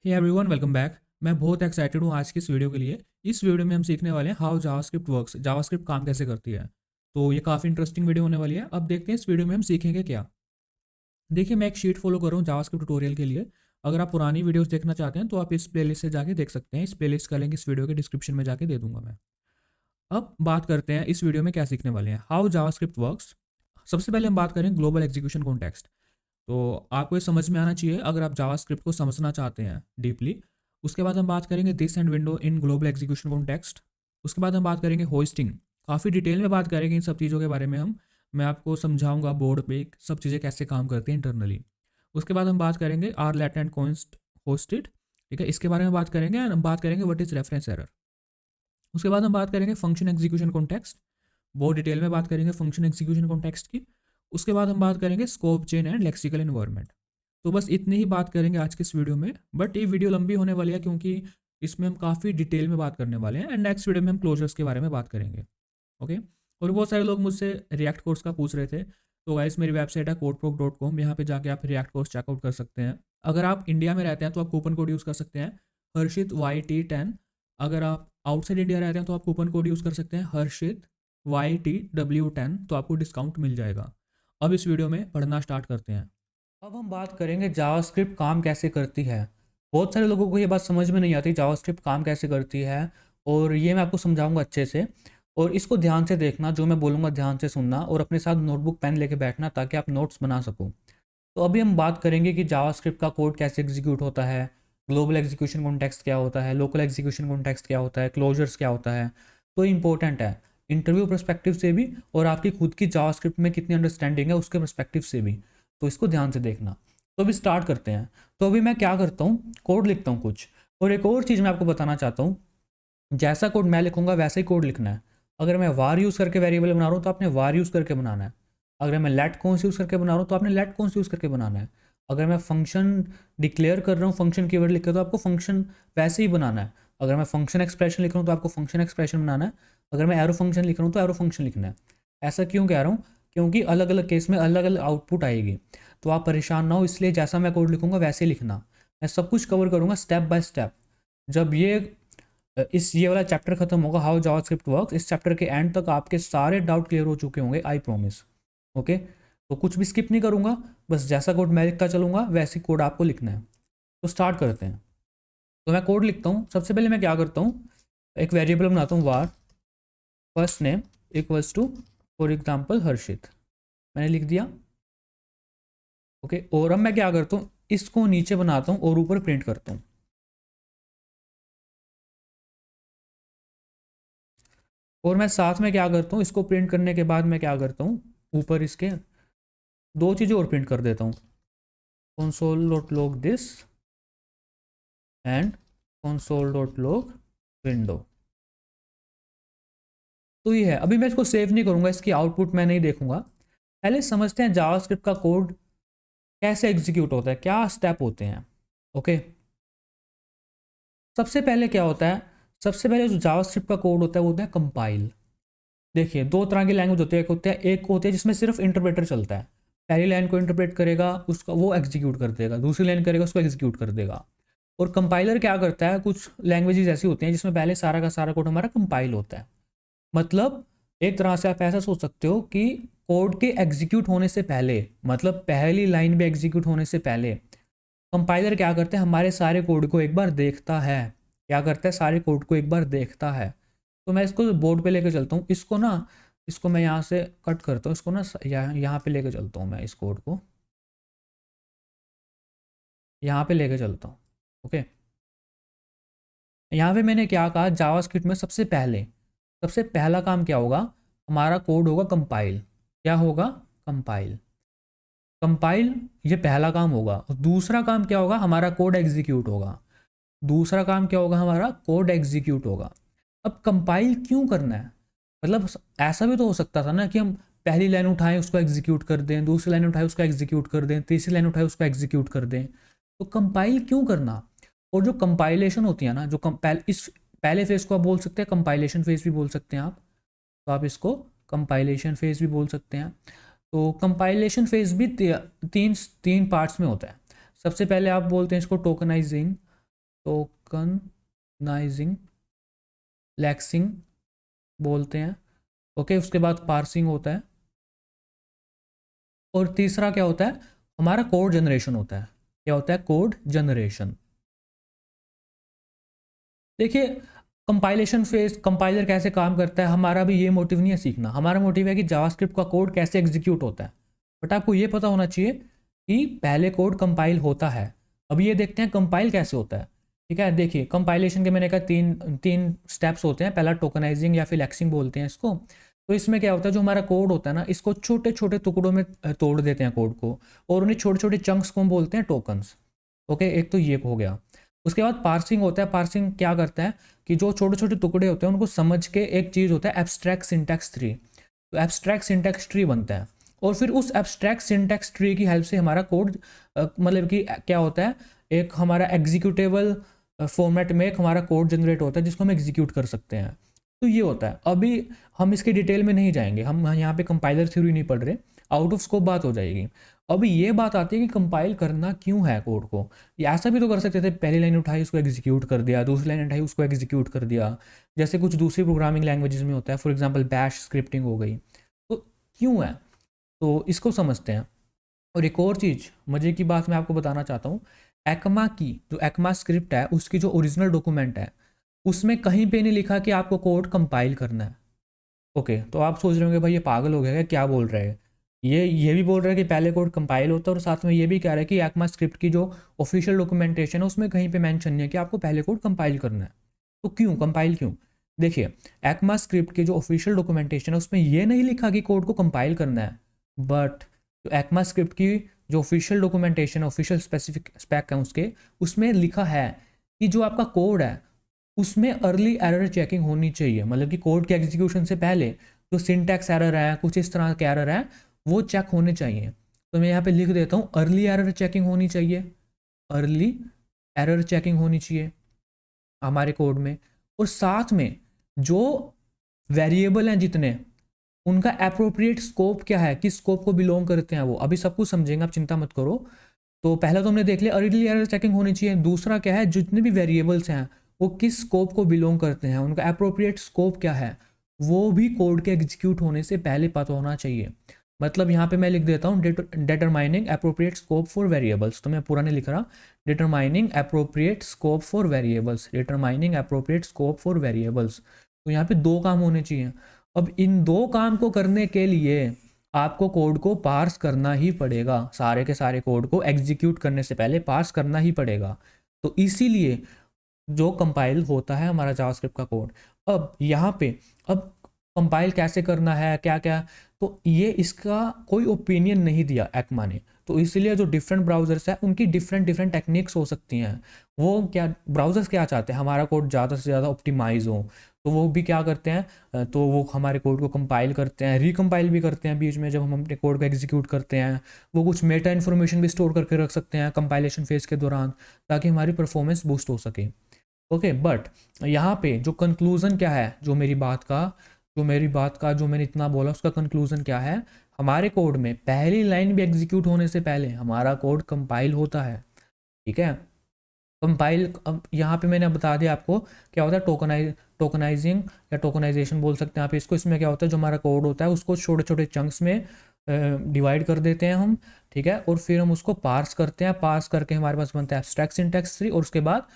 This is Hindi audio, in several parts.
Hey everyone, welcome back. मैं बहुत एक्साइटेड हूँ आज की इस वीडियो के लिए। इस वीडियो में हम सीखने वाले हैं हाउ जावास्क्रिप्ट वर्क्स, जावास्क्रिप्ट काम कैसे करती है। तो ये काफ़ी इंटरेस्टिंग वीडियो होने वाली है। अब देखते हैं इस वीडियो में हम सीखेंगे क्या। देखिए, मैं एक शीट फॉलो कर रहा हूँ जावास्क्रिप्ट ट्यूटोरियल के लिए। अगर आप पुरानी वीडियोस देखना चाहते हैं तो आप इस प्लेलिस्ट से जाके देख सकते हैं। इस प्लेलिस्ट का लिंक इस वीडियो के डिस्क्रिप्शन में जाके दे दूंगा मैं। अब बात करते हैं इस वीडियो में क्या सीखने वाले हैं, हाउ जावास्क्रिप्ट वर्क्स। सबसे पहले हम बात करें ग्लोबल एग्जीक्यूशन कॉन्टेक्स्ट। तो आपको ये समझ में आना चाहिए अगर आप जावास्क्रिप्ट को समझना चाहते हैं डीपली। उसके बाद हम बात करेंगे this and window in global execution context. उसके बाद हम बात करेंगे होस्टिंग। काफ़ी डिटेल में बात करेंगे इन सब चीज़ों के बारे में हम। मैं आपको समझाऊंगा बोर्ड पे सब चीज़ें कैसे काम करती हैं इंटरनली। उसके बाद हम बात करेंगे are let and const hoisted. ठीक है, इसके बारे में बात करेंगे। हम बात करेंगे व्हाट इज़ रेफरेंस एरर। उसके बाद हम बात करेंगे फंक्शन एग्जीक्यूशन कॉन्टेक्स्ट। बहुत डिटेल में बात करेंगे फंक्शन एग्जीक्यूशन कॉन्टेक्स्ट की। उसके बाद हम बात करेंगे scope chain and lexical environment. तो बस इतनी ही बात करेंगे आज की इस वीडियो में। बट ये वीडियो लंबी होने वाली है क्योंकि इसमें हम काफ़ी डिटेल में बात करने वाले हैं एंड नेक्स्ट वीडियो में हम क्लोजर्स के बारे में बात करेंगे। ओके। और बहुत सारे लोग मुझसे रिएक्ट कोर्स का पूछ रहे थे। तो गाइस, मेरी वेबसाइट है codeproc.com। यहाँ पे जाके आप रिएक्ट कोर्स चेकआउट कर सकते हैं। अगर आप इंडिया में रहते हैं तो आप कूपन कोड यूज़ कर सकते हैं हर्षित YT10। अगर आप आउटसाइड इंडिया रहते हैं तो आप कूपन कोड यूज़ कर सकते हैं हर्षित YTW10। तो आपको डिस्काउंट मिल जाएगा। अब इस वीडियो में पढ़ना स्टार्ट करते हैं। अब हम बात करेंगे जावास्क्रिप्ट काम कैसे करती है। बहुत सारे लोगों को ये बात समझ में नहीं आती जावास्क्रिप्ट काम कैसे करती है, और ये मैं आपको समझाऊंगा अच्छे से। और इसको ध्यान से देखना, जो मैं बोलूँगा ध्यान से सुनना, और अपने साथ नोटबुक पेन लेके बैठना ताकि आप नोट्स बना सको। तो अभी हम बात करेंगे कि जावास्क्रिप्ट का कोड कैसे एग्जीक्यूट होता है, ग्लोबल एग्जीक्यूशन कॉन्टेक्स्ट क्या होता है, लोकल एग्जीक्यूशन कॉन्टेक्स्ट क्या होता है, क्लोजर्स क्या होता है। तो इंपॉर्टेंट है इंटरव्यू पर्सपेक्टिव से भी, और आपकी खुद की जावास्क्रिप्ट में कितनी अंडरस्टैंडिंग है उसके पर्सपेक्टिव से भी। तो इसको ध्यान से देखना। तो अभी स्टार्ट करते हैं। तो अभी मैं क्या करता हूँ, कोड लिखता हूँ कुछ। और एक और चीज़ मैं आपको बताना चाहता हूँ, जैसा कोड मैं लिखूंगा वैसा ही कोड लिखना है। अगर मैं वार यूज़ करके वेरिएबल बना रहा हूँ तो आपने वार यूज़ करके बनाना है। अगर मैं लेट कॉन्स यूज़ करके बना रहा हूँ तो आपने लेट कॉन्स यूज़ करके बनाना है। अगर मैं फंक्शन डिक्लेयर कर रहा हूँ फंक्शन कीवर्ड लिख के, तो आपको फंक्शन वैसे ही बनाना है। अगर मैं फंक्शन एक्सप्रेशन लिख रहा हूँ तो आपको फंक्शन एक्सप्रेशन बनाना है। अगर मैं एरो फंक्शन लिख रहा हूँ तो एरो फंक्शन लिखना है। ऐसा क्यों कह रहा हूँ, क्योंकि अलग अलग केस में अलग अलग आउटपुट आएगी। तो आप परेशान ना हो, इसलिए जैसा मैं कोड लिखूंगा वैसे ही लिखना। मैं सब कुछ कवर करूँगा स्टेप बाय स्टेप। जब ये वाला चैप्टर खत्म होगा हाउ जावास्क्रिप्ट वर्क्स, इस चैप्टर के एंड तक आपके सारे डाउट क्लियर हो चुके होंगे, आई प्रॉमिस। ओके। तो कुछ भी स्किप नहीं करूंगा, बस जैसा कोड मैं लिखता चलूंगा वैसे कोड आपको लिखना है। तो स्टार्ट करते हैं। तो मैं कोड लिखता हूँ। सबसे पहले मैं क्या करता हूँ, एक वेरिएबल बनाता हूँ var first name equals to for example Harshit. मैंने लिख दिया। ओके। और अब मैं क्या करता हूँ, इसको नीचे बनाता हूँ और ऊपर प्रिंट करता हूँ। और मैं साथ में क्या करता हूँ, इसको प्रिंट करने के बाद मैं क्या करता हूँ, ऊपर इसके दो चीज़ें और प्रिंट कर देता हूँ, console.log this and console.log window. तो ये है। अभी मैं इसको सेव नहीं करूँगा, इसकी आउटपुट मैं नहीं देखूंगा। पहले समझते हैं जावास्क्रिप्ट का कोड कैसे एग्जीक्यूट होता है, क्या स्टेप होते हैं। ओके। सबसे पहले क्या होता है, सबसे पहले जो जावास्क्रिप्ट का कोड होता है वो होता है कंपाइल। देखिए, दो तरह की लैंग्वेज होती है। एक होती है जिसमें सिर्फ इंटरप्रेटर चलता है। पहली लाइन को इंटरप्रेट करेगा, उसका वो एग्जीक्यूट कर देगा, दूसरी लाइन करेगा उसको एग्जीक्यूट कर देगा। और कंपाइलर क्या करता है, कुछ लैंग्वेजेस ऐसी होती हैं जिसमें पहले सारा का सारा कोड हमारा कंपाइल होता है। मतलब एक तरह से आप ऐसा सोच सकते हो कि कोड के एग्जीक्यूट होने से पहले, मतलब पहली लाइन भी एग्जीक्यूट होने से पहले, कंपाइलर क्या करता है, हमारे सारे कोड को एक बार देखता है। क्या करता है, सारे कोड को एक बार देखता है। तो मैं इसको बोर्ड पे लेके चलता हूँ, इसको ना, इसको मैं यहाँ से कट करता हूँ, इसको ना यहाँ पे लेके चलता हूँ। मैं इस कोड को यहाँ पे लेके चलता हूँ। ओके। यहाँ पे मैंने क्या कहा, जावास्क्रिप्ट में सबसे पहला काम क्या होगा, हमारा कोड होगा कंपाइल। क्या होगा, कंपाइल। कंपाइल ये पहला काम होगा। और दूसरा काम क्या होगा, हमारा कोड एग्जीक्यूट होगा। दूसरा काम क्या होगा, हमारा कोड एग्जीक्यूट होगा। अब कंपाइल क्यों करना है, मतलब ऐसा भी तो हो सकता था ना कि हम पहली लाइन उठाएं उसको एग्जीक्यूट कर दें, दूसरी लाइन उठाएं उसको एग्जीक्यूट कर दें, तीसरी लाइन उठाएं उसको एग्जीक्यूट कर दें। तो कंपाइल क्यों करना। और जो कंपाइलेशन होती है ना, जो इस पहले फेज को आप बोल सकते हैं कंपाइलेशन फेज भी बोल सकते हैं आप। तो आप इसको कंपाइलेशन फेज भी बोल सकते हैं। तो कंपाइलेशन फेज भी तीन तीन पार्ट्स में होता है। सबसे पहले आप बोलते हैं इसको टोकनाइजिंग, टोकनाइजिंग, लैक्सिंग बोलते हैं। ओके, उसके बाद पार्सिंग होता है, और तीसरा क्या होता है, हमारा कोड जनरेशन होता है। क्या होता है? Code generation. देखिए, कंपाइलेशन फेज, कंपाइलर कैसे काम करता है, हमारा भी ये मोटिव नहीं है सीखना। हमारा मोटिव है कि जावास्क्रिप्ट का कोड कैसे एग्जीक्यूट होता है। बट आपको ये पता होना चाहिए कि पहले कोड कंपाइल होता है। अब ये देखते हैं कंपाइल कैसे होता है। ठीक है, देखिए कंपाइलेशन के मैंने कहा तीन तीन स्टेप्स होते हैं। पहला टोकनाइजिंग या फिर लैक्सिंग बोलते हैं इसको। तो इसमें क्या होता है, जो हमारा कोड होता है ना, इसको छोटे छोटे टुकड़ों में तोड़ देते हैं कोड को, और उन्हें छोटे छोटे चंक्स को हम बोलते हैं टोकन्स। ओके, एक तो ये हो गया। उसके बाद पार्सिंग होता है। पार्सिंग क्या करता है कि जो छोटे छोटे टुकड़े होते हैं उनको समझ के एक चीज़ होता है एब्स्ट्रैक्ट सिंटैक्स ट्री। तो एब्स्ट्रैक्ट सिंटैक्स ट्री बनता है, और फिर उस एब्स्ट्रैक्ट सिंटैक्स ट्री की हेल्प से हमारा कोड मतलब कि क्या होता है, एक हमारा एग्जीक्यूटेबल फॉर्मेट में एक हमारा कोड जनरेट होता है जिसको हम एग्जीक्यूट कर सकते हैं। तो ये होता है। अभी हम इसके डिटेल में नहीं जाएंगे, हम यहाँ पे कंपाइलर थ्योरी नहीं पढ़ रहे, आउट ऑफ स्कोप बात हो जाएगी। अभी ये बात आती है कि कंपाइल करना क्यों है कोड को। ये ऐसा भी तो कर सकते थे, पहली लाइन उठाई उसको एग्जीक्यूट कर दिया, दूसरी लाइन उठाई उसको एग्जीक्यूट कर दिया, जैसे कुछ दूसरी प्रोग्रामिंग लैंग्वेजेस में होता है। फॉर एग्जांपल बैश स्क्रिप्टिंग हो गई। तो क्यों है, तो इसको समझते हैं। और एक और चीज़ मज़े की बात मैं आपको बताना चाहता हूँ, एक्मा की जो एक्मा स्क्रिप्ट है उसकी जो ओरिजिनल डॉक्यूमेंट है उसमें कहीं पे नहीं लिखा कि आपको कोड कंपाइल करना है। ओके, तो आप सोच रहे होंगे भाई ये पागल हो गया क्या बोल रहे हैं। ये भी बोल रहा है कि पहले कोड कंपाइल होता है, और साथ में ये भी कह रहा है कि एक्मा स्क्रिप्ट की जो ऑफिशियल डॉक्यूमेंटेशन है उसमें कहीं पे मेंशन नहीं है कि आपको पहले कोड कंपाइल करना है। तो क्यों कंपाइल क्यों? देखिए, एक्मा स्क्रिप्ट की जो ऑफिशियल डॉक्यूमेंटेशन है उसमें ये नहीं लिखा कि कोड को कंपाइल करना है। बट जो एक्मा स्क्रिप्ट की जो official documentation, official specific spec है उसके, उसमें लिखा है कि जो आपका कोड है उसमें अर्ली एरर चेकिंग होनी चाहिए। मतलब कि कोड के एग्जीक्यूशन से पहले जो सिंटैक्स एरर है, कुछ इस तरह के एरर है, वो चेक होने चाहिए। तो मैं यहाँ पे लिख देता हूँ अर्ली एरर चेकिंग होनी चाहिए, अर्ली एरर चेकिंग होनी चाहिए हमारे कोड में। और साथ में जो वेरिएबल हैं जितने, उनका अप्रोप्रिएट स्कोप क्या है, किस स्कोप को बिलोंग करते हैं वो, अभी सब कुछ समझेंगे, आप चिंता मत करो। तो पहला तो हमने देख लिया अर्ली एरर चेकिंग होनी चाहिए। दूसरा क्या है, जितने भी वेरिएबल्स हैं वो किस स्कोप को बिलोंग करते हैं, उनका अप्रोप्रिएट स्कोप क्या है, वो भी कोड के एग्जीक्यूट होने से पहले पता होना चाहिए। मतलब यहाँ पे मैं लिख देता हूँ determining appropriate scope for variables. तो मैं पूरा नहीं लिख रहा, determining appropriate scope for variables, determining appropriate scope for variables. तो यहाँ पे दो काम होने चाहिए। अब इन दो काम को करने के लिए आपको कोड को पार्स करना ही पड़ेगा, सारे के सारे कोड को एग्जीक्यूट करने से पहले पार्स करना ही पड़ेगा। तो इसीलिए जो कंपाइल होता है हमारा जावास्क्रिप्ट का कोड। अब यहाँ पे अब कंपाइल कैसे करना है, क्या क्या, तो ये इसका कोई ओपिनियन नहीं दिया एक्मा ने। तो इसलिए जो डिफरेंट ब्राउजर्स है उनकी डिफरेंट डिफरेंट टेक्निक्स हो सकती हैं। वो क्या ब्राउजर्स क्या चाहते हैं, हमारा कोड ज़्यादा से ज़्यादा ऑप्टिमाइज हो, तो वो भी क्या करते हैं, तो वो हमारे कोड को कंपाइल करते हैं, रिकम्पाइल भी करते हैं बीच में जब हम अपने कोड को एग्जीक्यूट करते हैं। वो कुछ मेटा इन्फॉर्मेशन भी स्टोर करके रख सकते हैं कंपाइलेशन फेज के दौरान, ताकि हमारी परफॉर्मेंस बूस्ट हो सके। ओके, बट यहाँ पे जो कंक्लूजन क्या है, जो मैंने इतना बोला उसका कंक्लूजन क्या है, हमारे कोड में पहली लाइन भी एग्जीक्यूट होने से पहले हमारा कोड कंपाइल होता है। ठीक है, कंपाइल। अब यहाँ पे मैंने बता दिया आपको क्या होता है, टोकनाइजिंग या टोकनाइजेशन बोल सकते हैं आप इसको। इसमें क्या होता है, जो हमारा कोड होता है उसको छोटे छोटे चंक्स में डिवाइड कर देते हैं हम। ठीक है, और फिर हम उसको पार्स करते हैं, पार्स करके हमारे पास बनता है एब्स्ट्रैक्ट सिंटैक्स ट्री, और उसके बाद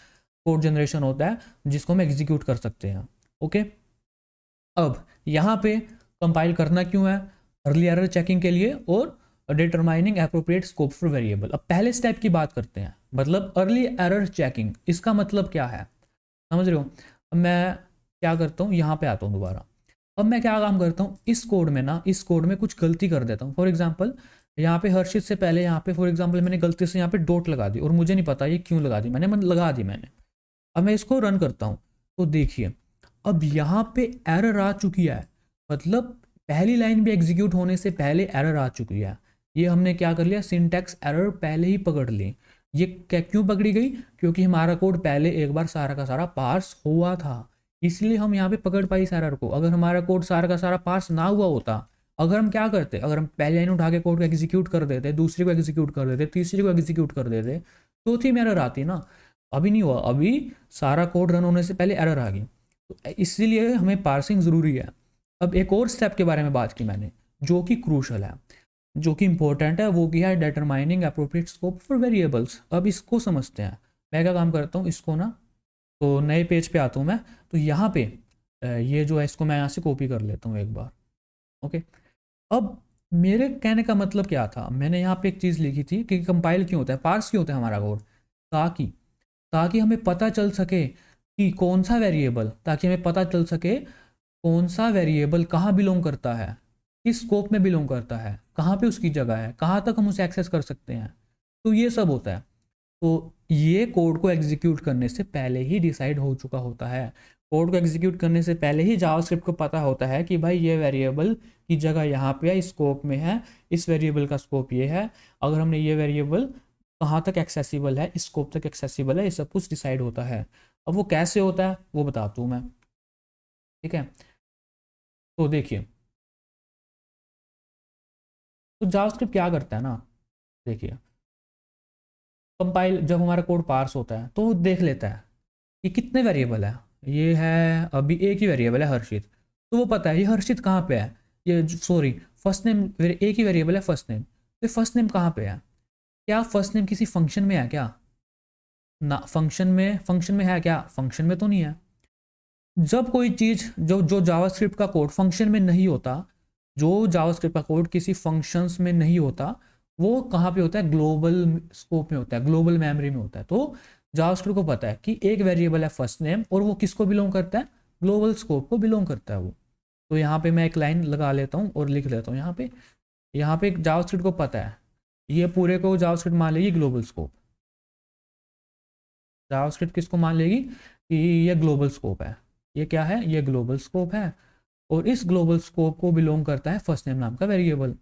कोड जनरेशन होता है जिसको हम एग्जीक्यूट कर सकते हैं। ओके, अब यहाँ पे कंपाइल करना क्यों है, अर्ली एरर चेकिंग के लिए और determining appropriate scope for variable. अब पहले स्टेप की बात करते हैं, मतलब अर्ली एरर चेकिंग, इसका मतलब क्या है, समझ रहे हो। अब मैं क्या करता हूँ, यहाँ पे आता हूँ दोबारा। अब मैं क्या काम करता हूँ, इस कोड में ना, इस कोड में कुछ गलती कर देता हूँ। फॉर एग्जाम्पल यहाँ पे हर्षित से पहले यहाँ पे फॉर एग्जाम्पल मैंने गलती से यहाँ पे डॉट लगा दी, और मुझे नहीं पता ये क्यों लगा दी मैंने लगा दी मैंने। अब मैं इसको रन करता हूँ, तो देखिए अब यहाँ पे एरर आ चुकी है। मतलब पहली लाइन भी एग्जीक्यूट होने से पहले एरर आ चुकी है। ये हमने क्या कर लिया, सिंटैक्स एरर पहले ही पकड़ ली। ये क्या क्यों पकड़ी गई, क्योंकि हमारा कोड पहले एक बार सारा का सारा पार्स हुआ था, इसलिए हम यहाँ पे पकड़ पाई इस एरर को। अगर हमारा कोड सारा का सारा पार्स ना हुआ होता, अगर हम क्या करते, अगर हम पहली लाइन उठा के कोड को एग्जीक्यूट कर देते, दूसरी को एग्जीक्यूट कर देते, तीसरी को एग्जीक्यूट कर देते, चौथी में एरर आती ना। अभी नहीं हुआ, अभी सारा कोड रन होने से पहले एरर आ गई, तो इसीलिए हमें पार्सिंग ज़रूरी है। अब एक और स्टेप के बारे में बात की मैंने, जो कि क्रूशल है, जो कि इंपॉर्टेंट है, वो क्या है, determining appropriate scope for variables. अब इसको समझते हैं। मैं क्या काम करता हूँ, इसको ना, तो नए पेज पे आता हूँ मैं, तो यहाँ पे ये जो है इसको मैं यहाँ से कॉपी कर लेता हूँ एक बार। ओके, अब मेरे कहने का मतलब क्या था, मैंने यहाँ पे एक चीज़ लिखी थी कि कंपाइल क्यों होता है, पार्स क्यों होता है हमारा कोड, ताकि ताकि हमें पता चल सके कि कौन सा वेरिएबल, ताकि हमें पता चल सके कौन सा वेरिएबल कहाँ बिलोंग करता है, किस स्कोप में बिलोंग करता है, कहाँ पे उसकी जगह है, कहाँ तक हम उसे एक्सेस कर सकते हैं। तो ये सब होता है। तो ये कोड को एग्जीक्यूट करने से पहले ही डिसाइड हो चुका होता है। कोड को एग्जीक्यूट करने से पहले ही जावास्क्रिप्ट को पता होता है कि भाई ये वेरिएबल की जगह यहाँ पे है, इस स्कोप में है, इस वेरिएबल का स्कोप ये है, अगर हमने ये वेरिएबल कहाँ तक एक्सेसिबल है, इस स्कोप तक एक्सेसिबल है, ये सब कुछ डिसाइड होता है। अब वो कैसे होता है वो बताता हूँ मैं, ठीक है। तो देखिए, तो जावास्क्रिप्ट क्या करता है ना, देखिए, कंपाइल जब हमारा कोड पार्स होता है तो वो देख लेता है कि कितने वेरिएबल है। ये है अभी एक ही वेरिएबल है हर्षित, तो वो पता है ये हर्षित कहाँ पे है, ये सॉरी फर्स्ट नेम, एक ही वेरिएबल है फर्स्ट नेम, तो फर्स्ट नेम कहाँ पे है, क्या फर्स्ट नेम किसी फंक्शन में है क्या, ना फंक्शन में है क्या, फंक्शन में तो नहीं है। जब कोई चीज़ जो जो जावास्क्रिप्ट का कोड फंक्शन में नहीं होता, जो जावास्क्रिप्ट का कोड किसी फंक्शंस में नहीं होता, वो कहाँ पे होता है, ग्लोबल स्कोप में होता है, ग्लोबल मेमोरी में होता है। तो जावास्क्रिप्ट को पता है कि एक वेरिएबल है फर्स्ट नेम और वो किसको बिलोंग करता है, ग्लोबल स्कोप को बिलोंग करता है वो। तो यहाँ पे मैं एक लाइन लगा लेता हूँ और लिख लेता हूँ यहाँ पे जावास्क्रिप्ट को पता है, ये पूरे को जावास्क्रिप्ट मान लेगी ग्लोबल स्कोप। जावास्क्रिप्ट किसको मान लेगी कि ये ग्लोबल स्कोप है, ये क्या है, ये ग्लोबल स्कोप है, और इस ग्लोबल स्कोप को बिलोंग करता है फर्स्ट नेम नाम का वेरिएबल।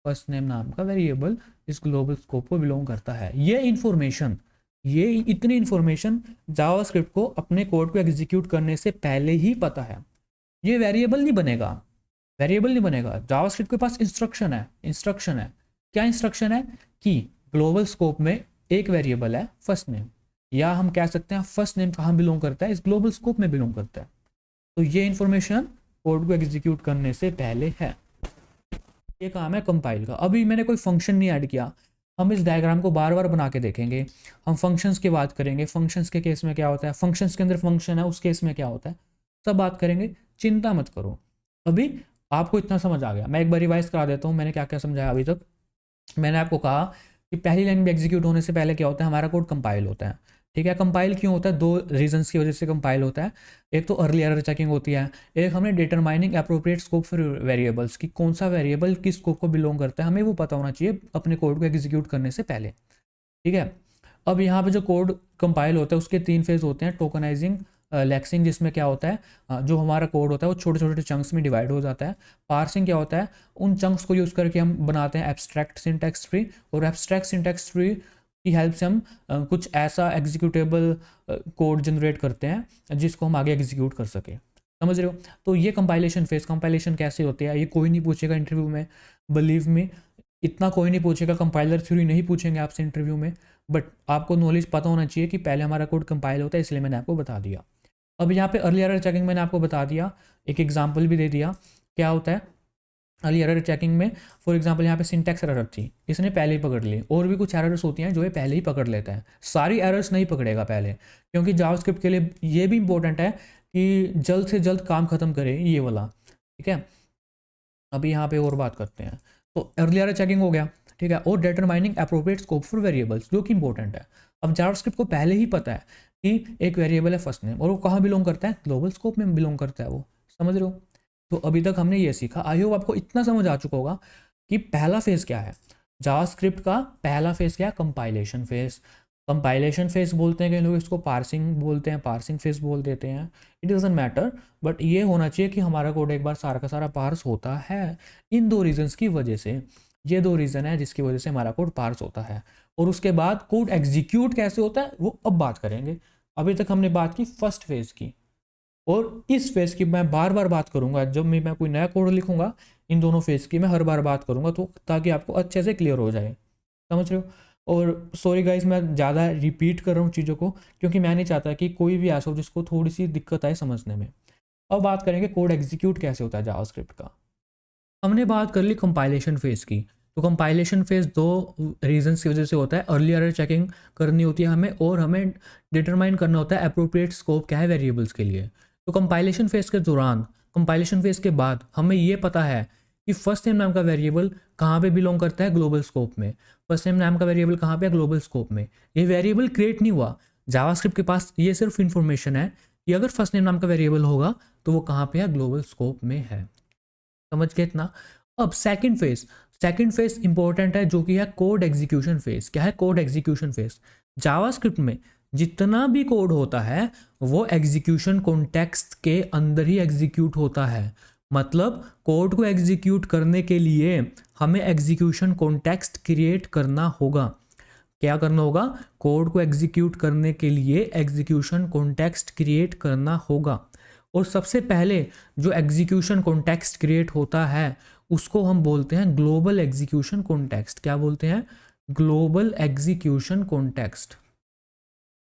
फर्स्ट नेम नाम का वेरिएबल इस ग्लोबल स्कोप को बिलोंग करता है। ये इन्फॉर्मेशन, ये इतनी इन्फॉर्मेशन जावास्क्रिप्ट को अपने कोड को एग्जीक्यूट करने से पहले ही पता है। ये वेरिएबल नहीं बनेगा, वेरिएबल नहीं बनेगा, जावास्क्रिप्ट के पास इंस्ट्रक्शन है। क्या इंस्ट्रक्शन है कि ग्लोबल स्कोप में एक वेरिएबल है फर्स्ट नेम, या हम कह सकते हैं फर्स्ट नेम कहाँ बिलोंग करता है, इस ग्लोबल स्कोप में बिलोंग करता है। तो ये इन्फॉर्मेशन कोड को एग्जीक्यूट करने से पहले है। ये काम है कंपाइल का। अभी मैंने कोई फंक्शन नहीं ऐड किया, हम इस डायग्राम को बार बार बना के देखेंगे। हम फंक्शंस की बात करेंगे, फंक्शंस के केस में क्या होता है, फंक्शंस के अंदर फंक्शन है उस केस में क्या होता है, सब बात करेंगे, चिंता मत करो। अभी आपको इतना समझ आ गया, मैं एक बार रिवाइज करा देता हूँ मैंने क्या क्या समझाया अभी तक। मैंने आपको कहा कि पहली लाइन में एग्जीक्यूट होने से पहले क्या होता है, हमारा कोड कंपाइल होता है। ठीक है, कंपाइल क्यों होता है, दो रीजंस की वजह से कंपाइल होता है। एक तो अर्ली एरर चेकिंग होती है, एक हमने determining appropriate scope for variables की, कौन सा वेरिएबल किस स्कोप को बिलोंग करता है, हमें वो पता होना चाहिए अपने कोड को एग्जीक्यूट करने से पहले। ठीक है, अब यहाँ पे जो कोड कंपाइल होता है उसके 3 फेज होते हैं, टोकनाइजिंग, लैक्सिंग, जिसमें क्या होता है, जो हमारा कोड होता है वो छोटे छोटे चंक्स में डिवाइड हो जाता है। पार्सिंग क्या होता है, उन चंक्स को यूज़ करके हम बनाते हैं एब्स्ट्रैक्ट सिंटैक्स ट्री, और एब्स्ट्रैक्ट सिंटैक्स ट्री की हेल्प से हम कुछ ऐसा एग्जीक्यूटेबल कोड जनरेट करते हैं जिसको हम आगे एग्जीक्यूट कर सके। समझ रहे हो। तो ये कंपाइलेशन फेज, कंपाइलेशन कैसे होती है ये कोई नहीं पूछेगा इंटरव्यू में, बिलीव मी, इतना कोई नहीं पूछेगा, कंपाइलर थ्योरी नहीं पूछेंगे आपसे इंटरव्यू में, बट आपको नॉलेज पता होना चाहिए कि पहले हमारा कोड कंपाइल होता है, इसलिए मैंने आपको बता दिया। अब यहाँ पे अर्ली एरर चेकिंग मैंने आपको बता दिया, एक एग्जांपल भी दे दिया क्या होता है अर्ली एरर चेकिंग में। फॉर एग्जांपल यहाँ पे सिंटैक्स एरर थी, इसने पहले ही पकड़ ली, और भी कुछ एरर्स होती हैं जो ये पहले ही पकड़ लेता है, सारी एरर्स नहीं पकड़ेगा पहले, क्योंकि जावास्क्रिप्ट के लिए ये भी इंपॉर्टेंट है कि जल्द से जल्द काम खत्म करे ये वाला। ठीक है, अभी यहाँ पे और बात करते हैं। तो अर्ली एरर चेकिंग हो गया, ठीक है, और determining appropriate scope for variables, जो कि इंपॉर्टेंट है। अब जावास्क्रिप्ट को पहले ही पता है कि एक वेरिएबल है फर्स्ट नेम और वो कहाँ बिलोंग करता है, ग्लोबल स्कोप में बिलोंग करता है वो। समझ रहे हो। तो अभी तक हमने ये सीखा, आई होप आपको इतना समझ आ चुका होगा कि पहला फेज क्या है, जावास्क्रिप्ट का पहला फेज क्या है, कंपाइलेशन फेज। कंपाइलेशन फेज बोलते हैं, कई लोग इसको पार्सिंग बोलते हैं, पार्सिंग फेज बोल देते हैं, इट डजंट मैटर, बट ये होना चाहिए कि हमारा कोड एक बार सारा का सारा पार्स होता है। इन 2 रीजंस की वजह से, ये 2 रीज़न है जिसकी वजह से हमारा कोड पार्स होता है। और उसके बाद कोड एग्जीक्यूट कैसे होता है वो अब बात करेंगे। अभी तक हमने बात की फर्स्ट फेज की, और इस फेज की मैं बार बार बात करूंगा जब मैं कोई नया कोड लिखूंगा, इन दोनों फेज की मैं हर बार बात करूंगा, तो ताकि आपको अच्छे से क्लियर हो जाए। समझ रहे हो। और सॉरी गाइस, मैं ज़्यादा रिपीट कर रहा हूँ चीज़ों को, क्योंकि मैं नहीं चाहता कि कोई भी ऐसा हो जिसको थोड़ी सी दिक्कत आए समझने में। अब बात करेंगे कोड एग्जीक्यूट कैसे होता है जावास्क्रिप्ट का। हमने बात कर ली कंपाइलेशन फेज़ की। तो कंपाइलेशन फेज़ दो रीजंस की वजह से होता है। अर्ली एरर चेकिंग करनी होती है हमें, और हमें डिटरमाइन करना होता है अप्रोप्रिएट स्कोप क्या है वेरिएबल्स के लिए। तो कंपाइलेशन फेज़ के दौरान, कंपाइलेशन फेज़ के बाद हमें ये पता है कि फर्स्ट नेम नाम का वेरिएबल कहाँ पे बिलोंग करता है, ग्लोबल स्कोप में। फर्स्ट नेम नाम का वेरिएबल कहाँ पे है, ग्लोबल स्कोप में। ये वेरिएबल क्रिएट नहीं हुआ, जावास्क्रिप्ट के पास ये सिर्फ इन्फॉर्मेशन है कि अगर फर्स्ट नेम नाम का वेरिएबल होगा तो वो कहाँ पे है, ग्लोबल स्कोप में है। समझ गए इतना। अब सेकंड फेज इंपॉर्टेंट है, जो कि है कोड एग्जीक्यूशन फेज। क्या है कोड एग्जीक्यूशन फेज? जावास्क्रिप्ट में जितना भी कोड होता है वो एग्जीक्यूशन कॉन्टेक्स्ट के अंदर ही एग्जीक्यूट होता है। मतलब कोड को एग्जीक्यूट करने के लिए हमें एग्जीक्यूशन कॉन्टेक्स्ट क्रिएट करना होगा। क्या करना होगा? कोड को एग्जीक्यूट करने के लिए एग्जीक्यूशन कॉन्टेक्स्ट क्रिएट करना होगा। और सबसे पहले जो एग्जीक्यूशन कॉन्टेक्स्ट क्रिएट होता है उसको हम बोलते हैं ग्लोबल एग्जीक्यूशन कॉन्टेक्स्ट। क्या बोलते हैं? Global execution context.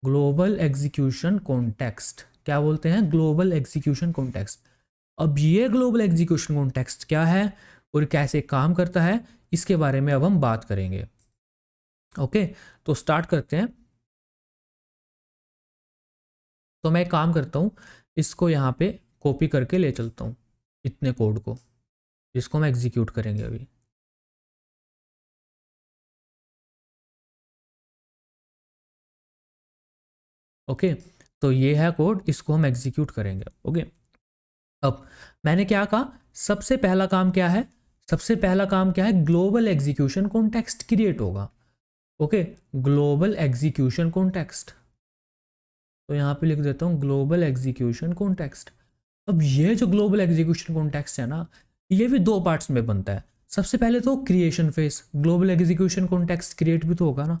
Global execution context क्या बोलते हैं? Global execution context. अब ये ग्लोबल एग्जीक्यूशन कॉन्टेक्स्ट क्या है और कैसे काम करता है, इसके बारे में अब हम बात करेंगे। ओके, तो स्टार्ट करते हैं। तो मैं एक काम करता हूँ, इसको यहाँ पे कॉपी करके ले चलता हूँ, इतने कोड को, जिसको हम एग्जीक्यूट करेंगे अभी। ओके, तो ये है कोड, इसको हम एग्जीक्यूट करेंगे। ओके, अब मैंने क्या कहा, सबसे पहला काम क्या है? सबसे पहला काम क्या है? ग्लोबल एग्जीक्यूशन कॉन्टेक्स्ट क्रिएट होगा। ओके, ग्लोबल एग्जीक्यूशन कॉन्टेक्स्ट, तो यहाँ पे लिख देता हूँ ग्लोबल एग्जीक्यूशन कॉन्टेक्स्ट। अब ये जो ग्लोबल एग्जीक्यूशन कॉन्टेक्स्ट है ना, ये भी दो पार्ट्स में बनता है। सबसे पहले तो creation phase, global execution context create भी तो होगा ना,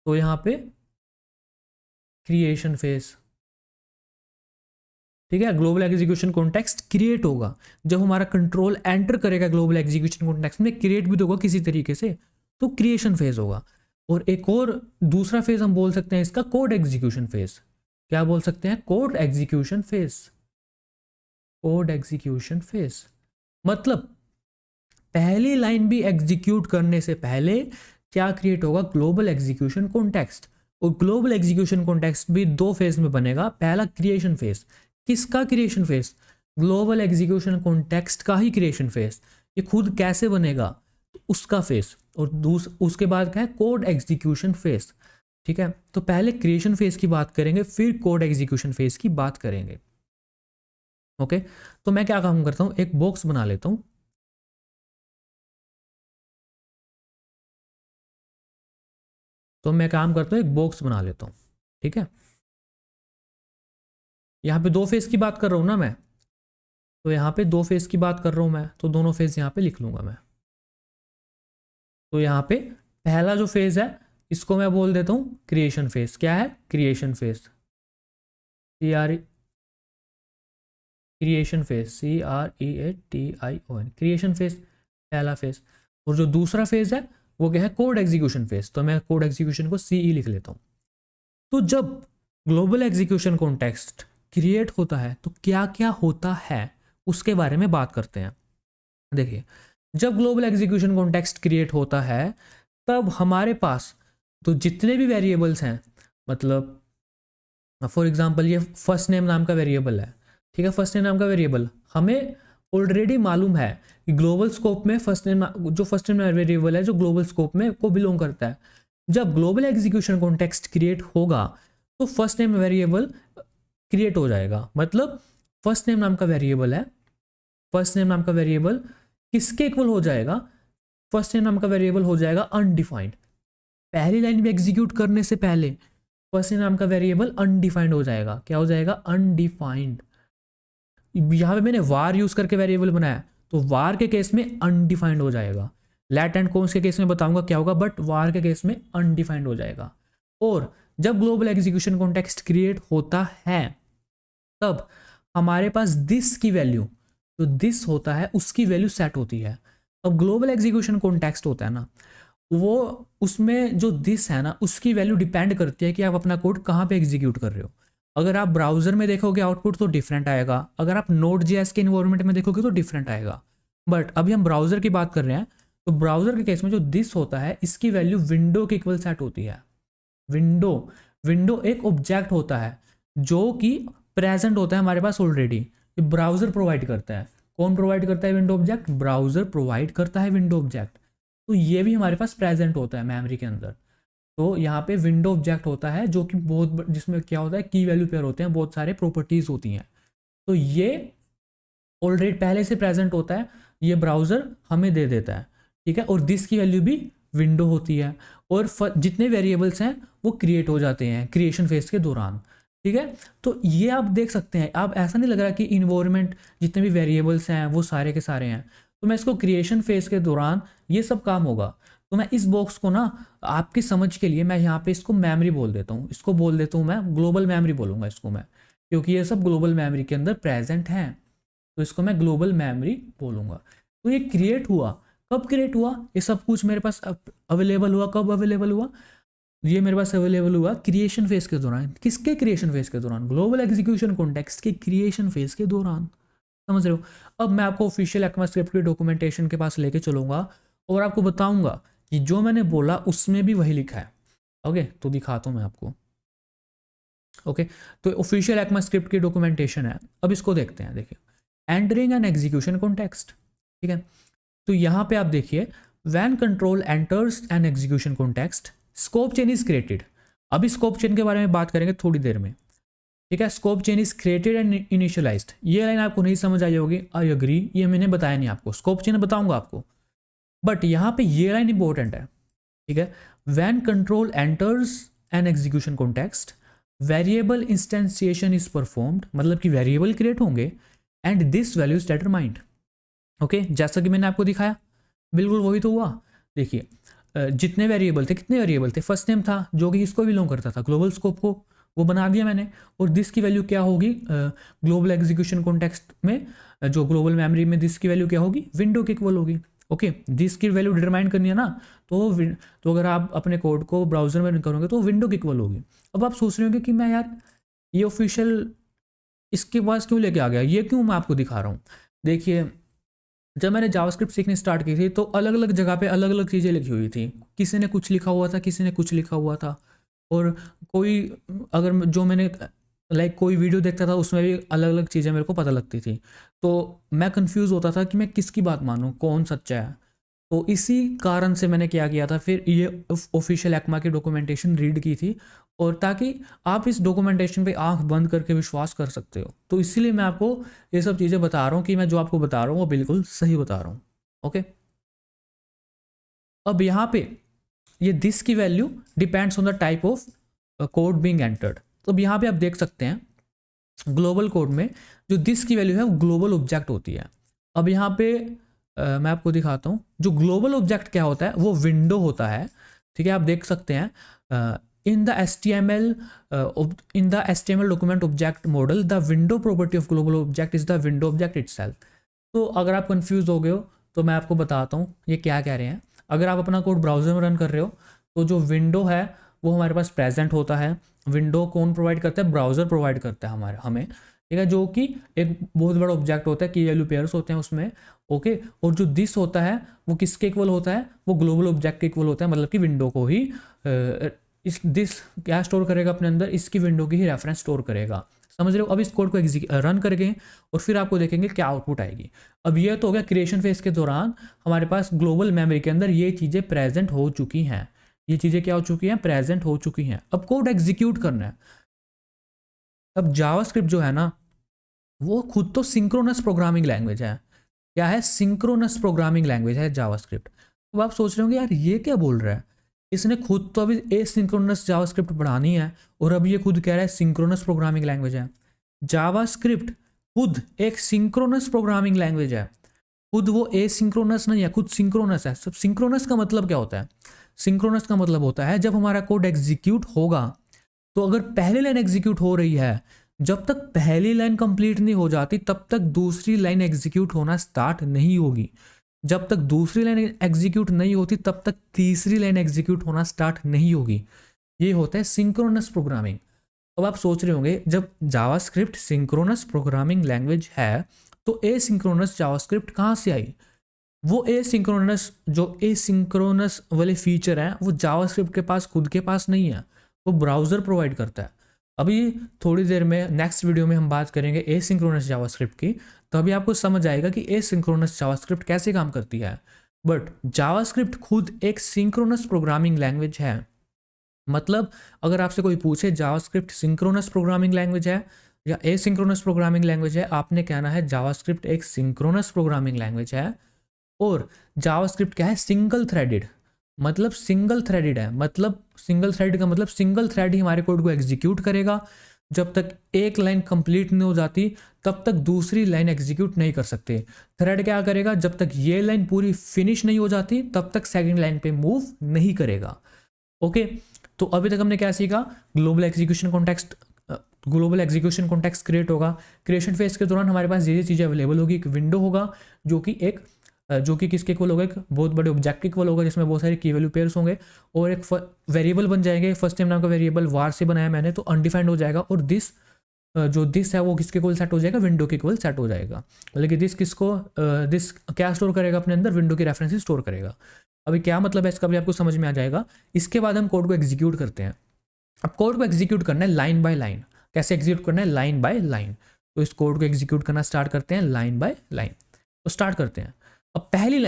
तो यहाँ पे क्रिएशन फेज, ठीक है। ग्लोबल एग्जीक्यूशन कॉन्टेक्स्ट क्रिएट होगा जब हमारा कंट्रोल एंटर करेगा ग्लोबल एग्जीक्यूशन कॉन्टेक्स्ट में, क्रिएट भी तो होगा किसी तरीके से, तो क्रिएशन फेज होगा। और एक और दूसरा फेज हम बोल सकते हैं इसका कोड एग्जीक्यूशन फेज। क्या बोल सकते हैं? Code execution phase. Code execution phase मतलब पहली लाइन भी एग्जीक्यूट करने से पहले क्या क्रिएट होगा? Global execution context. और ग्लोबल एग्जीक्यूशन कॉन्टेक्स्ट भी दो फेज में बनेगा। पहला क्रिएशन फेज, किसका creation phase? Global execution context का ही क्रिएशन फेज। ये खुद कैसे बनेगा? तो उसका फेज। और उसके बाद क्या है? Code execution phase. ठीक है, तो पहले क्रिएशन फेज की बात करेंगे, फिर कोड एग्जीक्यूशन फेज की बात करेंगे। ओके, तो मैं क्या काम करता हूँ, एक बॉक्स बना लेता हूँ। तो मैं काम करता हूँ, एक बॉक्स बना लेता हूँ। ठीक है, यहाँ पे दो फेज की बात कर रहा हूँ ना मैं, तो यहाँ पे दो फेज की बात कर रहा हूँ मैं, तो दोनों फेज यहाँ पे लिख लूंगा मैं। तो यहाँ पे पहला जो फेज है इसको मैं बोल देता हूँ क्रिएशन फेज। क्या है? Creation phase, creation phase, CREATION, creation phase पहला फेज। और जो दूसरा फेज है वो क्या है? Code execution phase. तो मैं कोड एग्जीक्यूशन को CE लिख लेता हूँ। तो जब ग्लोबल एग्जीक्यूशन कॉन्टेक्स्ट क्रिएट होता है तो क्या क्या होता है उसके बारे में बात करते हैं। देखिए, जब ग्लोबल एग्जीक्यूशन कॉन्टेक्स्ट क्रिएट होता है तब हमारे पास तो जितने भी वेरिएबल्स हैं, मतलब फॉर एग्जांपल ये फर्स्ट नेम नाम का वेरिएबल है, ठीक है। फर्स्ट नेम नाम का वेरिएबल हमें ऑलरेडी मालूम है कि ग्लोबल स्कोप में फर्स्ट नेम, जो फर्स्ट नेम वेरिएबल है जो ग्लोबल स्कोप में को बिलोंग करता है। जब ग्लोबल एग्जीक्यूशन कॉन्टेक्स्ट क्रिएट होगा तो फर्स्ट नेम वेरिएबल क्रिएट हो जाएगा। मतलब फर्स्ट नेम नाम का वेरिएबल है, फर्स्ट नेम नाम का वेरिएबल किसके इक्वल हो जाएगा? फर्स्ट नेम नाम का वेरिएबल हो जाएगा अनडिफाइंड। पहली लाइन में एग्जीक्यूट करने से पहले फर्स्ट नेम नाम का वेरिएबल अनडिफाइंड हो जाएगा। क्या हो जाएगा? अनडिफाइंड। यहाँ पे मैंने वार यूज करके वेरिएबल बनाया, तो वार के केस में अनडिफाइंड हो जाएगा। लेट एंड कॉन्स के केस में बताऊंगा क्या होगा, बट वार के केस में अनडिफाइंड हो जाएगा। और जब ग्लोबल एग्जीक्यूशन कॉन्टेक्स्ट क्रिएट होता है तब हमारे दिस दिस की वैल्यू, जो दिस होता है उसकी वैल्यू सेट होती है। अब ग्लोबल एग्जीक्यूशन कॉन्टेक्स्ट होता है ना, वो उसमें जो दिस है ना उसकी वैल्यू डिपेंड करती है कि आप अपना कोड कहाँ पे एग्जीक्यूट कर रहे हो। अगर आप ब्राउजर में देखोगे आउटपुट तो डिफरेंट आएगा, अगर आप नोड जेएस के इन्वायरमेंट में देखोगे तो डिफरेंट आएगा। बट अभी हम ब्राउजर की बात कर रहे हैं, तो ब्राउजर के केस में जो दिस होता है इसकी वैल्यू विंडो के इक्वल सेट होती है। विंडो विंडो एक ऑब्जेक्ट होता है जो कि प्रेजेंट होता है हमारे पास ऑलरेडी, ये ब्राउजर प्रोवाइड करता है। कौन प्रोवाइड करता है विंडो ऑब्जेक्ट? ब्राउजर प्रोवाइड करता है विंडो ऑब्जेक्ट। तो ये भी हमारे पास प्रेजेंट होता है मेमोरी के अंदर। तो यहाँ पे विंडो ऑब्जेक्ट होता है जो कि जिसमें क्या होता है, की वैल्यू पेयर होते हैं, बहुत सारे प्रॉपर्टीज होती हैं। तो ये ऑलरेडी पहले से प्रेजेंट होता है, ये ब्राउजर हमें दे देता है, ठीक है। और दिस की वैल्यू भी विंडो होती है, और जितने वेरिएबल्स हैं वो क्रिएट हो जाते हैं क्रिएशन फेज के दौरान, ठीक है। तो ये आप देख सकते हैं, आप ऐसा नहीं लग रहा कि इन्वायरमेंट जितने भी वेरिएबल्स हैं वो सारे के सारे हैं। तो मैं इसको क्रिएशन फेज के दौरान ये सब काम होगा। तो मैं इस बॉक्स को ना आपकी समझ के लिए मैं यहाँ पे इसको मेमोरी बोल देता हूँ, इसको बोल देता हूँ मैं ग्लोबल मेमोरी बोलूँगा इसको मैं, क्योंकि ये सब ग्लोबल मेमोरी के अंदर प्रेजेंट हैं। तो इसको मैं ग्लोबल मेमोरी बोलूँगा। तो ये क्रिएट हुआ, कब क्रिएट हुआ? ये सब कुछ मेरे पास अवेलेबल हुआ, कब अवेलेबल हुआ? ये मेरे पास अवेलेबल हुआ क्रिएशन फेज के दौरान। किसके क्रिएशन फेज के दौरान? ग्लोबल एग्जीक्यूशन कॉन्टेक्स्ट के क्रिएशन फेज के दौरान। समझ रहे हो? अब मैं आपको ऑफिशियल ECMAScript की डॉक्यूमेंटेशन के पास लेके चलूंगा और आपको बताऊंगा कि जो मैंने बोला उसमें भी वही लिखा है। ओके, तो दिखाता हूँ मैं आपको। ओके, तो ऑफिशियल ECMAScript की डॉक्यूमेंटेशन है। अब इसको देखते हैं। देखिए, एंटरिंग एन एग्जीक्यूशन कॉन्टेक्स्ट, ठीक है। तो यहाँ पे आप देखिए, when control enters an execution context scope chain is created. अभी स्कोप चेन के बारे में बात करेंगे थोड़ी देर में, ठीक है। Scope chain is created and initialised, ये लाइन आपको नहीं समझ आई होगी, आई एग्री, ये मैंने बताया नहीं आपको, स्कोप चेन बताऊंगा आपको, बट यहाँ पे ये लाइन इंपॉर्टेंट है, ठीक है। When control enters an execution context variable instantiation is performed, मतलब कि वेरिएबल क्रिएट होंगे and this value is determined. Okay, जैसा कि मैंने आपको दिखाया, बिल्कुल वही तो हुआ। देखिए, जितने वेरिएबल थे, कितने वेरिएबल थे? फर्स्ट नेम था जो कि इसको बिलोंग करता था, ग्लोबल स्कोप को, वो बना दिया मैंने। और दिस की वैल्यू क्या होगी ग्लोबल एग्जीक्यूशन कॉन्टेक्स्ट में? जो ग्लोबल मेमोरी में दिस की वैल्यू क्या होगी? विंडो के इक्वल होगी। ओके, दिस की वैल्यू डिटरमाइन करनी है ना, तो अगर आप अपने कोड को ब्राउजर में रन करोगे तो विंडो की इक्वल होगी। अब आप सोच रहे होंगे कि मैं यार ये ऑफिशियल इसके पास क्यों लेके आ गया, ये क्यों मैं आपको दिखा रहा हूँ। देखिए, जब मैंने जावास्क्रिप्ट सीखनी स्टार्ट की थी तो अलग अलग जगह पे अलग अलग चीज़ें लिखी हुई थी, किसी ने कुछ लिखा हुआ था, किसी ने कुछ लिखा हुआ था। और कोई अगर जो मैंने कोई वीडियो देखता था उसमें भी अलग अलग चीज़ें मेरे को पता लगती थी, तो मैं कंफ्यूज होता था कि मैं किसकी बात मानूं, कौन सच्चा है। तो इसी कारण से मैंने क्या किया था, फिर ये ऑफिशियल ECMA की डॉक्यूमेंटेशन रीड की थी, और ताकि आप इस डॉक्यूमेंटेशन पे आंख बंद करके विश्वास कर सकते हो। तो इसीलिए मैं आपको ये सब चीज़ें बता रहा हूँ कि मैं जो आपको बता रहा हूँ वो बिल्कुल सही बता रहा हूँ। ओके, अब यहाँ पे ये दिस की value depends on the type of code being entered. तो अब यहाँ पे आप देख सकते हैं ग्लोबल कोड में जो दिस की वैल्यू है वो ग्लोबल ऑब्जेक्ट होती है। अब यहाँ पे मैं आपको दिखाता हूँ, जो ग्लोबल ऑब्जेक्ट क्या होता है, वो विंडो होता है, ठीक है। आप देख सकते हैं in the HTML document object model the window property of global object is the window object itself. तो अगर आप कंफ्यूज हो गए हो तो मैं आपको बताता हूँ ये क्या कह रहे हैं। अगर आप अपना कोड ब्राउजर में रन कर रहे हो तो जो विंडो है वो हमारे पास प्रेजेंट होता है। विंडो कौन प्रोवाइड करता है? ब्राउज़र प्रोवाइड करता है हमें, ठीक है, जो कि एक बहुत बड़ा ऑब्जेक्ट होता है, की वैल्यू पेयर्स होते हैं उसमें। ओके, और जो दिस होता है वो किसके इक्वल होता है? वो ग्लोबल ऑब्जेक्ट के इक्वल होता है, मतलब कि विंडो को ही इस दिस क्या स्टोर करेगा अपने अंदर? इसकी विंडो की ही रेफरेंस स्टोर करेगा। समझ रहे हो? अब इस कोड को रन करेंगे और फिर आपको देखेंगे क्या आउटपुट आएगी। अब ये तो हो गया क्रिएशन फेज के दौरान हमारे पास ग्लोबल मेमोरी के अंदर ये चीज़ें प्रेजेंट हो चुकी हैं, ये चीज़ें क्या हो चुकी हैं? प्रेजेंट हो चुकी हैं। अब कोड एग्जीक्यूट करना है। अब जावास्क्रिप्ट जो है ना वो खुद तो सिंक्रोनस प्रोग्रामिंग लैंग्वेज है। क्या है? सिंक्रोनस प्रोग्रामिंग लैंग्वेज है जावास्क्रिप्ट। अब आप सोच रहे होंगे यार ये क्या बोल रहा है, इसने खुद तो अभी एसिंक्रोनस जावास्क्रिप्ट पढ़ानी है और अब ये खुद कह रहा है सिंक्रोनस प्रोग्रामिंग लैंग्वेज है। जावास्क्रिप्ट खुद एक सिंक्रोनस प्रोग्रामिंग लैंग्वेज है, खुद वो एसिंक्रोनस नहीं है, खुद सिंक्रोनस है। सब सिंक्रोनस का मतलब क्या होता है? सिंक्रोनस का मतलब होता है जब हमारा कोड एग्जीक्यूट होगा तो अगर पहली लाइन एग्जीक्यूट हो रही है, जब तक पहली लाइन कंप्लीट नहीं हो जाती तब तक दूसरी लाइन एग्जीक्यूट होना स्टार्ट नहीं होगी। जब तक दूसरी लाइन एग्जीक्यूट नहीं होती तब तक तीसरी लाइन एग्जीक्यूट होना स्टार्ट नहीं होगी। ये होता है सिंक्रोनस प्रोग्रामिंग। अब आप सोच रहे होंगे जब जावास्क्रिप्ट सिंक्रोनस प्रोग्रामिंग लैंग्वेज है तो एसिंक्रोनस जावास्क्रिप्ट कहाँ से आई? वो एसिंक्रोनस वाले फीचर हैं वो जावास्क्रिप्ट के पास खुद के पास नहीं है, वो ब्राउज़र प्रोवाइड करता है। अभी थोड़ी देर में नेक्स्ट वीडियो में हम बात करेंगे एसिंक्रोनस जावास्क्रिप्ट की, तो अभी आपको समझ आएगा कि एसिंक्रोनस जावास्क्रिप्ट कैसे काम करती है। बट जावास्क्रिप्ट खुद एक सिंक्रोनस प्रोग्रामिंग लैंग्वेज है। मतलब अगर आपसे कोई पूछे जावास्क्रिप्ट सिंक्रोनस प्रोग्रामिंग लैंग्वेज है या एसिंक्रोनस प्रोग्रामिंग लैंग्वेज है, आपने कहना है जावास्क्रिप्ट एक सिंक्रोनस प्रोग्रामिंग लैंग्वेज है। और जावास्क्रिप्ट क्या है? सिंगल थ्रेडेड, मतलब सिंगल थ्रेडेड है। मतलब सिंगल थ्रेड का मतलब सिंगल थ्रेड ही हमारे कोड को एग्जीक्यूट करेगा। जब तक एक लाइन कंप्लीट नहीं हो जाती तब तक दूसरी लाइन एग्जीक्यूट नहीं कर सकते। थ्रेड क्या करेगा? जब तक ये लाइन पूरी फिनिश नहीं हो जाती तब तक सेकंड लाइन पे मूव नहीं करेगा। ओके, तो अभी तक हमने क्या सीखा? Global execution context, global execution context create होगा। क्रिएशन फेज के दौरान हमारे पास ये चीज़ें अवेलेबल होगी। एक विंडो होगा जो कि किसके इक्वल होगा? एक बहुत बड़े ऑब्जेक्ट के इक्वल होगा जिसमें बहुत सारे की वैल्यू पेयर्स होंगे और एक वेरिएबल बन जाएंगे। फर्स्ट नेम नाम का वेरिएबल वार से बनाया मैंने, तो अनडिफाइंड हो जाएगा। और दिस है वो किसके इक्वल सेट हो जाएगा? विंडो के इक्वल सेट हो जाएगा। लेकिन दिस क्या स्टोर करेगा अपने अंदर? विंडो की रेफरेंसेस स्टोर करेगा। अभी क्या मतलब है इसका भी आपको समझ में आ जाएगा। इसके बाद हम कोड को एग्जीक्यूट करते हैं। अब कोड को एग्जीक्यूट करना है लाइन बाय लाइन। कैसे एग्जीक्यूट करना है? Line by line. तो इस कोड को एग्जीक्यूट करना स्टार्ट करते हैं लाइन बाय लाइन। तो स्टार्ट करते हैं। अब पहली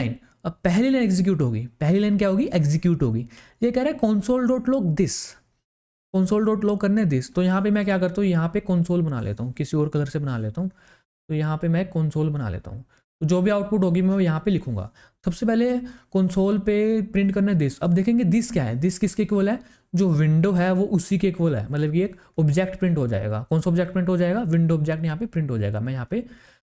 लाइन एग्जीक्यूट होगी। पहली लाइन क्या होगी? एग्जीक्यूट होगी। ये कह रहा है console dot log this, console dot log करने दिस। तो यहाँ पे मैं क्या करता हूँ? यहाँ पे console बना लेता हूँ, किसी और कलर से बना लेता हूँ। तो यहाँ पे मैं console बना लेता हूँ। तो जो भी आउटपुट होगी मैं यहाँ पे लिखूंगा। सबसे पहले console पे प्रिंट करने दिस। अब देखेंगे दिस क्या है? दिस किसके इक्वल है? जो विंडो है वो उसी के इक्वल है। मतलब कि एक ऑब्जेक्ट प्रिंट हो जाएगा। कौन सा ऑब्जेक्ट प्रिंट हो जाएगा? विंडो ऑब्जेक्ट यहाँ पे प्रिंट हो जाएगा। मैं यहाँ पे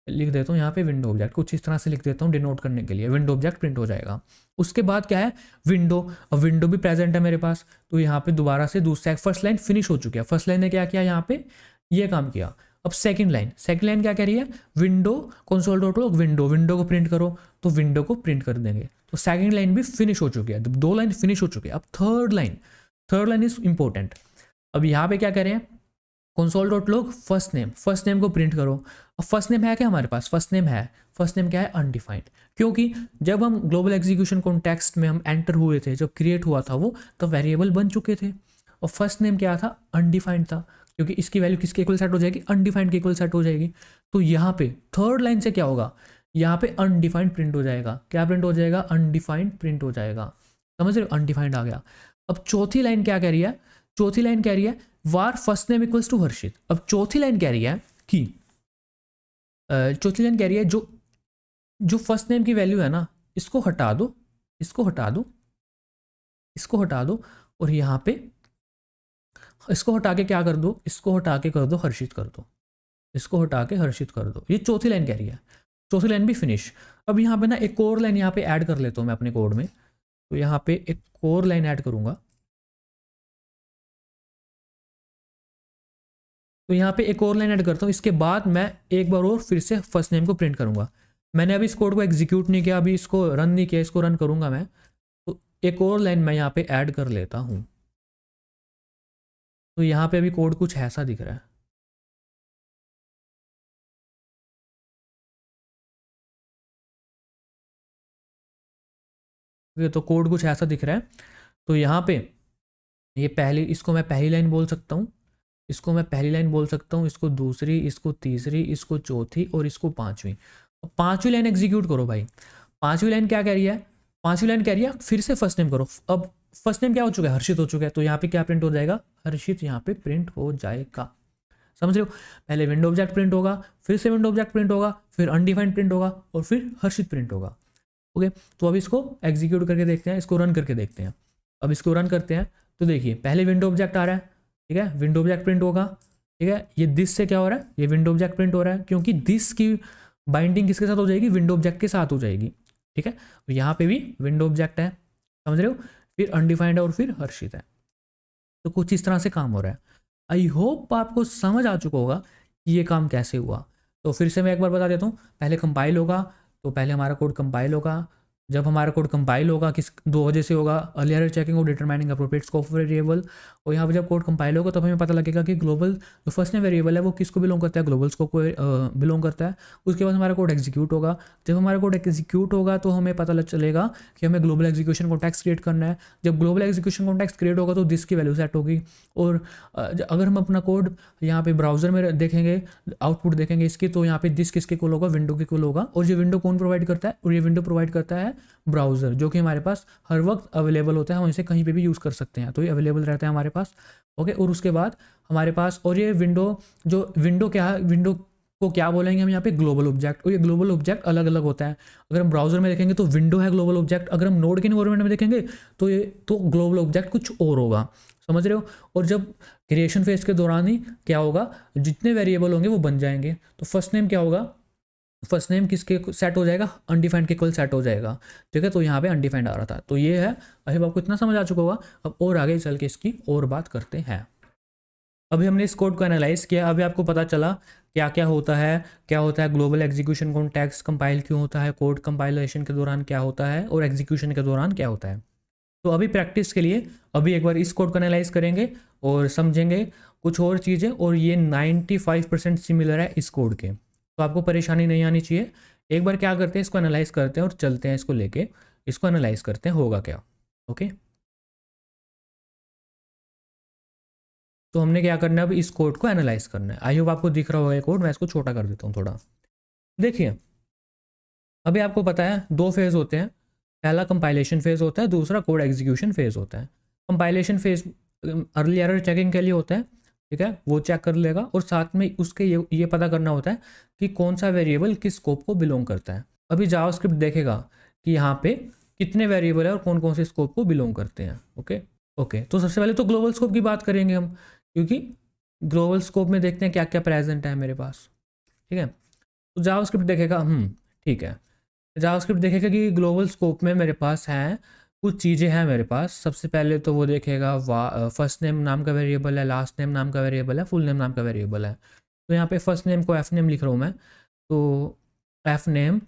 लिख देता हूँ, यहाँ पे विंडो ऑब्जेक्ट कुछ इस तरह से लिख देता हूँ डिनोट करने के लिए। विंडो ऑब्जेक्ट प्रिंट हो जाएगा। उसके बाद क्या है? विंडो। अब विंडो भी प्रेजेंट है मेरे पास, तो यहाँ पे दोबारा से दूसरा फर्स्ट लाइन फिनिश हो चुकी है। फर्स्ट लाइन ने क्या किया? यहाँ पे ये काम किया। अब सेकंड लाइन क्या कह रही है? Window console dot log window को प्रिंट करो। तो विंडो को प्रिंट कर देंगे। तो सेकंड लाइन भी फिनिश हो चुकी है। दो लाइन फिनिश हो चुकी है। अब थर्ड लाइन इज इंपॉर्टेंट। अब यहाँ पे क्या करें? Console dot log first name को प्रिंट करो। अब फर्स्ट नेम है क्या हमारे पास? फर्स्ट नेम क्या है? अनडिफाइंड। क्योंकि जब हम ग्लोबल एग्जीक्यूशन कॉन्टेक्स्ट में हम एंटर हुए थे, जब क्रिएट हुआ था वो, तो वेरिएबल बन चुके थे और फर्स्ट नेम क्या था? अनडिफाइंड था। क्योंकि इसकी वैल्यू किसके इक्वल सेट हो जाएगी? अनडिफाइंड के इक्वल सेट हो जाएगी। तो यहाँ पे थर्ड लाइन से क्या होगा? यहाँ पे अनडिफाइंड प्रिंट हो जाएगा। क्या प्रिंट हो जाएगा? अनडिफाइंड प्रिंट हो जाएगा। समझ रहे हो? अनडिफाइंड आ गया। अब चौथी लाइन क्या कह रही है? चौथी लाइन कह रही है वार फर्स्ट नेम इक्वल्स टू हर्षित। अब चौथी लाइन कह रही है कि जो फर्स्ट नेम की वैल्यू है ना, इसको हटा दो, इसको हटा दो और यहाँ पे इसको हटा के क्या कर दो? इसको हटा के कर दो हर्षित कर दो। इसको हटा के हर्षित कर दो। ये चौथी लाइन कह रही है। चौथी लाइन भी फिनिश। अब यहाँ पे ना एक और लाइन यहाँ पे ऐड कर लेता हूँ मैं अपने कोड में। तो यहाँ पे एक और लाइन ऐड करूँगा। तो यहाँ पे एक और लाइन ऐड करता हूँ। इसके बाद मैं एक बार और फिर से फर्स्ट नेम को प्रिंट करूँगा। मैंने अभी इस कोड को एग्जीक्यूट नहीं किया, अभी इसको रन नहीं किया, इसको रन करूँगा मैं। तो एक और लाइन मैं यहाँ पे ऐड कर लेता हूँ। तो यहाँ पे अभी कोड कुछ ऐसा दिख रहा है। तो कोड कुछ ऐसा दिख रहा है। तो यहाँ पे इसको मैं पहली लाइन बोल सकता हूँ, इसको दूसरी, इसको तीसरी, इसको चौथी और इसको पांचवी। पांचवी लाइन एग्जीक्यूट करो भाई। पांचवी लाइन क्या कह रही है? पांचवी लाइन कह रही है फिर से फर्स्ट नेम करो। अब फर्स्ट नेम क्या हो चुका है? हर्षित हो चुका है। तो यहाँ पे क्या प्रिंट हो जाएगा? हर्षित यहाँ पे प्रिंट हो जाएगा। समझ रहे हो? पहले विंडो ऑब्जेक्ट प्रिंट होगा, फिर से विंडो ऑब्जेक्ट प्रिंट होगा, फिर अनडिफाइंड प्रिंट होगा और फिर हर्षित प्रिंट होगा। ओके, तो अब इसको एग्जीक्यूट करके देखते हैं, इसको रन करके देखते हैं। अब इसको रन करते हैं तो देखिए पहले विंडो ऑब्जेक्ट आ रहा है, ठीक है, विंडो ऑब्जेक्ट प्रिंट होगा, ठीक है। ये दिस से क्या हो रहा है? ये विंडो ऑब्जेक्ट प्रिंट हो रहा है, क्योंकि दिस की बाइंडिंग किसके साथ हो जाएगी? विंडो ऑब्जेक्ट के साथ हो जाएगी, ठीक है। तो यहाँ पे भी विंडो ऑब्जेक्ट है, समझ रहे हो, फिर अनडिफाइंड और फिर हर्षित है। तो कुछ इस तरह से काम हो रहा है। आई होप आपको समझ आ चुका होगा कि ये काम कैसे हुआ। तो फिर से मैं एक बार बता देता हूँ। पहले कंपाइल होगा, तो पहले हमारा कोड कंपाइल होगा। जब हमारा कोड कंपाइल होगा किस दो वजह से होगा, अर्लियर चेकिंग और डिटरमाइनिंग अप्रोप्रिएट स्कोप वेरिएबल। और यहाँ पे जब कोड कंपाइल होगा तो हमें पता लगेगा कि ग्लोबल जो फर्स्ट नेम वेरिएबल है वो किसको बिलोंग करता है, ग्लोबल स्कोप को बिलोंग करता है। उसके बाद हमारा कोड एग्जीक्यूट होगा। जब हमारा कोड एग्जीक्यूट होगा तो हमें पता चलेगा कि हमें ग्लोबल एग्जीक्यूशन कॉन्टेक्स्ट क्रिएट करना है। जब ग्लोबल एग्जीक्यूशन कॉन्टेक्स्ट क्रिएट होगा तो दिस की वैल्यू सेट होगी। और अगर हम अपना कोड यहाँ पे ब्राउजर में देखेंगे, आउटपुट देखेंगे इसकी, तो यहाँ पे दिस किसके इक्वल होगा, विंडो के इक्वल होगा। और ये विंडो कौन प्रोवाइड करता है, और ये विंडो प्रोवाइड करता है ब्राउजर, जो कि हमारे पास हर वक्त अवेलेबल होता है, हम इसे कहीं पे भी यूज़ कर सकते हैं, तो ये अवेलेबल रहता है हमारे पास। ओके, और उसके बाद हमारे पास, और ये विंडो क्या है, विंडो को क्या बोलेंगे हम यहाँ पे, ग्लोबल ऑब्जेक्ट। और ये ग्लोबल ऑब्जेक्ट अलग अलग होता है। अगर हम ब्राउजर में देखेंगे तो विंडो है ग्लोबल ऑब्जेक्ट, अगर हम नोड के एनवायरनमेंट में देखेंगे तो ग्लोबल ऑब्जेक्ट कुछ और होगा, समझ रहे हो। और जब क्रिएशन फेज के दौरान ही क्या होगा, जितने वेरिएबल होंगे वो बन जाएंगे। तो फर्स्ट नेम क्या होगा, फर्स्ट नेम किसके सेट हो जाएगा, अनडिफाइंड के इक्वल सेट हो जाएगा, ठीक है। तो यहाँ पे अनडिफाइंड आ रहा था, तो ये है। अभी आपको इतना समझ आ चुका होगा। अब और आगे चल के इसकी और बात करते हैं। अभी हमने इस कोड को एनालाइज किया, अभी आपको पता चला क्या क्या होता है ग्लोबल एग्जीक्यूशन कॉन्टेक्स्ट कंपाइल क्यों होता है, कोड कंपाइलेशन के दौरान क्या होता है, और एग्जीक्यूशन के दौरान क्या होता है। तो अभी प्रैक्टिस के लिए अभी एक बार इस कोड को एनालाइज करेंगे और समझेंगे कुछ और चीज़ें, और ये 95% सिमिलर है इस कोड के, तो आपको परेशानी नहीं आनी चाहिए। एक बार क्या करते हैं, इसको एनालाइज करते हैं और चलते हैं इसको लेके, इसको एनालाइज करते हैं होगा क्या। ओके, तो हमने क्या करना है, अब इस कोड को एनालाइज करना है। आई होप आपको दिख रहा होगा ये कोड, मैं इसको छोटा कर देता हूँ थोड़ा। देखिए, अभी आपको पता है दो फेज़ होते हैं, पहला कंपाइलेशन फेज़ होता है, दूसरा कोड एग्जीक्यूशन फेज़ होता है। Compilation phase early error checking के लिए होता है, ठीक है, वो चेक कर लेगा, और साथ में उसके ये पता करना होता है कि कौन सा वेरिएबल किस स्कोप को बिलोंग करता है। अभी जावास्क्रिप्ट देखेगा कि यहाँ पे कितने वेरिएबल है और कौन कौन से स्कोप को बिलोंग करते हैं। ओके, तो सबसे पहले तो ग्लोबल स्कोप की बात करेंगे हम, क्योंकि ग्लोबल स्कोप में देखते हैं क्या क्या प्रेजेंट है मेरे पास, ठीक है। तो जावास्क्रिप्ट देखेगा, ठीक है, जावास्क्रिप्ट देखेगा कि ग्लोबल स्कोप में मेरे पास हैं कुछ चीज़ें हैं मेरे पास। सबसे पहले तो वो देखेगा फर्स्ट नेम नाम का वेरिएबल है, लास्ट नेम नाम का वेरिएबल है, फुल नेम नाम का वेरिएबल है। तो यहाँ पे फर्स्ट नेम को एफ नेम लिख रहा हूँ मैं, तो F name,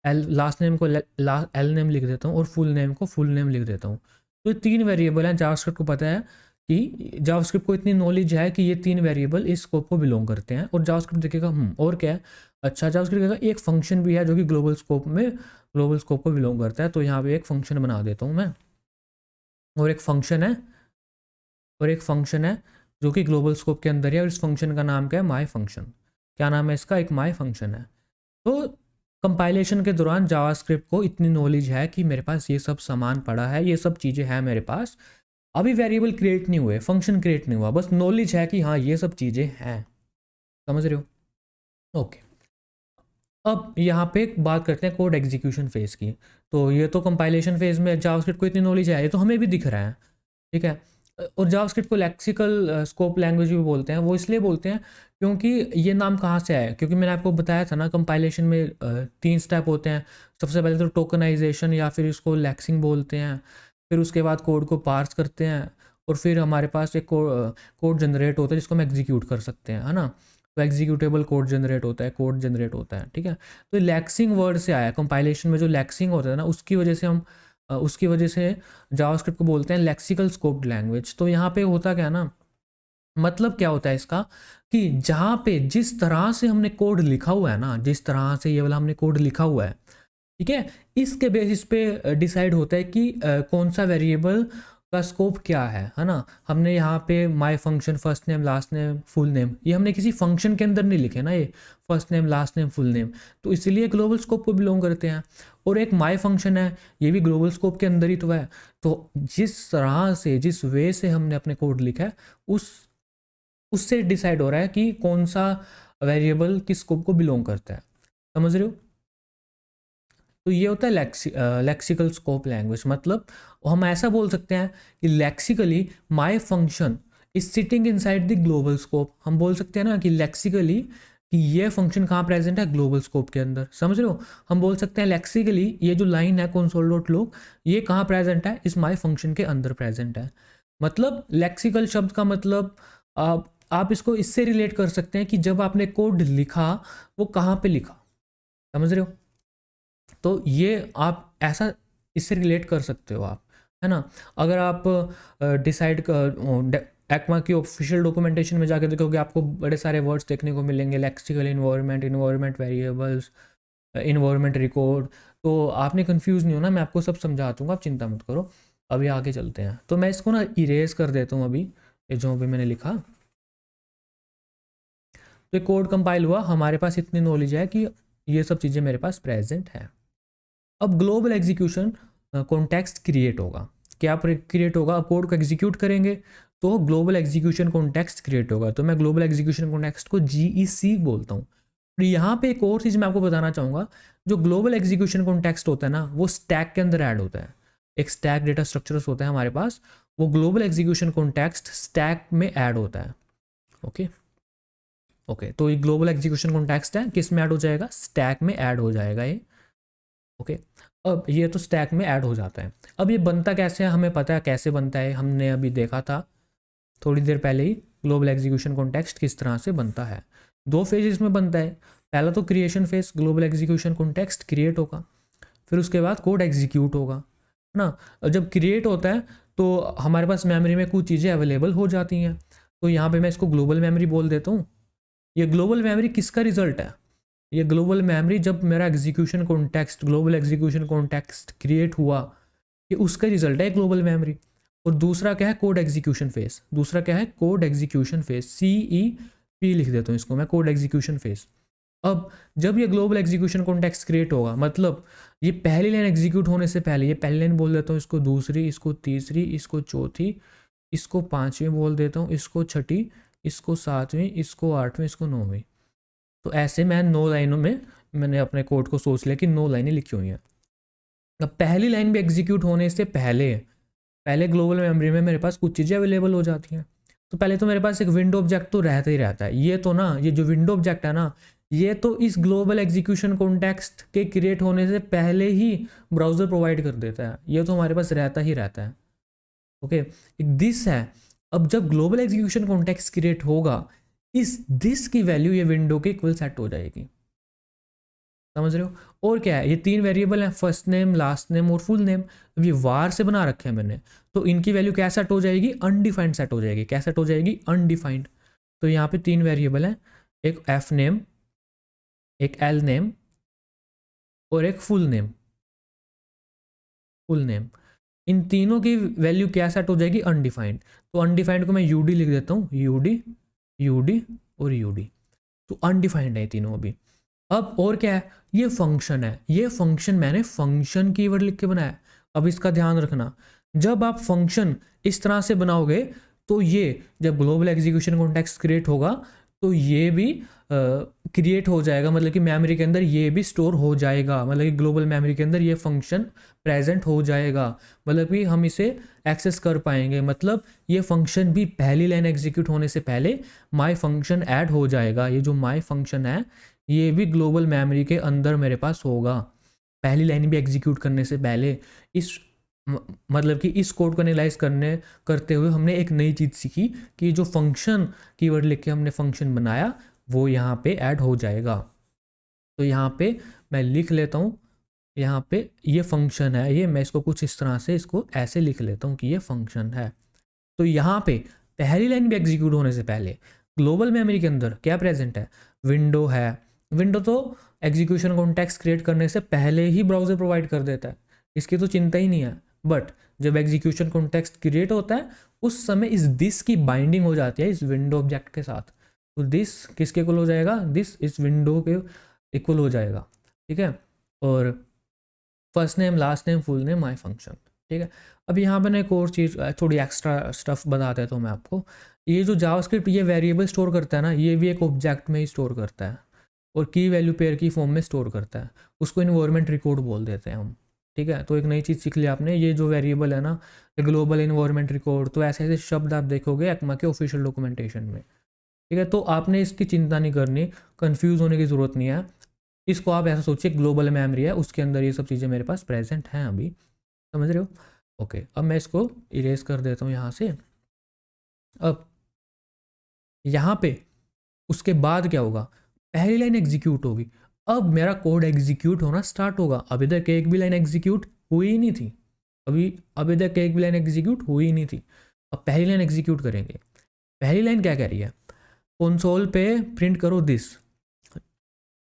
L last name को एल नेम लिख देता हूँ, और फुल नेम को फुल नेम लिख देता हूँ। तो ये तीन वेरिएबल हैं, जावास्क्रिप्ट को पता है कि जावास्क्रिप्ट को इतनी नॉलेज है कि ये तीन वेरिएबल इस स्कोप को बिलोंग करते हैं। और जावास्क्रिप्ट देखेगा और क्या है, अच्छा जावास्क्रिप्ट देखेगा एक फंक्शन भी है जो कि ग्लोबल स्कोप को बिलोंग करता है। तो यहाँ पे एक फंक्शन बना देता हूँ मैं, और एक फंक्शन है जो कि ग्लोबल स्कोप के अंदर है, और इस फंक्शन का नाम क्या है, माई फंक्शन। क्या नाम है इसका, एक माई फंक्शन है। तो कंपाइलेशन के दौरान जावास्क्रिप्ट को इतनी नॉलेज है कि मेरे पास ये सब सामान पड़ा है, ये सब चीज़ें हैं मेरे पास। अभी वेरिएबल क्रिएट नहीं हुए, फंक्शन क्रिएट नहीं हुआ, बस नॉलेज है कि हाँ ये सब चीज़ें हैं, समझ रहे हो। ओके, अब यहाँ पे बात करते हैं कोड एग्जीक्यूशन फेज़ की। तो ये तो कंपाइलेशन फेज़ में जावास्क्रिप्ट को इतनी नॉलेज है, ये तो हमें भी दिख रहा है, ठीक है। और जावास्क्रिप्ट को लेक्सिकल स्कोप लैंग्वेज भी बोलते हैं। वो इसलिए बोलते हैं क्योंकि ये नाम कहाँ से आया है, क्योंकि मैंने आपको बताया था ना, कंपाइलेशन में तीन स्टेप होते हैं। सबसे पहले तो टोकनाइजेशन, या फिर इसको लैक्सिंग बोलते हैं, फिर उसके बाद कोड को पार्स करते हैं, और फिर हमारे पास एक कोड जनरेट होता है जिसको हम एग्जीक्यूट कर सकते हैं, है ना। तो एग्जीक्यूटेबल कोड जनरेट होता है, ठीक है। तो लैक्सिंग वर्ड से आया, कंपाइलेशन में जो लैक्सिंग होता है ना, उसकी वजह से जावास्क्रिप्ट को बोलते हैं लेक्सिकल स्कोप्ड लैंग्वेज। तो यहाँ पे होता क्या ना, मतलब क्या होता है इसका, कि जहाँ पे जिस तरह से हमने कोड लिखा हुआ है ना, जिस तरह से ये वाला हमने कोड लिखा हुआ है, ठीक है, इसके बेसिस पे डिसाइड होता है कि कौन सा वेरिएबल का स्कोप क्या है ना। हमने यहाँ पे माई function, first name last name full name, ये हमने किसी फंक्शन के अंदर नहीं लिखे ना, ये first name last name full name, तो इसीलिए ग्लोबल स्कोप को बिलोंग करते हैं। और एक माई फंक्शन है, ये भी ग्लोबल स्कोप के अंदर ही तो है। तो जिस तरह से, जिस वे से हमने अपने कोड लिखा है, उससे डिसाइड हो रहा है कि कौन सा वेरिएबल किस स्कोप को बिलोंग करता है, समझ रहे हो। तो ये होता है लेक्सिकल स्कोप लैंग्वेज। मतलब हम ऐसा बोल सकते हैं कि lexically my function is sitting inside the global scope. हम बोल सकते हैं ना कि लेक्सिकली कि ये फंक्शन कहाँ प्रेजेंट है, ग्लोबल स्कोप के अंदर, समझ रहे हो। हम बोल सकते हैं लेक्सिकली ये जो लाइन है कंसोल डॉट लॉग, ये कहाँ प्रेजेंट है, इस माय फंक्शन के अंदर प्रेजेंट है। मतलब लेक्सिकल शब्द का मतलब आप इसको इससे रिलेट कर सकते हैं कि जब आपने कोड लिखा वो कहाँ पे लिखा, समझ रहे हो। तो ये आप ऐसा इससे रिलेट कर सकते हो आप, है ना। अगर आप डिसाइड एक्मा की ऑफिशियल डॉक्यूमेंटेशन में जाके देखोगे आपको बड़े सारे वर्ड्स देखने को मिलेंगे, lexical environment, environment variables, environment record. तो आपने कंफ्यूज नहीं होना, मैं आपको सब समझा दूंगा, आप चिंता मत करो। अभी आगे चलते हैं, तो मैं इसको ना इरेज कर देता हूँ अभी, ये जो भी मैंने लिखा। तो कोड कंपाइल हुआ, हमारे पास इतनी नॉलेज है कि ये सब चीज़ें मेरे पास प्रेजेंट है। अब ग्लोबल एग्जीक्यूशन कॉन्टेक्स्ट क्रिएट होगा। क्या क्रिएट होगा? अब कोड को एग्जीक्यूट करेंगे तो ग्लोबल एग्जीक्यूशन कॉन्टेक्स्ट क्रिएट होगा। तो मैं ग्लोबल एग्जीक्यूशन कॉन्टेक्स्ट को GEC बोलता हूँ। तो यहाँ पे एक और चीज़ मैं आपको बताना चाहूँगा, जो ग्लोबल एग्जीक्यूशन कॉन्टेक्स्ट होता है ना, वो स्टैक के अंदर ऐड होता है। एक स्टैक डेटा स्ट्रक्चर्स होता है हमारे पास, वो ग्लोबल एग्जीक्यूशन कॉन्टेक्स्ट स्टैक में ऐड होता है। ओके, तो ये ग्लोबल एग्जीक्यूशन कॉन्टेक्स्ट है, किस में ऐड हो जाएगा? स्टैक में ऐड हो जाएगा ये। ओके, अब ये तो स्टैक में ऐड हो जाता है। अब ये बनता कैसे है? हमें पता है कैसे बनता है, हमने अभी देखा था थोड़ी देर पहले ही। ग्लोबल एग्जीक्यूशन कॉन्टेक्स्ट किस तरह से बनता है, 2 फेजेस में बनता है। पहला तो creation phase, global execution context create होगा, फिर उसके बाद कोड एग्जीक्यूट होगा, है ना। और जब क्रिएट होता है तो हमारे पास मेमोरी में कुछ चीज़ें अवेलेबल हो जाती हैं। तो यहाँ पे मैं इसको ग्लोबल मेमोरी बोल देता हूँ। ये ग्लोबल मेमोरी किसका रिजल्ट है? ये ग्लोबल मेमोरी जब मेरा execution context, global execution context create हुआ, ये उसका रिजल्ट है ग्लोबल मेमोरी। और दूसरा क्या है? Code execution phase. दूसरा क्या है? कोड एग्जीक्यूशन फेज, CEP लिख देता हूँ इसको मैं, कोड एग्जीक्यूशन फेज। अब जब ये ग्लोबल एग्जीक्यूशन कॉन्टेक्स्ट क्रिएट होगा, मतलब ये पहली लाइन एग्जीक्यूट होने से पहले, ये पहली लाइन बोल देता हूँ, इसको दूसरी, इसको तीसरी, इसको चौथी, इसको पाँचवीं बोल देता हूँ, इसको छठी, इसको सातवीं, इसको आठवीं, इसको नौवीं। तो ऐसे मैं 9 लाइनों में मैंने अपने कोड को सोच लिया कि 9 लाइनें लिखी हुई हैं। अब पहली लाइन भी एग्जीक्यूट होने से पहले पहले ग्लोबल मेमोरी में मेरे पास कुछ चीज़ें अवेलेबल हो जाती हैं। तो पहले तो मेरे पास एक विंडो ऑब्जेक्ट तो रहता ही रहता है। ये तो ना, ये जो विंडो ऑब्जेक्ट है ना, ये तो इस ग्लोबल एग्जीक्यूशन कॉन्टेक्स्ट के क्रिएट होने से पहले ही ब्राउज़र प्रोवाइड कर देता है। ये तो हमारे पास रहता ही रहता है। ओके, दिस है। अब जब ग्लोबल एग्जीक्यूशन कॉन्टेक्स्ट क्रिएट होगा, इस दिस की वैल्यू ये विंडो के इक्वल सेट हो जाएगी। समझ रहे हो? और क्या है, ये 3 वेरिएबल हैं, फर्स्ट नेम, लास्ट नेम और फुल नेम। अब ये वार से बना रखे हैं मैंने, तो इनकी वैल्यू क्या सेट हो जाएगी? अनडिफाइंड सेट हो जाएगी। क्या सेट हो जाएगी? अनडिफाइंड। तो यहाँ पे 3 वेरिएबल हैं, एक एफ नेम, एक एल नेम और एक फुल नेम। फुल नेम, इन तीनों की वैल्यू क्या सेट हो जाएगी? अनडिफाइंड। तो अनडिफाइंड को मैं यूडी लिख देता हूँ, यूडी, यूडी और यूडी। तो अनडिफाइंड है तीनों अभी। अब और क्या है? ये फंक्शन है। ये फंक्शन मैंने फंक्शन कीवर्ड लिख के बनाया। अब इसका ध्यान रखना, जब आप फंक्शन इस तरह से बनाओगे तो ये जब ग्लोबल एग्जीक्यूशन कॉन्टेक्स्ट क्रिएट होगा तो ये भी क्रिएट हो जाएगा, मतलब कि मेमोरी के अंदर ये भी स्टोर हो जाएगा, मतलब कि ग्लोबल मेमोरी के अंदर ये फंक्शन प्रेजेंट हो जाएगा, मतलब कि हम इसे एक्सेस कर पाएंगे। मतलब ये फंक्शन भी पहली लाइन एग्जीक्यूट होने से पहले माई फंक्शन ऐड हो जाएगा। ये जो माई फंक्शन है ये भी ग्लोबल मेमोरी के अंदर मेरे पास होगा, पहली लाइन भी एग्जीक्यूट करने से पहले। इस मतलब कि इस कोड को एनालाइज करते हुए हमने एक नई चीज़ सीखी कि जो फंक्शन कीवर्ड लिख के हमने फंक्शन बनाया वो यहाँ पे ऐड हो जाएगा। तो यहाँ पे मैं लिख लेता हूँ, यहाँ पे ये फंक्शन है, ये मैं इसको कुछ इस तरह से, इसको ऐसे लिख लेता हूँ कि ये फंक्शन है। तो यहाँ पे पहली लाइन भी एग्जीक्यूट होने से पहले ग्लोबल मेमोरी के अंदर क्या प्रेजेंट है? विंडो है। विंडो तो एग्जीक्यूशन कॉन्टेक्स्ट क्रिएट करने से पहले ही ब्राउज़र प्रोवाइड कर देता है, इसकी तो चिंता ही नहीं है। बट जब एग्जीक्यूशन कॉन्टेक्स्ट क्रिएट होता है उस समय इस दिस की बाइंडिंग हो जाती है इस विंडो ऑब्जेक्ट के साथ। तो दिस किसके इक्वल हो जाएगा? दिस इस विंडो के इक्वल हो जाएगा। ठीक है, और first name, last name, full name, माई फंक्शन। ठीक है, अब यहाँ पे ना एक और चीज़, थोड़ी एक्स्ट्रा स्टफ बता देता हूँ मैं आपको। ये जो जावास्क्रिप्ट ये वेरिएबल स्टोर करता है ना, ये भी एक ऑब्जेक्ट में ही स्टोर करता है और की वैल्यू पेयर की फॉर्म में स्टोर करता है। उसको इन्वायरमेंट रिकॉर्ड बोल देते हैं हम। ठीक है, तो एक नई चीज़ सीख लिया आपने। ये जो वेरिएबल है ना, ग्लोबल इन्वायरमेंट रिकॉर्ड, तो ऐसे ऐसे शब्द आप देखोगे एक्मा के ऑफिशियल डॉक्यूमेंटेशन में। ठीक है, तो आपने इसकी चिंता नहीं करनी, कन्फ्यूज़ होने की ज़रूरत नहीं है। इसको आप ऐसा सोचिए ग्लोबल मेमोरी है, उसके अंदर ये सब चीज़ें मेरे पास प्रेजेंट हैं अभी। समझ रहे हो? ओके, अब मैं इसको इरेज कर देता हूँ यहाँ से। अब यहाँ पे उसके बाद क्या होगा? पहली लाइन एग्जीक्यूट होगी। अब मेरा कोड एग्जीक्यूट होना स्टार्ट होगा। अभी तक एक भी लाइन एग्जीक्यूट हुई ही नहीं थी, अभी तक एक भी लाइन एग्जीक्यूट हुई ही नहीं थी। अब पहली लाइन एग्जीक्यूट करेंगे। पहली लाइन क्या कह रही है, कंसोल पे प्रिंट करो दिस।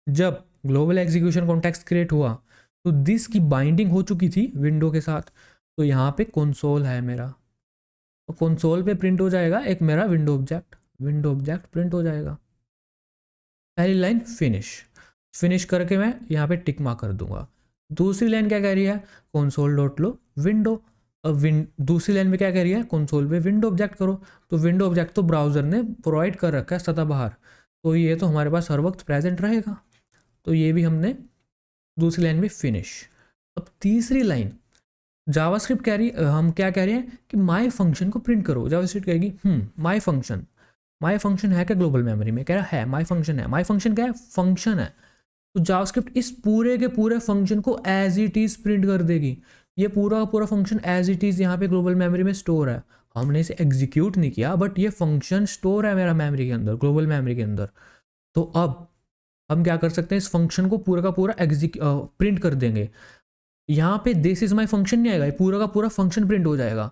जब ग्लोबल एग्जीक्यूशन कॉन्टेक्स्ट क्रिएट हुआ तो दिस की बाइंडिंग हो चुकी थी विंडो के साथ, तो यहाँ पे कंसोल है मेरा, और कंसोल पे प्रिंट हो जाएगा एक मेरा विंडो ऑब्जेक्ट प्रिंट हो जाएगा। पहली लाइन फिनिश करके मैं यहाँ पे टिक मार्क कर दूंगा। दूसरी लाइन क्या कह रही है, कंसोल डॉट लो विंडो। अब दूसरी लाइन में क्या कह रही है, कंसोल पे विंडो ऑब्जेक्ट करो। तो विंडो ऑब्जेक्ट तो ब्राउजर ने प्रोवाइड कर रखा है सदा बाहर, तो ये तो हमारे पास हर वक्त प्रेजेंट रहेगा। तो ये भी हमने दूसरी लाइन में फिनिश। अब तीसरी लाइन जावास्क्रिप्ट कह रही, हम क्या कह रहे हैं कि माय फंक्शन को प्रिंट करो। जावास्क्रिप्ट कहेगी माय फंक्शन है क्या ग्लोबल मेमोरी में, कह रहा है माय फंक्शन है। माय फंक्शन क्या है, फंक्शन है। तो जावास्क्रिप्ट इस पूरे के पूरे फंक्शन को एज इट इज प्रिंट कर देगी। ये पूरा का पूरा फंक्शन एज इट इज यहाँ पे ग्लोबल मेमोरी में स्टोर है। हमने इसे एग्जीक्यूट नहीं किया, बट ये फंक्शन स्टोर है मेरा मेमोरी के अंदर, ग्लोबल मेमोरी के अंदर। तो अब हम क्या कर सकते हैं, इस फंक्शन को पूरा का पूरा प्रिंट कर देंगे। यहाँ पे दिस इज माई फंक्शन नहीं आएगा, ये पूरा का पूरा फंक्शन प्रिंट हो जाएगा।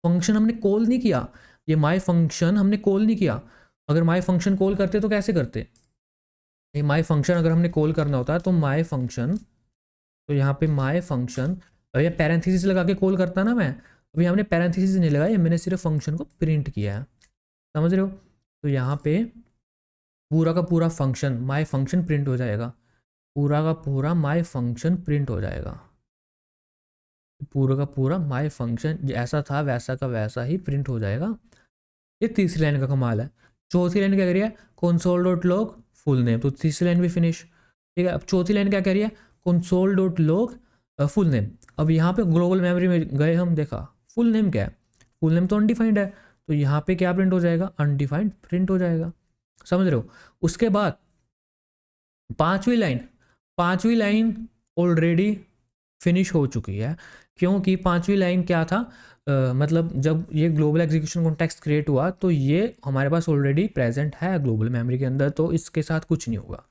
फंक्शन हमने कॉल नहीं किया, ये माई फंक्शन हमने कॉल नहीं किया। अगर माई फंक्शन कॉल करते तो कैसे करते, ये माई फंक्शन अगर हमने कॉल करना होता है तो माई फंक्शन, तो यहाँ पे माई फंक्शन या पैरेंथेसिस लगा के कॉल करता ना मैं। अभी हमने पैरेंथेसिस नहीं लगाया, मैंने सिर्फ फंक्शन को प्रिंट किया है, समझ रहे हो। तो यहाँ पे पूरा का पूरा फंक्शन माई फंक्शन प्रिंट हो जाएगा, पूरा का पूरा माई फंक्शन प्रिंट हो जाएगा, पूरा का पूरा माई फंक्शन जैसा था वैसा का वैसा ही प्रिंट हो जाएगा। ये तीसरी लाइन का कमाल है। चौथी लाइन क्या कह रही है, console dot log full name, तो तीसरी लाइन भी फिनिश। ठीक है, अब चौथी लाइन क्या कह रही है, console dot log full name. अब यहाँ पे ग्लोबल मेमोरी में गए, हम देखा फुल नेम क्या है, फुल नेम तो अनडिफाइंड है, तो यहाँ पे क्या प्रिंट हो जाएगा, अनडिफाइंड प्रिंट हो जाएगा, समझ रहे हो। उसके बाद पांचवी लाइन ऑलरेडी फिनिश हो चुकी है, क्योंकि पांचवी लाइन क्या था, मतलब जब ये ग्लोबल एग्जीक्यूशन कॉन्टेक्स्ट क्रिएट हुआ तो ये हमारे पास ऑलरेडी प्रेजेंट है ग्लोबल मेमोरी के अंदर, तो इसके साथ कुछ नहीं होगा।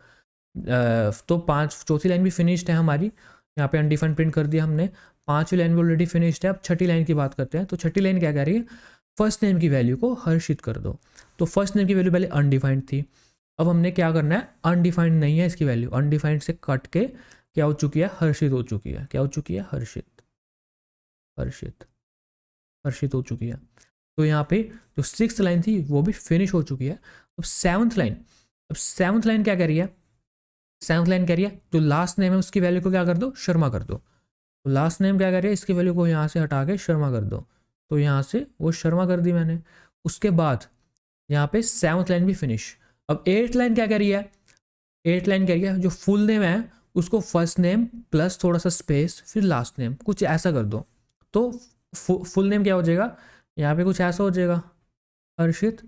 तो चौथी लाइन भी फिनिश्ड है हमारी, यहाँ पे अनडिफाइंड प्रिंट कर दिया हमने। पांचवी लाइन भी ऑलरेडी फिनिश्ड है। अब छठी लाइन की बात करते हैं, तो छठी लाइन क्या कह रही है, फर्स्ट नेम की वैल्यू को हर्षित कर दो। तो फर्स्ट नेम की वैल्यू पहले अनडिफाइंड थी, अब हमने क्या करना है, अनडिफाइंड नहीं है इसकी वैल्यू, अनडिफाइंड से कट के क्या हो चुकी है, हर्षित हो चुकी है। क्या हो चुकी है, हर्षित हो चुकी है। तो यहाँ पे जो सिक्स्थ लाइन थी वो भी फिनिश हो चुकी है। अब सेवंथ लाइन क्या कह रही है, सेवंथ लाइन कह रही है जो लास्ट नेम है उसकी वैल्यू को क्या कर दो, शर्मा कर दो। तो लास्ट नेम क्या कह रही है, इसकी वैल्यू को यहाँ से हटा के शर्मा कर दो, तो यहाँ से वो शर्मा कर दी मैंने। उसके बाद यहाँ पे सेवंथ लाइन भी फिनिश। अब एट्थ लाइन क्या कह रही है, एट्थ लाइन कह रही है जो फुल नेम है उसको फर्स्ट नेम प्लस थोड़ा सा स्पेस फिर लास्ट नेम, कुछ ऐसा कर दो। तो फुल नेम क्या हो जाएगा, यहाँ पे कुछ ऐसा हो जाएगा, हर्षित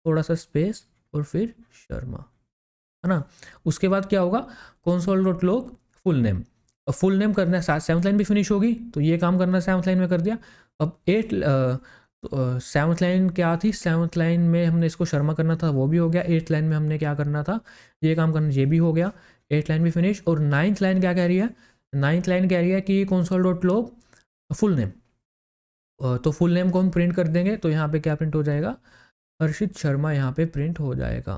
थोड़ा सा स्पेस और फिर शर्मा, है ना। उसके बाद क्या होगा, console dot log full name. अब फुल नेम करना है, सेवंथ लाइन भी फिनिश होगी, तो ये काम करना सेवंथ लाइन में कर दिया। अब सेवंथ लाइन क्या थी, सेवंथ लाइन में हमने इसको शर्मा करना था, वो भी हो गया। एट्थ लाइन में हमने क्या करना था, ये काम करना, ये भी हो गया। एट्थ लाइन भी फिनिश। और नाइन्थ लाइन क्या कह रही है, नाइन्थ लाइन कह रही है कि console dot log full name, तो फुल नेम को हम प्रिंट कर देंगे, तो यहाँ पे क्या प्रिंट हो जाएगा, हर्षित शर्मा यहाँ पे प्रिंट हो जाएगा।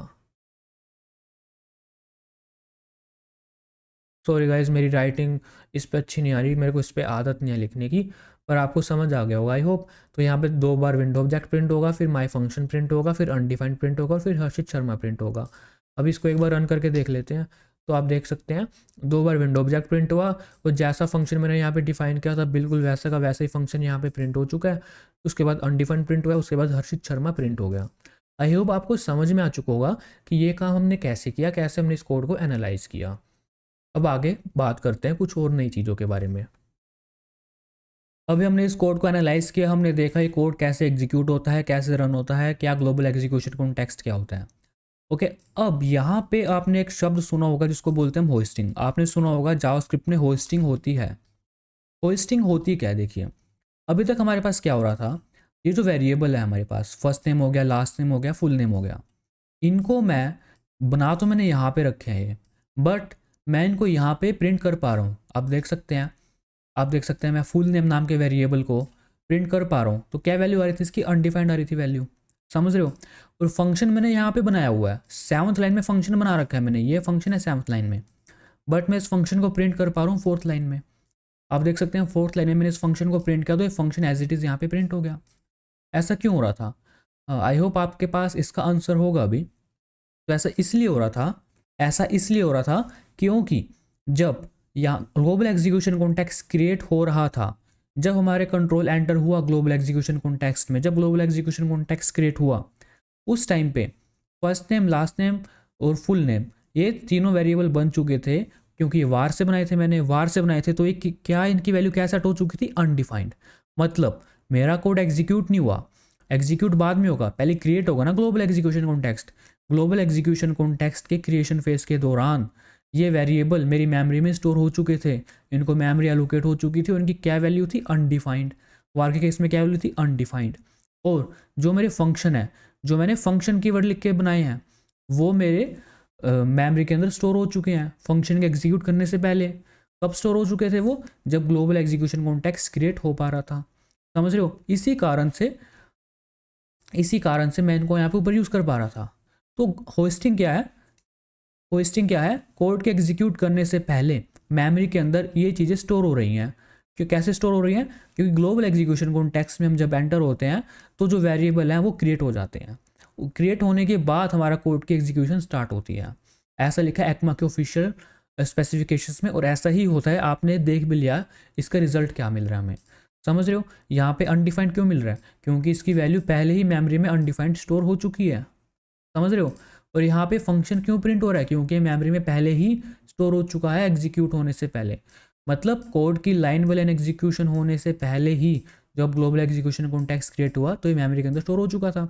सॉरी गाइज, मेरी राइटिंग इस पर अच्छी नहीं आ रही, मेरे को इस पर आदत नहीं है लिखने की, पर आपको समझ आ गया होगा आई होप। तो यहाँ पे 2 बार विंडो ऑब्जेक्ट प्रिंट होगा, फिर माई फंक्शन प्रिंट होगा, फिर अनडिफाइंड प्रिंट होगा, और फिर हर्षित शर्मा प्रिंट होगा। अब इसको एक बार रन करके देख लेते हैं, तो आप देख सकते हैं 2 बार विंडो ऑब्जेक्ट प्रिंट हुआ, और जैसा फंक्शन मैंने यहाँ पे डिफाइन किया था बिल्कुल वैसा का वैसा ही फंक्शन यहाँ पे प्रिंट हो चुका है। उसके बाद अनडिफाइंड प्रिंट हुआ, उसके बाद हर्षित शर्मा प्रिंट हो गया। आई होप आपको समझ में आ चुका होगा कि ये काम हमने कैसे किया, कैसे हमने इस कोड को एनालाइज किया। अब आगे बात करते हैं कुछ और नई चीज़ों के बारे में। अभी हमने इस कोड को एनालाइज किया, हमने देखा ये कोड कैसे एग्जीक्यूट होता है, कैसे रन होता है, क्या ग्लोबल एग्जीक्यूशन कॉन्टेक्स्ट क्या होता है। ओके, अब यहाँ पे आपने एक शब्द सुना होगा जिसको बोलते हैं होस्टिंग। आपने सुना होगा जावास्क्रिप्ट में होस्टिंग होती है। होस्टिंग होती क्या है, देखिए अभी तक हमारे पास क्या हो रहा था, ये जो वेरिएबल है हमारे पास, फर्स्ट नेम हो गया, लास्ट नेम हो गया, फुल नेम हो गया, इनको मैं बना तो मैंने यहाँ पे रखे हैं, बट मैं इनको यहाँ पे प्रिंट कर पा रहा हूँ। आप देख सकते हैं, मैं फुल नेम नाम के वेरिएबल को प्रिंट कर पा रहा हूँ। तो क्या वैल्यू आ रही थी इसकी? अनडिफाइंड आ रही थी वैल्यू, समझ रहे हो। और फंक्शन मैंने यहाँ पे बनाया हुआ है, 7th लाइन में फंक्शन बना रखा है मैंने, ये फंक्शन है 7th लाइन में, बट मैं इस फंक्शन को प्रिंट कर पा रहा हूँ 4th लाइन में। आप देख सकते हैं 4th लाइन में मैंने इस फंक्शन को प्रिंट किया तो ये फंक्शन एज इट इज़ यहाँ पे प्रिंट हो गया। ऐसा क्यों हो रहा था? आई होप आपके पास इसका आंसर होगा अभी। तो ऐसा इसलिए हो रहा था क्योंकि जब यहाँ ग्लोबल एग्जीक्यूशन कॉन्टेक्स्ट क्रिएट हो रहा था, जब हमारे कंट्रोल एंटर हुआ ग्लोबल एग्जीक्यूशन कॉन्टेक्स्ट में, जब ग्लोबल एग्जीक्यूशन कॉन्टेक्स्ट क्रिएट हुआ उस टाइम पे फर्स्ट नेम, लास्ट नेम और फुल नेम ये तीनों वेरिएबल बन चुके थे, क्योंकि ये वार से बनाए थे मैंने, वार से बनाए थे। तो ये क्या, इनकी वैल्यू क्या सेट हो चुकी थी? अनडिफाइंड। मतलब मेरा कोड एग्जीक्यूट नहीं हुआ, एग्जीक्यूट बाद में होगा, पहले क्रिएट होगा ना global execution context. Global execution context के क्रिएशन फेज के दौरान ये वेरिएबल मेरी मेमोरी में स्टोर हो चुके थे, इनको मेमोरी एलोकेट हो चुकी थी, उनकी क्या वैल्यू थी? अनडिफाइंड। वार के केस में क्या वैल्यू थी? अनडिफाइंड। और जो मेरे फंक्शन है, जो मैंने फंक्शन कीवर्ड लिख के बनाए हैं, वो मेरे मेमोरी के अंदर स्टोर हो चुके हैं फंक्शन के एग्जीक्यूट करने से पहले। कब स्टोर हो चुके थे वो? जब ग्लोबल एग्जीक्यूशन कॉन्टेक्स्ट क्रिएट हो पा रहा था, समझ रहे हो। इसी कारण से मैं इनको यहाँ पे ऊपर यूज़ कर पा रहा था। तो होस्टिंग क्या है? कोड के एग्जीक्यूट करने से पहले मेमोरी के अंदर ये चीज़ें स्टोर हो रही हैं। क्यों, कैसे स्टोर हो रही हैं? क्योंकि ग्लोबल एग्जीक्यूशन कॉन्टेक्स्ट में हम जब एंटर होते हैं तो जो वेरिएबल हैं वो क्रिएट हो जाते हैं। क्रिएट होने के बाद हमारा कोड की एग्जीक्यूशन स्टार्ट होती है। ऐसा लिखा है एक्मा के ऑफिशियल स्पेसिफिकेशंस में, और ऐसा ही होता है। आपने देख भी लिया इसका रिजल्ट क्या मिल रहा है हमें, समझ रहे हो। यहाँ पे अनडिफाइंड क्यों मिल रहा है? क्योंकि इसकी वैल्यू पहले ही मेमोरी में अनडिफाइंड स्टोर हो चुकी है, समझ रहे हो। और यहाँ पे फंक्शन क्यों प्रिंट हो रहा है? क्योंकि मेमोरी में पहले ही स्टोर हो चुका है एग्जीक्यूट होने से पहले। मतलब कोड की लाइन वाले एग्जीक्यूशन होने से पहले ही जब ग्लोबल एग्जीक्यूशन कॉन्टेक्स्ट क्रिएट हुआ तो ये मेमोरी के अंदर स्टोर हो चुका था।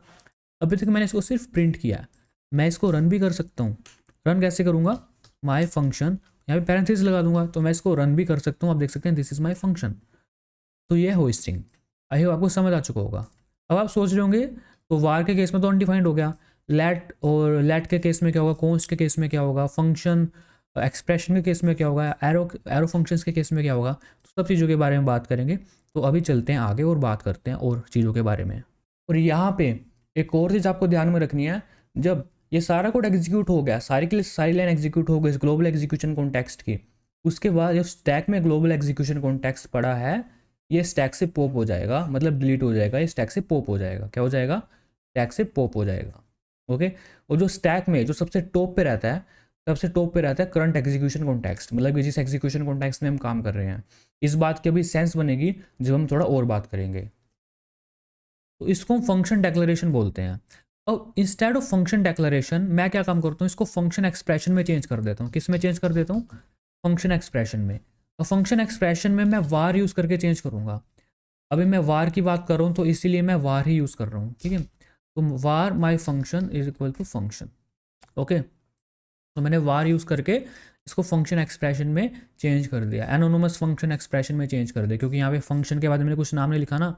अभी तक मैंने इसको सिर्फ प्रिंट किया है, मैं इसको रन भी कर सकता हूँ। रन कैसे करूँगा? माई फंक्शन, यहाँ पे पैरेंथेसिस लगा दूंगा तो मैं इसको रन भी कर सकता हूँ। आप देख सकते हैं दिस इज माई फंक्शन। तो ये होस्टिंग, आई होप आपको समझ आ चुका होगा। अब आप सोच रहे होंगे तो वार के केस में तो अनडिफाइंड हो गया, लेट के केस में क्या होगा, कॉन्स्ट के केस में क्या होगा, फंक्शन एक्सप्रेशन के केस में क्या होगा, एरो फंक्शंस के केस में क्या होगा, तो सब चीज़ों के बारे में बात करेंगे। तो अभी चलते हैं आगे और बात करते हैं और चीज़ों के बारे में। और यहाँ पे एक और चीज़ आपको ध्यान में रखनी है, जब ये सारा कोड एग्जीक्यूट हो गया, सारी लाइन एग्जीक्यूट हो गई इस ग्लोबल एग्जीक्यूशन कॉन्टेक्स्ट की, उसके बाद जो स्टैक में ग्लोबल एग्जीक्यूशन कॉन्टेक्स्ट पड़ा है ये स्टैक से पॉप हो जाएगा, मतलब डिलीट हो जाएगा, ये स्टैक से पॉप हो जाएगा। क्या हो जाएगा? स्टैक से पॉप हो जाएगा, ओके। और जो स्टैक में जो सबसे टॉप पे रहता है करंट एग्जीक्यूशन कॉन्टेक्स्ट, मतलब जिस एग्जीक्यूशन कॉन्टेक्स्ट में हम काम कर रहे हैं। इस बात की अभी सेंस बनेगी जब हम थोड़ा और बात करेंगे। तो इसको हम फंक्शन डेक्लेरेशन बोलते हैं। और इंस्टेड ऑफ फंक्शन डेक्लेरेशन मैं क्या काम करता हूँ, इसको फंक्शन एक्सप्रेशन में चेंज कर देता हूँ। किस में चेंज कर देता हूँ? फंक्शन एक्सप्रेशन में। और फंक्शन एक्सप्रेशन में मैं वार यूज़ करके चेंज करूँगा। अभी मैं वार की बात कर रहा हूँ तो इसीलिए मैं वार ही यूज़ कर रहा हूँ, ठीक है। तो var my function is equal to function, okay. तो मैंने वार यूज़ करके इसको फंक्शन एक्सप्रेशन में चेंज कर दिया, एनोनिमस फंक्शन एक्सप्रेशन में चेंज कर दिया, क्योंकि यहाँ पे फंक्शन के बाद मैंने कुछ नाम नहीं लिखा ना।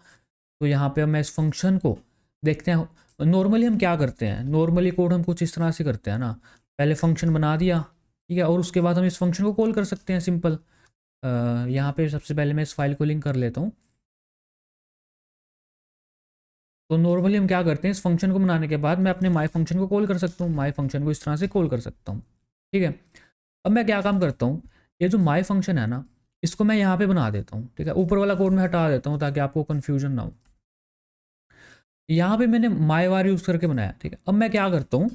तो यहाँ पे मैं इस फंक्शन को देखते हैं। नॉर्मली हम क्या करते हैं, नॉर्मली कोड हम कुछ इस तरह से करते हैं ना, पहले फंक्शन बना दिया, ठीक है, और उसके बाद हम इस फंक्शन को कॉल कर सकते हैं सिंपल। यहाँ पे सबसे पहले मैं इस फाइल को लिंक कर लेता हूँ। तो नॉर्मली हम क्या करते हैं, इस फंक्शन को बनाने के बाद मैं अपने माई फंक्शन को कॉल कर सकता हूँ, माई फंक्शन को इस तरह से कॉल कर सकता हूँ, ठीक है। अब मैं क्या काम करता हूँ, ये जो माई फंक्शन है ना, इसको मैं यहाँ पे बना देता हूँ, ठीक है। ऊपर वाला कोड मैं हटा देता हूँ ताकि आपको कन्फ्यूजन ना हो। यहाँ पे मैंने माई वार यूज़ करके बनाया, ठीक है। अब मैं क्या करता हूँ,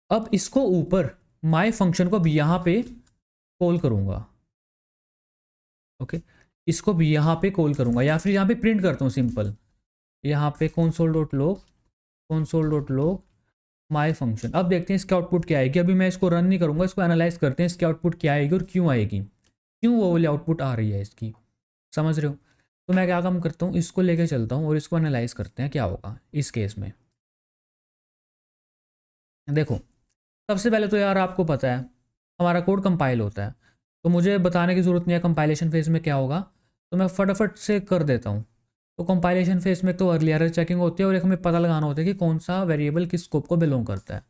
अब इसको ऊपर माई फंक्शन को भी यहाँ पे कॉल करूँगा, ओके। इसको भी यहाँ पे कॉल करूँगा या फिर यहाँ पे प्रिंट करता हूँ सिंपल, यहाँ पे console.log माई फंक्शन। अब देखते हैं इसका आउटपुट क्या आएगी। अभी मैं इसको रन नहीं करूँगा, इसको एनालाइज करते हैं इसकी आउटपुट क्या आएगी और क्यों आएगी, क्यों वो वाली आउटपुट आ रही है इसकी, समझ रहे हो। तो मैं क्या काम करता हूँ, इसको लेके चलता हूँ और इसको एनालाइज करते हैं क्या होगा इस केस में। देखो, सबसे पहले तो यार आपको पता है हमारा कोड कंपाइल होता है, तो मुझे बताने की ज़रूरत नहीं है कंपाइलेशन फेज़ में क्या होगा, तो मैं फटाफट से कर देता हूँ। तो कंपाइलेशन फेज़ में तो अर्ली एरर चेकिंग होती है और एक हमें पता लगाना होता है कि कौन सा वेरिएबल किस स्कोप को बिलोंग करता है।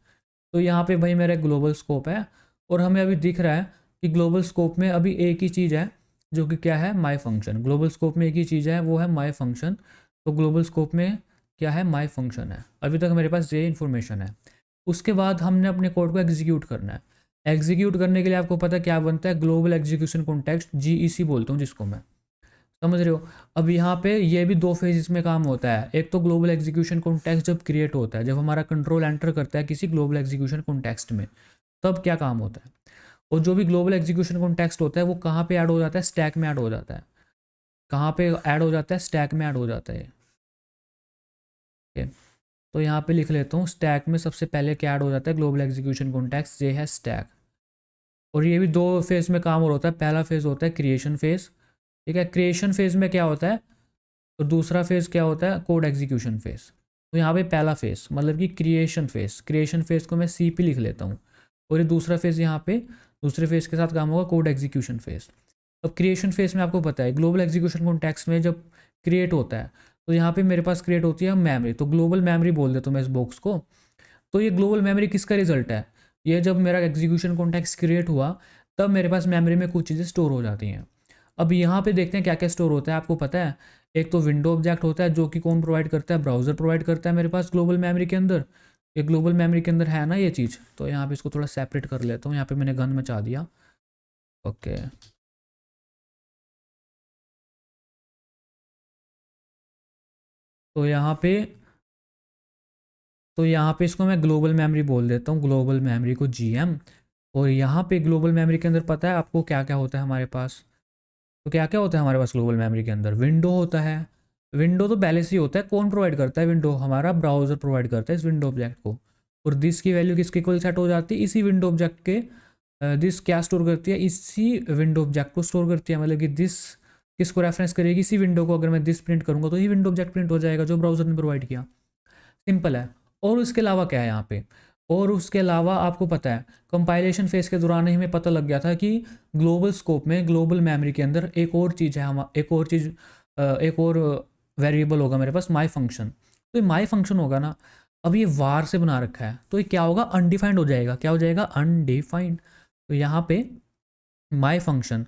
तो यहाँ पे भाई मेरा ग्लोबल स्कोप है और हमें अभी दिख रहा है कि ग्लोबल स्कोप में अभी एक ही चीज़ है जो कि क्या है, माई फंक्शन। ग्लोबल स्कोप में एक ही चीज़ है, वो है माई फंक्शन। तो ग्लोबल स्कोप में क्या है, माई फंक्शन है। अभी तक मेरे पास ये इन्फॉर्मेशन है। उसके बाद हमने अपने कोड को एग्जीक्यूट करना है। एग्जीक्यूट करने के लिए आपको पता है क्या बनता है, ग्लोबल एग्जीक्यूशन कॉन्टेक्स्ट, GEC बोलता हूँ जिसको मैं, समझ रहे हो। अब यहाँ पे ये भी दो फेज में काम होता है। एक तो ग्लोबल एग्जीक्यूशन कॉन्टेक्स्ट जब क्रिएट होता है, जब हमारा कंट्रोल एंटर करता है किसी ग्लोबल एग्जीक्यूशन कॉन्टेक्स्ट में, तब क्या काम होता है। और जो भी ग्लोबल एग्जीक्यूशन कॉन्टेक्स्ट होता है वो कहाँ पे ऐड हो जाता है, स्टैक में ऐड हो जाता है। कहाँ पे ऐड हो जाता है, स्टैक में ऐड हो जाता है। ठीक है, तो यहाँ पे लिख लेता हूँ, स्टैक में सबसे पहले क्या ऐड हो जाता है, ग्लोबल एग्जीक्यूशन कॉन्टेक्स्ट, ये है स्टैक। और ये भी दो फेज में काम हो होता है। पहला फेज होता है क्रिएशन फेज, ठीक है। क्रिएशन फेज में क्या होता है, और दूसरा फेज क्या होता है, कोड एग्जीक्यूशन फेज। तो यहाँ पे पहला फेज मतलब कि क्रिएशन फेज, क्रिएशन फेज को मैं CP लिख लेता हूँ। और ये दूसरा फेज यहाँ पे दूसरे फेज के साथ काम होगा, कोड एग्जीक्यूशन फेज। अब क्रिएशन फेज में आपको पता है ग्लोबल एग्जीक्यूशन कॉन्टेक्स्ट में जब क्रिएट होता है तो यहाँ पे मेरे पास क्रिएट होती है मेमोरी। तो ग्लोबल मेमोरी बोल देता हूँ मैं इस बॉक्स को। तो ये ग्लोबल मेमोरी किसका रिजल्ट है, ये जब मेरा एग्जीक्यूशन कॉन्टेक्स्ट क्रिएट हुआ तब मेरे पास मेमोरी में कुछ चीज़ें स्टोर हो जाती हैं। अब यहाँ पे देखते हैं क्या क्या स्टोर होता है, आपको पता है। एक तो विंडो ऑब्जेक्ट होता है जो कि कौन प्रोवाइड करता है, ब्राउज़र प्रोवाइड करता है मेरे पास ग्लोबल मेमोरी के अंदर। ये ग्लोबल मेमोरी के अंदर है ना ये चीज़। तो यहाँ पे इसको थोड़ा सेपरेट कर लेता हूँ, यहाँ पे मैंने गन मचा दिया। ओके, तो यहाँ पे इसको मैं ग्लोबल मेमोरी बोल देता हूँ, ग्लोबल मेमोरी को GM। और यहाँ पे ग्लोबल मेमोरी के अंदर पता है आपको क्या क्या होता है हमारे पास। तो क्या क्या होता है हमारे पास ग्लोबल मेमोरी के अंदर, विंडो होता है। विंडो तो पहले से ही होता है, कौन प्रोवाइड करता है, विंडो, हमारा ब्राउज़र प्रोवाइड करता है इस विंडो ऑब्जेक्ट को। और दिस की वैल्यू किसके इक्वल सेट हो जाती है, इसी विंडो ऑब्जेक्ट के। दिस क्या स्टोर करती है, इसी विंडो ऑब्जेक्ट को स्टोर करती है। मतलब कि दिस किसको रेफरेंस करेगी, इसी विंडो को। अगर मैं दिस प्रिंट करूँगा तो ये विंडो ऑब्जेक्ट प्रिंट हो जाएगा जो ब्राउज़र ने प्रोवाइड किया। सिंपल है। और उसके अलावा क्या है यहाँ पे, और उसके अलावा आपको पता है कंपाइलेशन फेज के दौरान ही हमें पता लग गया था कि ग्लोबल स्कोप में ग्लोबल मेमोरी के अंदर एक और चीज़ है, हम एक और वेरिएबल होगा मेरे पास, माई फंक्शन। तो ये माई फंक्शन होगा ना, अब ये वार से बना रखा है तो ये क्या होगा, अनडिफाइंड हो जाएगा। क्या हो जाएगा, अनडिफाइंड। तो यहाँ पे माई फंक्शन,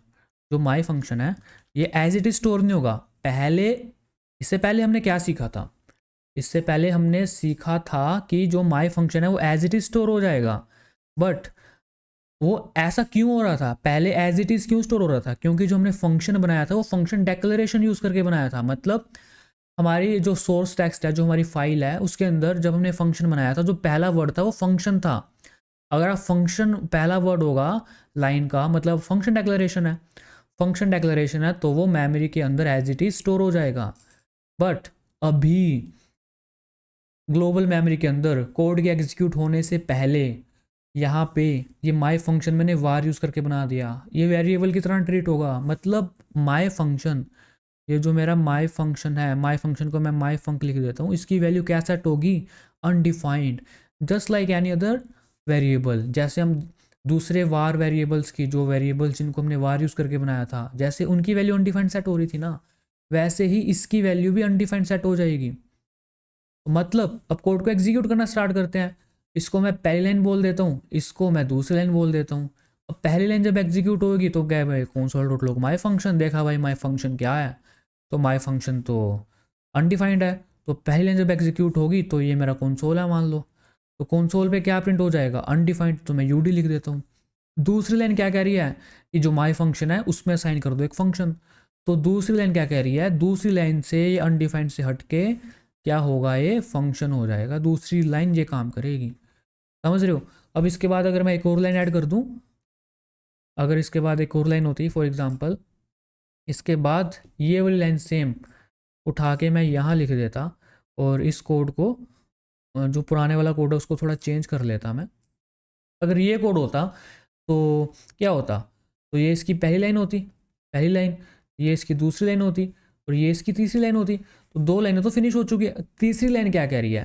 जो माई फंक्शन है ये एज इट इज स्टोर नहीं होगा। पहले, इससे पहले हमने क्या सीखा था, इससे पहले हमने सीखा था कि जो माई फंक्शन है वो एज इट इज स्टोर हो जाएगा। बट वो ऐसा क्यों हो रहा था, पहले एज इट इज क्यों स्टोर हो रहा था, क्योंकि जो हमने फंक्शन बनाया था वो फंक्शन डेक्लेरेशन यूज करके बनाया था। मतलब हमारी जो सोर्स टेक्स्ट है, जो हमारी फाइल है, उसके अंदर जब हमने फंक्शन बनाया था जो पहला वर्ड था वो फंक्शन था। अगर आप फंक्शन पहला वर्ड होगा लाइन का, मतलब फंक्शन डेक्लेरेशन है। फंक्शन डेक्लेरेशन है तो वो मेमोरी के अंदर एज इट इज स्टोर हो जाएगा। बट अभी ग्लोबल मेमोरी के अंदर कोड के एग्जीक्यूट होने से पहले यहाँ पे ये माई फंक्शन मैंने वार यूज़ करके बना दिया, ये वेरिएबल की तरह ट्रीट होगा। मतलब माई फंक्शन, ये जो मेरा माई फंक्शन है, माई फंक्शन को मैं माई फंक लिख देता हूँ, इसकी वैल्यू क्या सेट होगी, undefined. Just like any other variable. जैसे हम दूसरे वार वेरिएबल्स की, जो वेरिएबल्स जिनको हमने वार यूज़ करके बनाया था, जैसे उनकी वैल्यू अनडिफाइंड सेट हो रही थी ना, वैसे ही इसकी वैल्यू भी अनडिफाइंड सेट हो जाएगी। मतलब अब कोड को एग्जीक्यूट करना स्टार्ट करते हैं। इसको मैं पहली लाइन बोल देता हूँ, इसको मैं दूसरी लाइन बोल देता हूँ। अब पहली लाइन जब एग्जीक्यूट होगी तो क्या भाई, कंसोल डॉट लॉग माई फंक्शन, देखा भाई माई फंक्शन क्या है, तो माई फंक्शन तो अनडिफाइंड है। तो पहली लाइन जब एग्जीक्यूट होगी तो ये मेरा कंसोल है मान लो, तो कंसोल पे क्या प्रिंट हो जाएगा, अनडिफाइंड। तो मैं यूडी लिख देता हूँ। दूसरी लाइन क्या कह रही है कि जो माई फंक्शन है उसमें असाइन कर दो एक फंक्शन। तो दूसरी लाइन क्या कह रही है, दूसरी लाइन से ये अनडिफाइंड से हट के क्या होगा, ये फंक्शन हो जाएगा। दूसरी लाइन ये काम करेगी, समझ रहे हो। अब इसके बाद अगर मैं एक और लाइन ऐड कर दूं, अगर इसके बाद एक और लाइन होती फॉर एग्जांपल, इसके बाद ये वाली लाइन सेम उठा के मैं यहाँ लिख देता, और इस कोड को, जो पुराने वाला कोड है उसको थोड़ा चेंज कर लेता मैं। अगर ये कोड होता तो क्या होता, तो ये इसकी पहली लाइन होती, पहली लाइन, ये इसकी दूसरी लाइन होती, और ये इसकी तीसरी लाइन होती। तो दो लाइनें तो फिनिश हो चुकी है। तीसरी लाइन क्या कह रही है,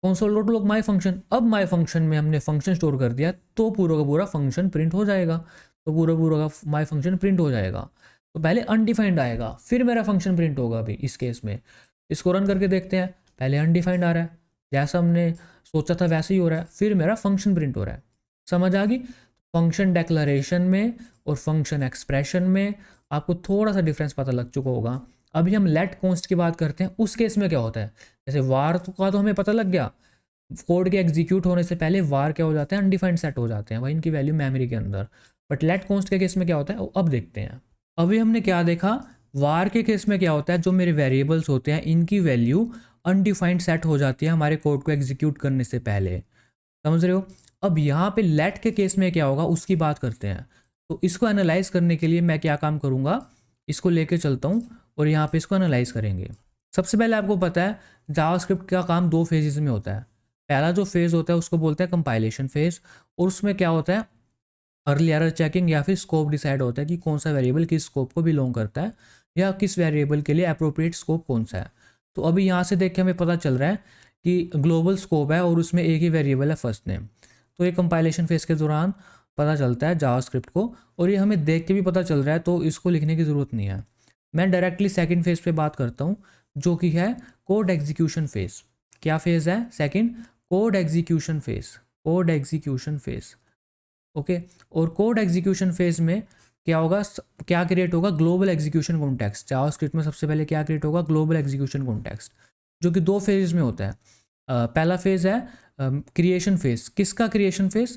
कंसोल डॉट लॉग माई फंक्शन। अब माई फंक्शन में हमने फंक्शन स्टोर कर दिया तो पूरा का पूरा फंक्शन प्रिंट हो जाएगा। तो पूरा पूरा का माई फंक्शन प्रिंट हो जाएगा। तो पहले अनडिफाइंड आएगा फिर मेरा फंक्शन प्रिंट होगा। अभी इस केस में इसको रन करके देखते हैं, पहले अनडिफाइंड आ रहा है, जैसा हमने सोचा था वैसे ही हो रहा है, फिर मेरा फंक्शन प्रिंट हो रहा है। समझ आ गई। फंक्शन डेक्लरेशन में और फंक्शन एक्सप्रेशन में आपको थोड़ा सा डिफरेंस पता लग चुका होगा। अभी हम लेट कॉन्स्ट की बात करते हैं, उस केस में क्या होता है, जैसे वार का तो हमें पता लग गया, कोड के एग्जीक्यूट होने से पहले वार क्या हो जाते हैं, अनडिफाइंड सेट हो जाते हैं भाई, इनकी वैल्यू मेमोरी के अंदर। बट लेट कॉन्स्ट के केस में क्या होता है, अब देखते हैं। अभी हमने क्या देखा, वार के केस में क्या होता है, जो मेरे वेरिएबल्स होते हैं इनकी वैल्यू अनडिफाइंड सेट हो जाती है हमारे कोड को एग्जीक्यूट करने से पहले, समझ रहे हो। अब यहाँ पे लेट के केस में क्या होगा उसकी बात करते हैं। तो इसको एनालाइज करने के लिए मैं क्या काम करूँगा, इसको लेके चलता हूँ और यहाँ पे इसको एनालाइज करेंगे। सबसे पहले आपको पता है जावास्क्रिप्ट का काम 2 फेजेस में होता है। पहला जो फेज़ होता है उसको बोलते हैं कंपाइलेशन फेज़, और उसमें क्या होता है, अर्ली एरर चेकिंग या फिर स्कोप डिसाइड होता है कि कौन सा वेरिएबल किस स्कोप को बिलोंग करता है या किस वेरिएबल के लिए अप्रोप्रिएट स्कोप कौन सा है। तो अभी यहाँ से देख के हमें पता चल रहा है कि ग्लोबल स्कोप है और उसमें एक ही वेरिएबल है फर्स्ट नेम। तो ये कंपाइलेशन फेज़ के दौरान पता चलता है जावास्क्रिप्ट को, और ये हमें देख के भी पता चल रहा है, तो इसको लिखने की ज़रूरत नहीं है। मैं डायरेक्टली सेकंड फेज़ पे बात करता हूँ, जो कि है कोड एग्जीक्यूशन फेज़। क्या फेज़ है, second, code execution phase, code execution phase. Okay, और कोड एग्जीक्यूशन फेज़ में क्या होगा, क्या क्रिएट होगा, ग्लोबल एग्जीक्यूशन कॉन्टेक्स्ट। जावास्क्रिप्ट में सबसे पहले क्या क्रिएट होगा, ग्लोबल एग्जीक्यूशन कॉन्टेक्स्ट, जो कि 2 फेजेस में होता है। पहला फेज़ है क्रिएशन फेज़। किसका creation phase,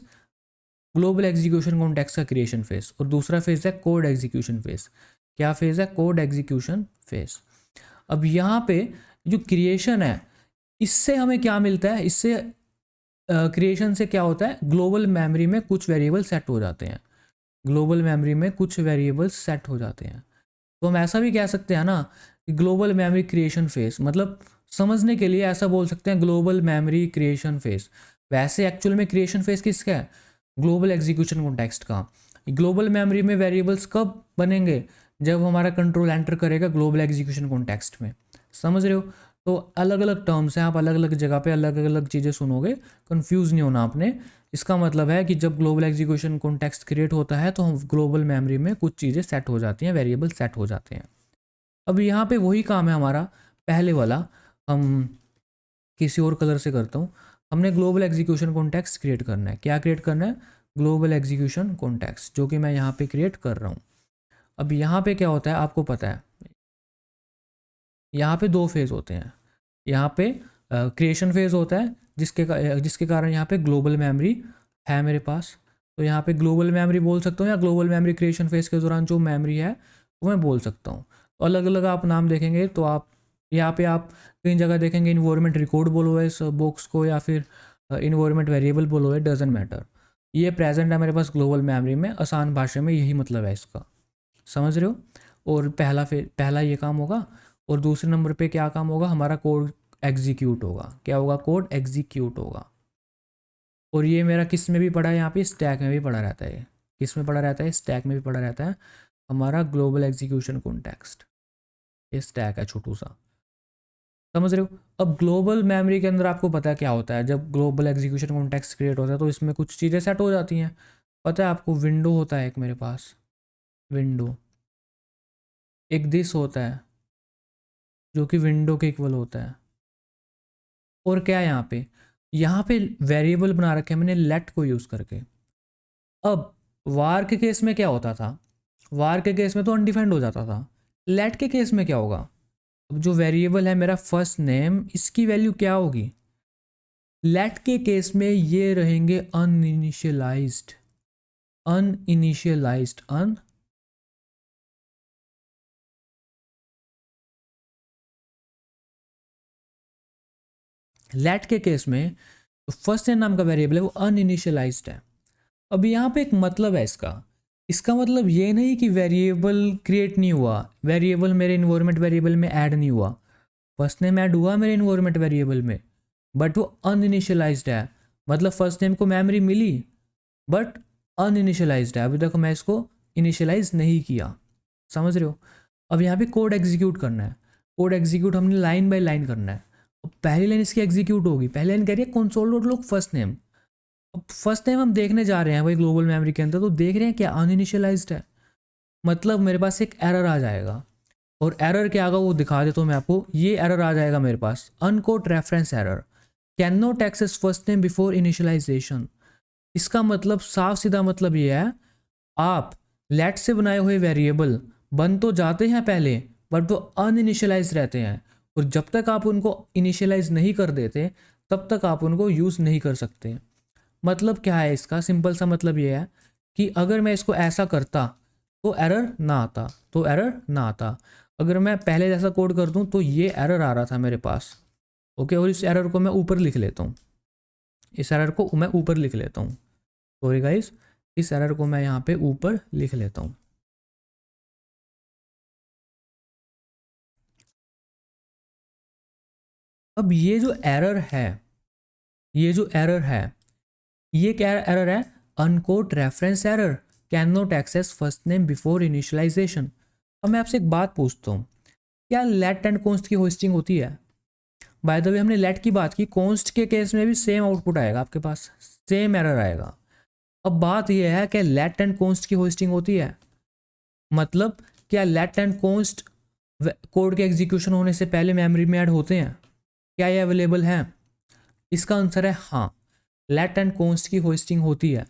global execution context का क्रिएशन फेज़। और दूसरा फेज़ है कोड एग्जीक्यूशन फेज़। क्या फेज़ है, कोड एग्जीक्यूशन फेज़। अब यहाँ पे जो क्रिएशन है, इससे हमें क्या मिलता है, इससे क्रिएशन से क्या होता है, ग्लोबल मेमोरी में कुछ वेरिएबल सेट हो जाते हैं, ग्लोबल मेमोरी में कुछ वेरिएबल्स सेट हो जाते हैं। तो हम ऐसा भी कह सकते हैं ना कि ग्लोबल मेमोरी क्रिएशन फेज, मतलब समझने के लिए ऐसा बोल सकते हैं ग्लोबल मेमोरी क्रिएशन फेज। वैसे एक्चुअल में क्रिएशन फेज किसका है, ग्लोबल एग्जीक्यूशन कॉन्टेक्स्ट का। ग्लोबल मेमोरी में वेरिएबल्स कब बनेंगे, जब हमारा कंट्रोल एंटर करेगा ग्लोबल एग्जीक्यूशन कॉन्टेक्स्ट में, समझ रहे हो। तो अलग अलग टर्म्स हैं, आप अलग अलग जगह पे अलग अलग चीज़ें सुनोगे, कंफ्यूज नहीं होना आपने। इसका मतलब है कि जब ग्लोबल एग्जीक्यूशन कॉन्टेक्स्ट क्रिएट होता है तो हम ग्लोबल मेमोरी में कुछ चीज़ें सेट हो जाती हैं, वेरिएबल सेट हो जाते हैं। अब यहाँ पे वही काम है हमारा पहले वाला, हम किसी और कलर से करता हूँ। हमने ग्लोबल एग्जीक्यूशन कॉन्टेक्स्ट क्रिएट करना है। क्या क्रिएट करना है, ग्लोबल एग्जीक्यूशन कॉन्टेक्स्ट, जो कि मैं यहाँ पे क्रिएट कर रहा हूँ। अब यहाँ पे क्या होता है आपको पता है, यहाँ पे 2 फेज़ होते हैं। यहाँ पे क्रिएशन फेज़ होता है, जिसके कारण यहाँ पे ग्लोबल मेमोरी है मेरे पास। तो यहाँ पे ग्लोबल मेमोरी बोल सकता हूँ, या ग्लोबल मेमोरी क्रिएशन फेज़ के दौरान जो मेमोरी है वो मैं बोल सकता हूँ। तो अलग अलग आप नाम देखेंगे, तो आप यहाँ पे आप कई जगह देखेंगे इन्वायरमेंट रिकॉर्ड बोलो है इस बॉक्स को, या फिर इन्वायरमेंट वेरिएबल बोलो है, डजेंट मैटर। ये प्रेजेंट है मेरे पास ग्लोबल मेमोरी में, आसान भाषा में यही मतलब है इसका, समझ रहे हो। और पहला ये काम होगा, और दूसरे नंबर पे क्या काम होगा, हमारा कोड एग्जीक्यूट होगा। क्या होगा, कोड एग्जीक्यूट होगा। और ये मेरा किस में भी पड़ा है, यहाँ पे स्टैक में भी पड़ा रहता है। किस में पड़ा रहता है, स्टैक में भी पड़ा रहता है हमारा ग्लोबल एग्जीक्यूशन कॉन्टेक्स्ट। ये स्टैक है छोटू सा, समझ रहे हो। अब ग्लोबल मेमोरी के अंदर आपको पता है क्या होता है, जब ग्लोबल एग्जीक्यूशन कॉन्टेक्स्ट क्रिएट होता है तो इसमें कुछ चीज़ें सेट हो जाती हैं। पता है आपको, विंडो होता है एक मेरे पास, विंडो, एक दिस होता है जो कि विंडो के इक्वल होता है। और क्या है यहाँ पे वेरिएबल बना रखे हैं मैंने लेट को यूज़ करके। अब वार के केस में क्या होता था, वार के केस में तो अनडिफाइंड हो जाता था। लेट के केस में क्या होगा, अब जो वेरिएबल है मेरा फर्स्ट नेम, इसकी वैल्यू क्या होगी, लेट के केस में ये रहेंगे अनइनिशियलाइज्ड, अनइनिशियलाइज्ड, लेट के केस में फर्स्ट नेम नाम का वेरिएबल है वो अनइनिशियलाइज्ड है। अब यहाँ पे एक मतलब है इसका मतलब ये नहीं कि वेरिएबल क्रिएट नहीं हुआ, वेरिएबल मेरे इन्वायरमेंट वेरिएबल में ऐड नहीं हुआ। फर्स्ट नेम ऐड हुआ मेरे इन्वायरमेंट वेरिएबल में, बट वो अनइनिशियलाइज्ड है। मतलब फर्स्ट नेम को मेमोरी मिली बट अनइनिशियलाइज्ड है, अभी तक मैं इसको इनिशियलाइज नहीं किया, समझ रहे हो। अब यहाँ पे कोड एग्जीक्यूट करना है, कोड एग्जीक्यूट हमने लाइन बाय लाइन करना है। अब पहली लाइन इसकी एग्जीक्यूट होगी, पहली लाइन कह रही है console dot log first name. अब फर्स्ट टाइम हम देखने जा रहे हैं भाई ग्लोबल मेमोरी के अंदर, तो देख रहे हैं क्या अनइनिशियलाइज्ड है, मतलब मेरे पास एक एरर आ जाएगा। और एरर क्या आएगा वो दिखा देता हूँ मैं आपको। ये एरर आ जाएगा मेरे पास, uncaught reference error, can not access first name before initialization. इसका मतलब साफ सीधा मतलब ये है, आप लेट से बनाए हुए वेरिएबल बन तो जाते हैं पहले, बट वो अनइनिशियलाइज रहते हैं, और जब तक आप उनको इनिशियलाइज नहीं कर देते तब तक आप उनको यूज़ नहीं कर सकते। मतलब क्या है इसका, सिंपल सा मतलब ये है कि अगर मैं इसको ऐसा करता तो एरर ना आता, तो एरर ना आता। अगर मैं पहले जैसा कोड कर दूं तो ये एरर आ रहा था मेरे पास। ओके, और इस एरर को मैं ऊपर लिख लेता हूँ, इस एरर को मैं ऊपर लिख लेता हूँ। सॉरी गाइस, इस एरर को मैं यहाँ पे ऊपर लिख लेता हूँ। अब ये जो एरर है, ये जो एरर है, ये क्या एरर है, uncaught reference error, can not access first name before initialization. अब मैं आपसे एक बात पूछता हूँ, क्या लेट एंड कॉन्स्ट की होस्टिंग होती है? बाय द वे हमने लेट की बात की, कॉन्स्ट के केस में भी सेम आउटपुट आएगा आपके पास, सेम एरर आएगा। अब बात यह है कि लेट एंड कॉन्स्ट की होस्टिंग होती है, मतलब क्या लेट एंड कॉन्स्ट कोड के एग्जीक्यूशन होने से पहले मेमोरी में ऐड होते हैं? क्या ये अवेलेबल है? इसका आंसर है हाँ, लेट एंड कॉन्स्ट की होस्टिंग होती है।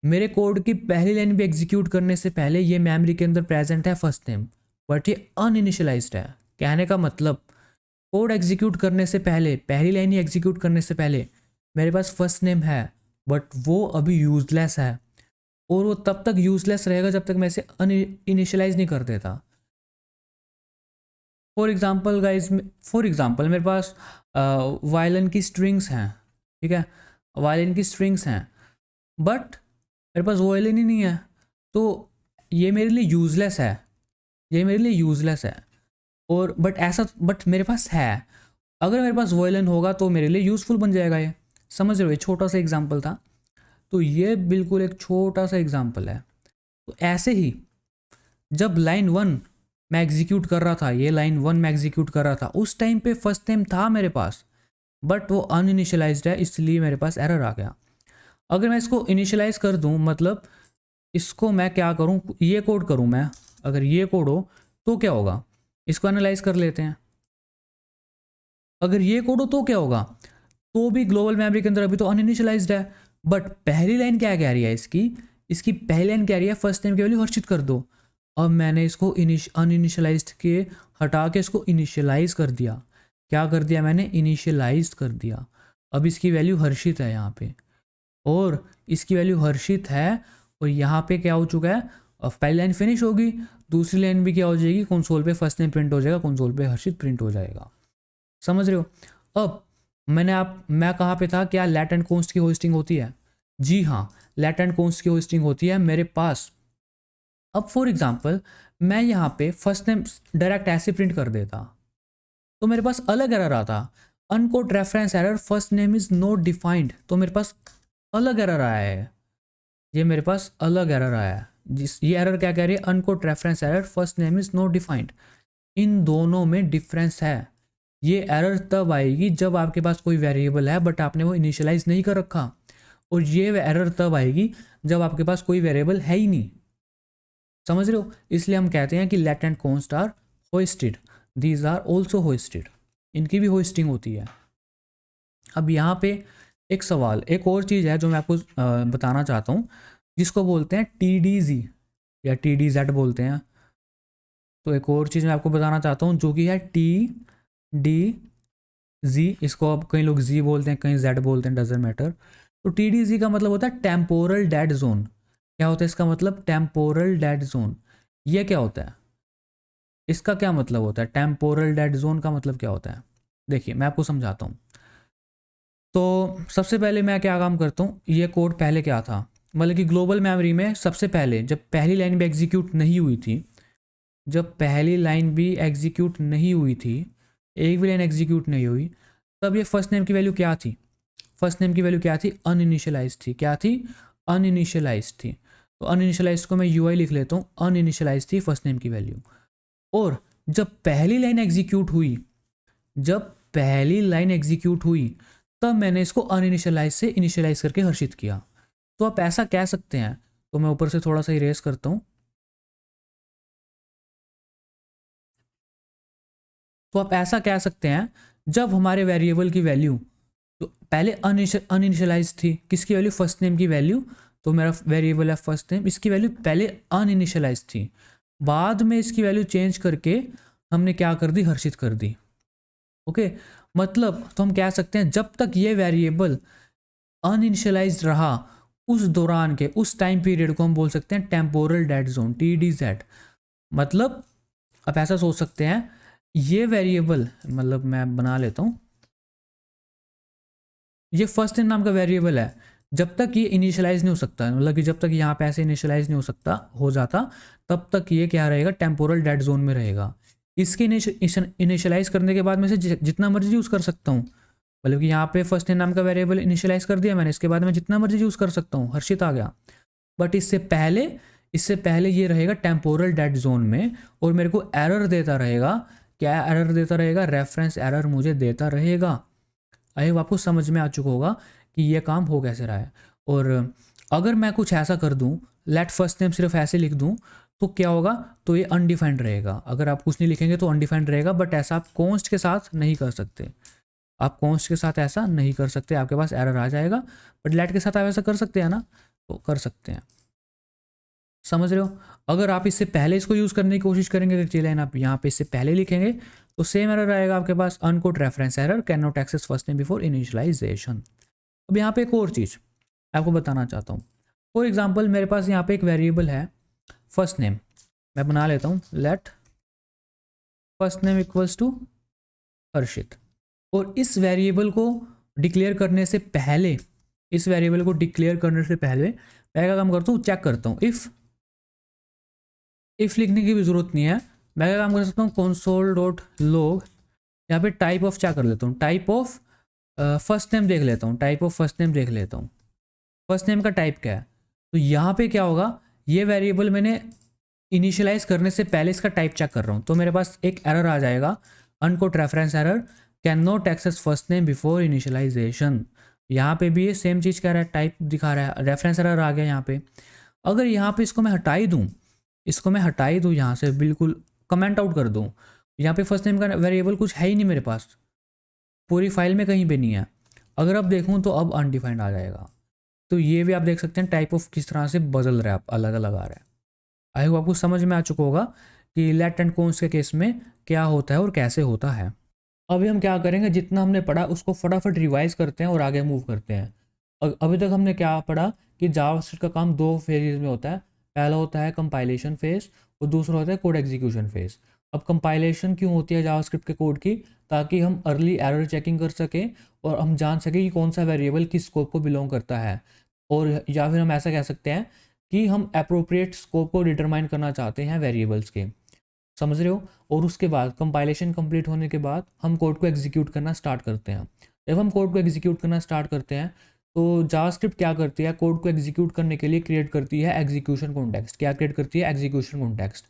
मेरे कोड की पहली लाइन भी एग्जीक्यूट करने से पहले ये मेमोरी के अंदर प्रेजेंट है फर्स्ट नेम, बट ये अनइनिशियलाइज्ड है। कहने का मतलब, कोड एग्जीक्यूट करने से पहले, पहली लाइन ही एग्जीक्यूट करने से पहले मेरे पास फर्स्ट नेम है, बट वो अभी यूजलेस है, और वो तब तक यूजलेस रहेगा जब तक मैं इसे इनिशियलाइज नहीं कर देता। For example guys, for example मेरे पास वायलिन की स्ट्रिंग्स हैं, ठीक है, वायलिन की स्ट्रिंग्स हैं, बट मेरे पास वायलिन ही नहीं है, तो ये मेरे लिए यूज़लेस है, ये मेरे लिए यूज़लेस है। और बट मेरे पास है, अगर मेरे पास वायलिन होगा तो मेरे लिए यूज़फुल बन जाएगा ये। समझ रहे हो, ये छोटा सा एग्जांपल था, तो ये बिल्कुल एक छोटा सा एग्जांपल है। तो ऐसे ही जब लाइन 1 मैं एग्जीक्यूट कर रहा था, ये लाइन 1 मैं एग्जीक्यूट कर रहा था, उस टाइम पे फर्स्ट नेम था मेरे पास, बट वो अनइनिशियलाइज्ड है, इसलिए मेरे पास एरर आ गया। अगर मैं इसको इनिशियलाइज कर दूं, मतलब इसको मैं क्या करूं, ये कोड करूं मैं, अगर ये कोड हो तो क्या होगा, इसको एनालाइज कर लेते हैं। अगर ये कोड हो तो क्या होगा, तो भी ग्लोबल मेमोरी के अंदर अभी तो अनइनिशियलाइज्ड है, बट पहली लाइन क्या कह रही है इसकी, इसकी पहली लाइन कह रही है फर्स्ट नेम की वैल्यू हर्षित कर दो। अब मैंने इसको अनइनिशियलाइज्ड के हटा के इसको इनिशियलाइज कर दिया। क्या कर दिया मैंने, इनिशियलाइज कर दिया। अब इसकी वैल्यू हर्षित है यहाँ पे, और इसकी वैल्यू हर्षित है, और यहाँ पे क्या हो चुका है, अब पहली लाइन फिनिश होगी, दूसरी लाइन भी क्या हो जाएगी, कंसोल पे फर्स्ट नेम प्रिंट हो जाएगा, कंसोल पे हर्षित प्रिंट हो जाएगा। समझ रहे हो? अब मैं कहाँ पे था, क्या लेट एंड कॉन्स्ट की होस्टिंग होती है? जी हाँ, लेट एंड कॉन्स्ट की होस्टिंग होती है मेरे पास। अब फॉर एग्जाम्पल मैं यहाँ पे फर्स्ट नेम डायरेक्ट ऐसे प्रिंट कर देता तो मेरे पास अलग एरर आता, uncaught reference error, first name is not defined, तो मेरे पास अलग एरर आया है, ये मेरे पास अलग एरर आया है। जिस ये एरर क्या कह रही है, uncaught reference error, first name is not defined. इन दोनों में डिफरेंस है। ये एरर तब आएगी जब आपके पास कोई वेरिएबल है बट आपने वो इनिशियलाइज नहीं कर रखा, और ये एरर तब आएगी जब आपके पास कोई वेरिएबल है ही नहीं। समझ रहे हो? इसलिए हम कहते हैं कि let and const are hoisted, these are also hoisted, इनकी भी होस्टिंग होती है। अब यहाँ पे एक सवाल, एक और चीज़ है जो मैं आपको बताना चाहता हूँ, जिसको बोलते हैं TDZ या TDZ बोलते हैं। तो एक और चीज़ मैं आपको बताना चाहता हूँ जो कि है TDZ, इसको अब कई लोग Z बोलते हैं, कहीं Z बोलते हैं, डजेंट मैटर। तो TDZ का मतलब होता है टेम्पोरल डेड जोन। क्या होता है इसका मतलब, टेम्पोरल डेड जोन। ये क्या होता है, इसका क्या मतलब होता है, टेम्पोरल डेड जोन का मतलब क्या होता है? देखिए मैं आपको समझाता हूँ। तो सबसे पहले मैं क्या काम करता हूँ, ये कोड पहले क्या था, मतलब कि ग्लोबल मेमोरी में सबसे पहले जब पहली लाइन भी एग्जीक्यूट नहीं हुई थी, जब पहली लाइन भी एग्जीक्यूट नहीं हुई थी, एक भी लाइन एग्जीक्यूट नहीं हुई, तब ये फर्स्ट नेम की वैल्यू क्या थी, फर्स्ट नेम की वैल्यू क्या थी, अनइनिशियलाइज थी। क्या थी, अनइनिशियलाइज थी। तो अनइनिशियलाइज को मैं UI लिख लेता हूँ, अनइनिशियलाइज थी फर्स्ट नेम की वैल्यू। और जब पहली लाइन एग्जीक्यूट हुई, जब पहली लाइन एग्जीक्यूट हुई, तब मैंने इसको अनइनिशियलाइज से इनिशियलाइज करके हर्षित किया। तो आप ऐसा कह सकते हैं, तो मैं ऊपर से थोड़ा सा इरेज करता हूं, तो आप ऐसा कह सकते हैं, जब हमारे वेरिएबल की वैल्यू तो पहले अनइनिशियलाइज थी, किसकी वैल्यू, फर्स्ट नेम की वैल्यू। तो मेरा वेरिएबल है फर्स्ट नेम, इसकी वैल्यू पहले अनइनिशियलाइज थी, बाद में इसकी वैल्यू चेंज करके हमने क्या कर दी, हर्षित कर दी। ओके, मतलब तो हम कह सकते हैं जब तक ये वेरिएबल अनइनिशियलाइज रहा, उस दौरान के उस टाइम पीरियड को हम बोल सकते हैं टेम्पोरल डेड जोन, TDZ। मतलब आप ऐसा सोच सकते हैं, ये वेरिएबल, मतलब मैं बना लेता हूँ, ये फर्स्ट इन नाम का वेरिएबल है, जब तक ये इनिशियलाइज नहीं हो सकता, मतलब कि जब तक यहाँ पे ऐसे इनिशियलाइज नहीं हो सकता, हो जाता, तब तक ये क्या रहेगा, टेम्पोरल डेड जोन में रहेगा। इसके इनिशियलाइज करने के बाद में से जितना मर्जी यूज़ कर सकता हूँ, मतलब कि यहाँ पे फर्स्ट इन नाम का वेरिएबल इनिशियलाइज कर दिया मैंने, इसके बाद में जितना मर्जी यूज़ कर सकता हूँ, हर्षित आ गया। बट इससे पहले ये रहेगा टेम्पोरल डेड जोन में, और मेरे को एरर देता रहेगा। क्या एरर देता रहेगा, रेफरेंस एरर मुझे देता रहेगा। आई होप आपको समझ में आ चुका होगा कि ये काम हो कैसे रहा है। और अगर मैं कुछ ऐसा कर दूं, लेट फर्स्ट नेम सिर्फ ऐसे लिख दूं, तो क्या होगा, तो ये अनडिफाइंड रहेगा। अगर आप कुछ नहीं लिखेंगे तो अनडिफाइंड रहेगा, बट ऐसा आप कॉन्स्ट के साथ नहीं कर सकते। आप कॉन्स्ट के साथ ऐसा नहीं कर सकते, आपके पास एरर आ जाएगा। बट लेट के साथ आप ऐसा कर सकते हैं ना, तो कर सकते हैं। समझ रहे हो। अगर आप इससे पहले इसको यूज़ करने की कोशिश करेंगे, अगर लाइन आप यहाँ पे इससे पहले लिखेंगे, तो सेम एरर आएगा आपके पास, uncaught reference error, can not access first name before initialization. अब यहाँ पे एक और चीज़ आपको बताना चाहता हूँ। फॉर एग्जाम्पल मेरे पास यहाँ पे एक वेरिएबल है फर्स्ट नेम, मैं बना लेता हूँ, let first name equals to Harshit. और इस वेरिएबल को डिक्लेयर करने से पहले, इस वेरिएबल को डिक्लेयर करने से पहले मैं क्या काम करता हूँ, चेक करता हूँ इफ़ लिखने की भी ज़रूरत नहीं है। मैं क्या काम कर सकता हूँ, console.log, यहाँ पे टाइप ऑफ क्या कर लेता हूँ, टाइप ऑफ फर्स्ट नेम देख लेता हूँ, टाइप ऑफ फर्स्ट नेम देख लेता हूँ, फर्स्ट नेम का टाइप क्या है। तो यहाँ पे क्या होगा, ये वेरिएबल मैंने इनिशियलाइज करने से पहले इसका टाइप चेक कर रहा हूँ, तो मेरे पास एक एरर आ जाएगा, uncaught reference error, can not access first name before initialization. यहाँ पे भी ये सेम चीज़ कह रहा है, टाइप दिखा रहा है, रेफरेंस एरर आ गया यहाँ पे। अगर यहाँ पे इसको मैं हटाई दूँ, इसको मैं हटाई दूँ यहाँ से, बिल्कुल कमेंट आउट कर दूँ, यहाँ पे फर्स्ट नेम का वेरिएबल कुछ है ही नहीं मेरे पास, पूरी फाइल में कहीं पे नहीं है। अगर अब देखूँ तो अब अनडिफाइंड आ जाएगा। तो ये भी आप देख सकते हैं टाइप ऑफ किस तरह से बदल रहा है, अलग अलग आ रहा है। आई होप आपको समझ में आ चुका होगा कि लेट एंड कॉन्स के केस में क्या होता है और कैसे होता है। अभी हम क्या करेंगे, जितना हमने पढ़ा उसको फटाफट रिवाइज करते हैं और आगे मूव करते हैं। अभी तक हमने क्या पढ़ा कि जावास्क्रिप्ट का काम दो फेजेज में होता है। पहला होता है कंपाइलेशन फेज और दूसरा होता है कोड एग्जीक्यूशन फेज। अब कंपाइलेशन क्यों होती है जावास्क्रिप्ट के कोड की, ताकि हम अर्ली एरर चेकिंग कर सकें और हम जान सकें कि कौन सा वेरिएबल किस स्कोप को बिलोंग करता है। और या फिर हम ऐसा कह सकते हैं कि हम अप्रोप्रिएट स्कोप को डिटरमाइन करना चाहते हैं वेरिएबल्स के। समझ रहे हो। और उसके बाद कंपाइलेशन कंप्लीट होने के बाद हम कोड को एग्जीक्यूट करना स्टार्ट करते हैं। जब हम कोड को एग्जीक्यूट करना स्टार्ट करते हैं तो जावास्क्रिप्ट क्या करती है, कोड को एग्जीक्यूट करने के लिए क्रिएट करती है एग्जीक्यूशन कॉन्टेक्स्ट। क्या क्रिएट करती है, एग्जीक्यूशन कॉन्टेक्स्ट।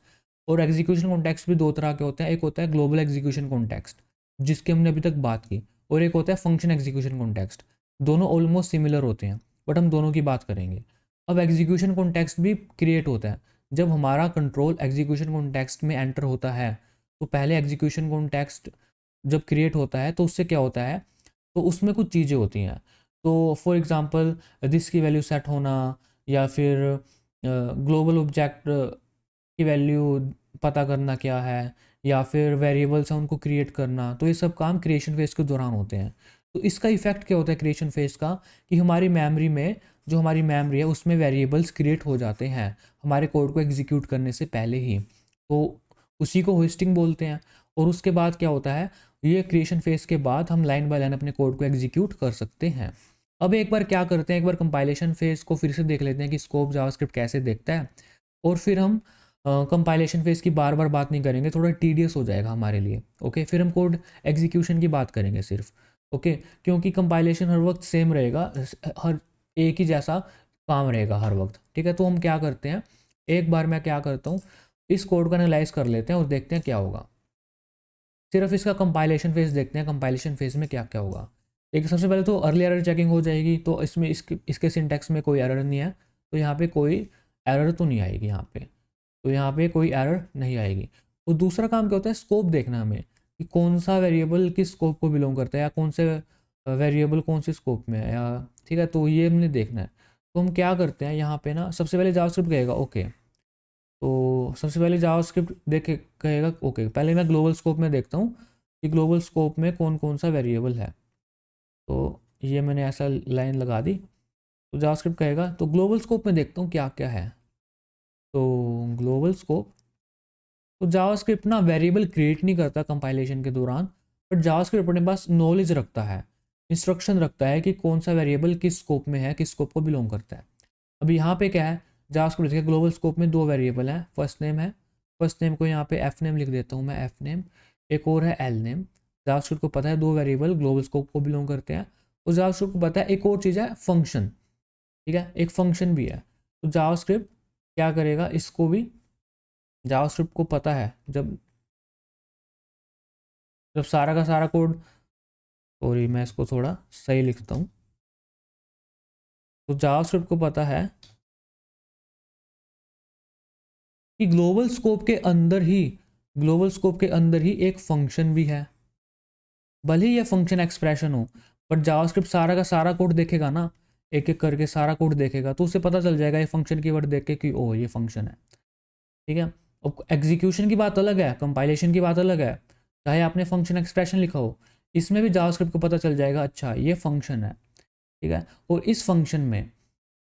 और एग्जीक्यूशन कॉन्टेक्स्ट भी दो तरह के होते हैं, एक होता है ग्लोबल एग्जीक्यूशन कॉन्टेक्स्ट जिसकी हमने अभी तक बात की, और एक होता है फंक्शन एग्जीक्यूशन कॉन्टेक्स्ट। दोनों ऑलमोस्ट सिमिलर होते हैं, बट हम दोनों की बात करेंगे। अब एग्जीक्यूशन कॉन्टेक्स्ट भी क्रिएट होता है जब हमारा कंट्रोल एग्जीक्यूशन कॉन्टेक्स्ट में एंटर होता है। तो पहले एग्जीक्यूशन कॉन्टेक्स्ट जब क्रिएट होता है तो उससे क्या होता है, तो उसमें कुछ चीज़ें होती हैं। तो फॉर एग्जांपल दिस की वैल्यू सेट होना, या फिर ग्लोबल ऑब्जेक्ट की वैल्यू पता करना क्या है, या फिर वेरिएबल्स हैं उनको क्रिएट करना। तो ये सब काम क्रिएशन फेज के दौरान होते हैं। तो इसका इफेक्ट क्या होता है क्रिएशन फेज का, कि हमारी मेमोरी में, जो हमारी मेमोरी है उसमें वेरिएबल्स क्रिएट हो जाते हैं हमारे कोड को एग्जीक्यूट करने से पहले ही। तो उसी को होस्टिंग बोलते हैं। और उसके बाद क्या होता है, ये क्रिएशन फेज के बाद हम लाइन बाय लाइन अपने कोड को एग्जीक्यूट कर सकते हैं। अब एक बार क्या करते हैं, एक बार कंपाइलेशन फेज को फिर से देख लेते हैं कि स्कोप जावास्क्रिप्ट कैसे देखता है। और फिर हम कंपाइलेशन फेज की बार बार बात नहीं करेंगे, थोड़ा टीडियस हो जाएगा हमारे लिए। ओके, फिर हम कोड एग्जीक्यूशन की बात करेंगे सिर्फ। ओके, क्योंकि कंपाइलेशन हर वक्त सेम रहेगा, हर एक ही जैसा काम रहेगा हर वक्त। ठीक है, तो हम क्या करते हैं, एक बार मैं क्या करता हूँ, इस कोड को एनालाइज कर लेते हैं और देखते हैं क्या होगा। सिर्फ इसका कंपाइलेशन फेज देखते हैं, कंपाइलेशन फेज में क्या क्या होगा। एक सबसे पहले तो अर्ली एरर चेकिंग हो जाएगी, तो इसमें इसके सिंटैक्स में कोई एरर नहीं है, तो यहाँ पे कोई एरर तो नहीं आएगी यहाँ पे, तो यहाँ पे कोई एरर नहीं आएगी। और दूसरा काम क्या होता है, स्कोप देखना हमें कि कौन सा वेरिएबल किस स्कोप को बिलोंग करता है, या कौन से वेरिएबल कौन से स्कोप में है, या ठीक है, तो ये हमने देखना है। तो हम क्या करते हैं यहाँ पे ना, सबसे पहले जावास्क्रिप्ट कहेगा ओके, तो सबसे पहले जावास्क्रिप्ट देखे कहेगा ओके, पहले मैं ग्लोबल स्कोप में देखता हूँ कि ग्लोबल स्कोप में कौन कौन सा वेरिएबल है। तो ये मैंने ऐसा लाइन लगा दी, तो जावास्क्रिप्ट कहेगा, तो ग्लोबल स्कोप में देखता हूँ क्या क्या है। तो ग्लोबल स्कोप, तो जावास्क्रिप्ट ना वेरिएबल क्रिएट नहीं करता कंपाइलेशन के दौरान, बट जावास्क्रिप्ट अपने पास नॉलेज रखता है, इंस्ट्रक्शन रखता है कि कौन सा वेरिएबल किस स्कोप में है, किस स्कोप को बिलोंग करता है। अब यहाँ पे क्या है, जावास्क्रिप्ट के ग्लोबल स्कोप में दो वेरिएबल हैं, फर्स्ट नेम है, फर्स्ट नेम को यहाँ पे एफ नेम लिख देता हूँ मैं, एफ नेम, एक और है एल नेम। जावास्क्रिप्ट को पता है दो वेरिएबल ग्लोबल स्कोप को बिलोंग करते हैं। और जावास्क्रिप्ट को पता है एक और चीज़ है फंक्शन, ठीक है, एक फंक्शन भी है। तो जावास्क्रिप्ट क्या करेगा, इसको भी जावास्क्रिप्ट को पता है, जब जब सारा का सारा कोड, सॉरी मैं इसको थोड़ा सही लिखता हूँ, तो जावास्क्रिप्ट को पता है कि ग्लोबल स्कोप के अंदर ही एक फंक्शन भी है, भले ही यह फंक्शन एक्सप्रेशन हो, बट जावास्क्रिप्ट सारा का सारा कोड देखेगा ना, एक एक करके सारा कोड देखेगा, तो उसे पता चल जाएगा ये फंक्शन कीवर्ड देख के कि ओ ये फंक्शन है, ठीक है। अब एग्जीक्यूशन की बात अलग है, कंपाइलेशन की बात अलग है, चाहे आपने फंक्शन एक्सप्रेशन लिखा हो, इसमें भी जावास्क्रिप्ट को पता चल जाएगा अच्छा ये फंक्शन है, ठीक है। और इस फंक्शन में,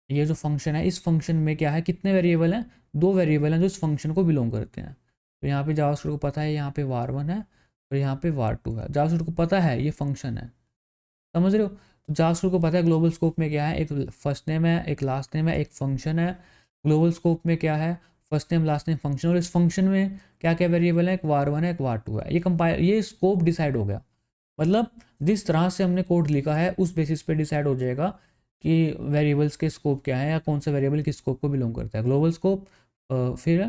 ये जो फंक्शन है, इस फंक्शन में क्या है, कितने वेरिएबल हैं, दो वेरिएबल हैं जो इस फंक्शन को बिलोंग करते हैं। तो यहाँ पे जावास्क्रिप्ट को पता है यहाँ पे var1 है और यहाँ पे var2 है, जावास्क्रिप्ट को पता है ये फंक्शन है, समझ रहे हो। तो जावास्क्रिप्ट को पता है ग्लोबल स्कोप में क्या है, एक फर्स्ट नेम है, एक लास्ट नेम है, एक फंक्शन है। ग्लोबल स्कोप में क्या है, first name last name function, और इस फंक्शन में क्या क्या वेरिएबल है, एक var1 है, एक var2 है। ये स्कोप डिसाइड हो गया, मतलब जिस तरह से हमने कोड लिखा है उस बेसिस पे डिसाइड हो जाएगा कि वेरिएबल्स के स्कोप क्या है, या कौन सा वेरिएबल किस स्कोप को बिलोंग करता है। ग्लोबल स्कोप, फिर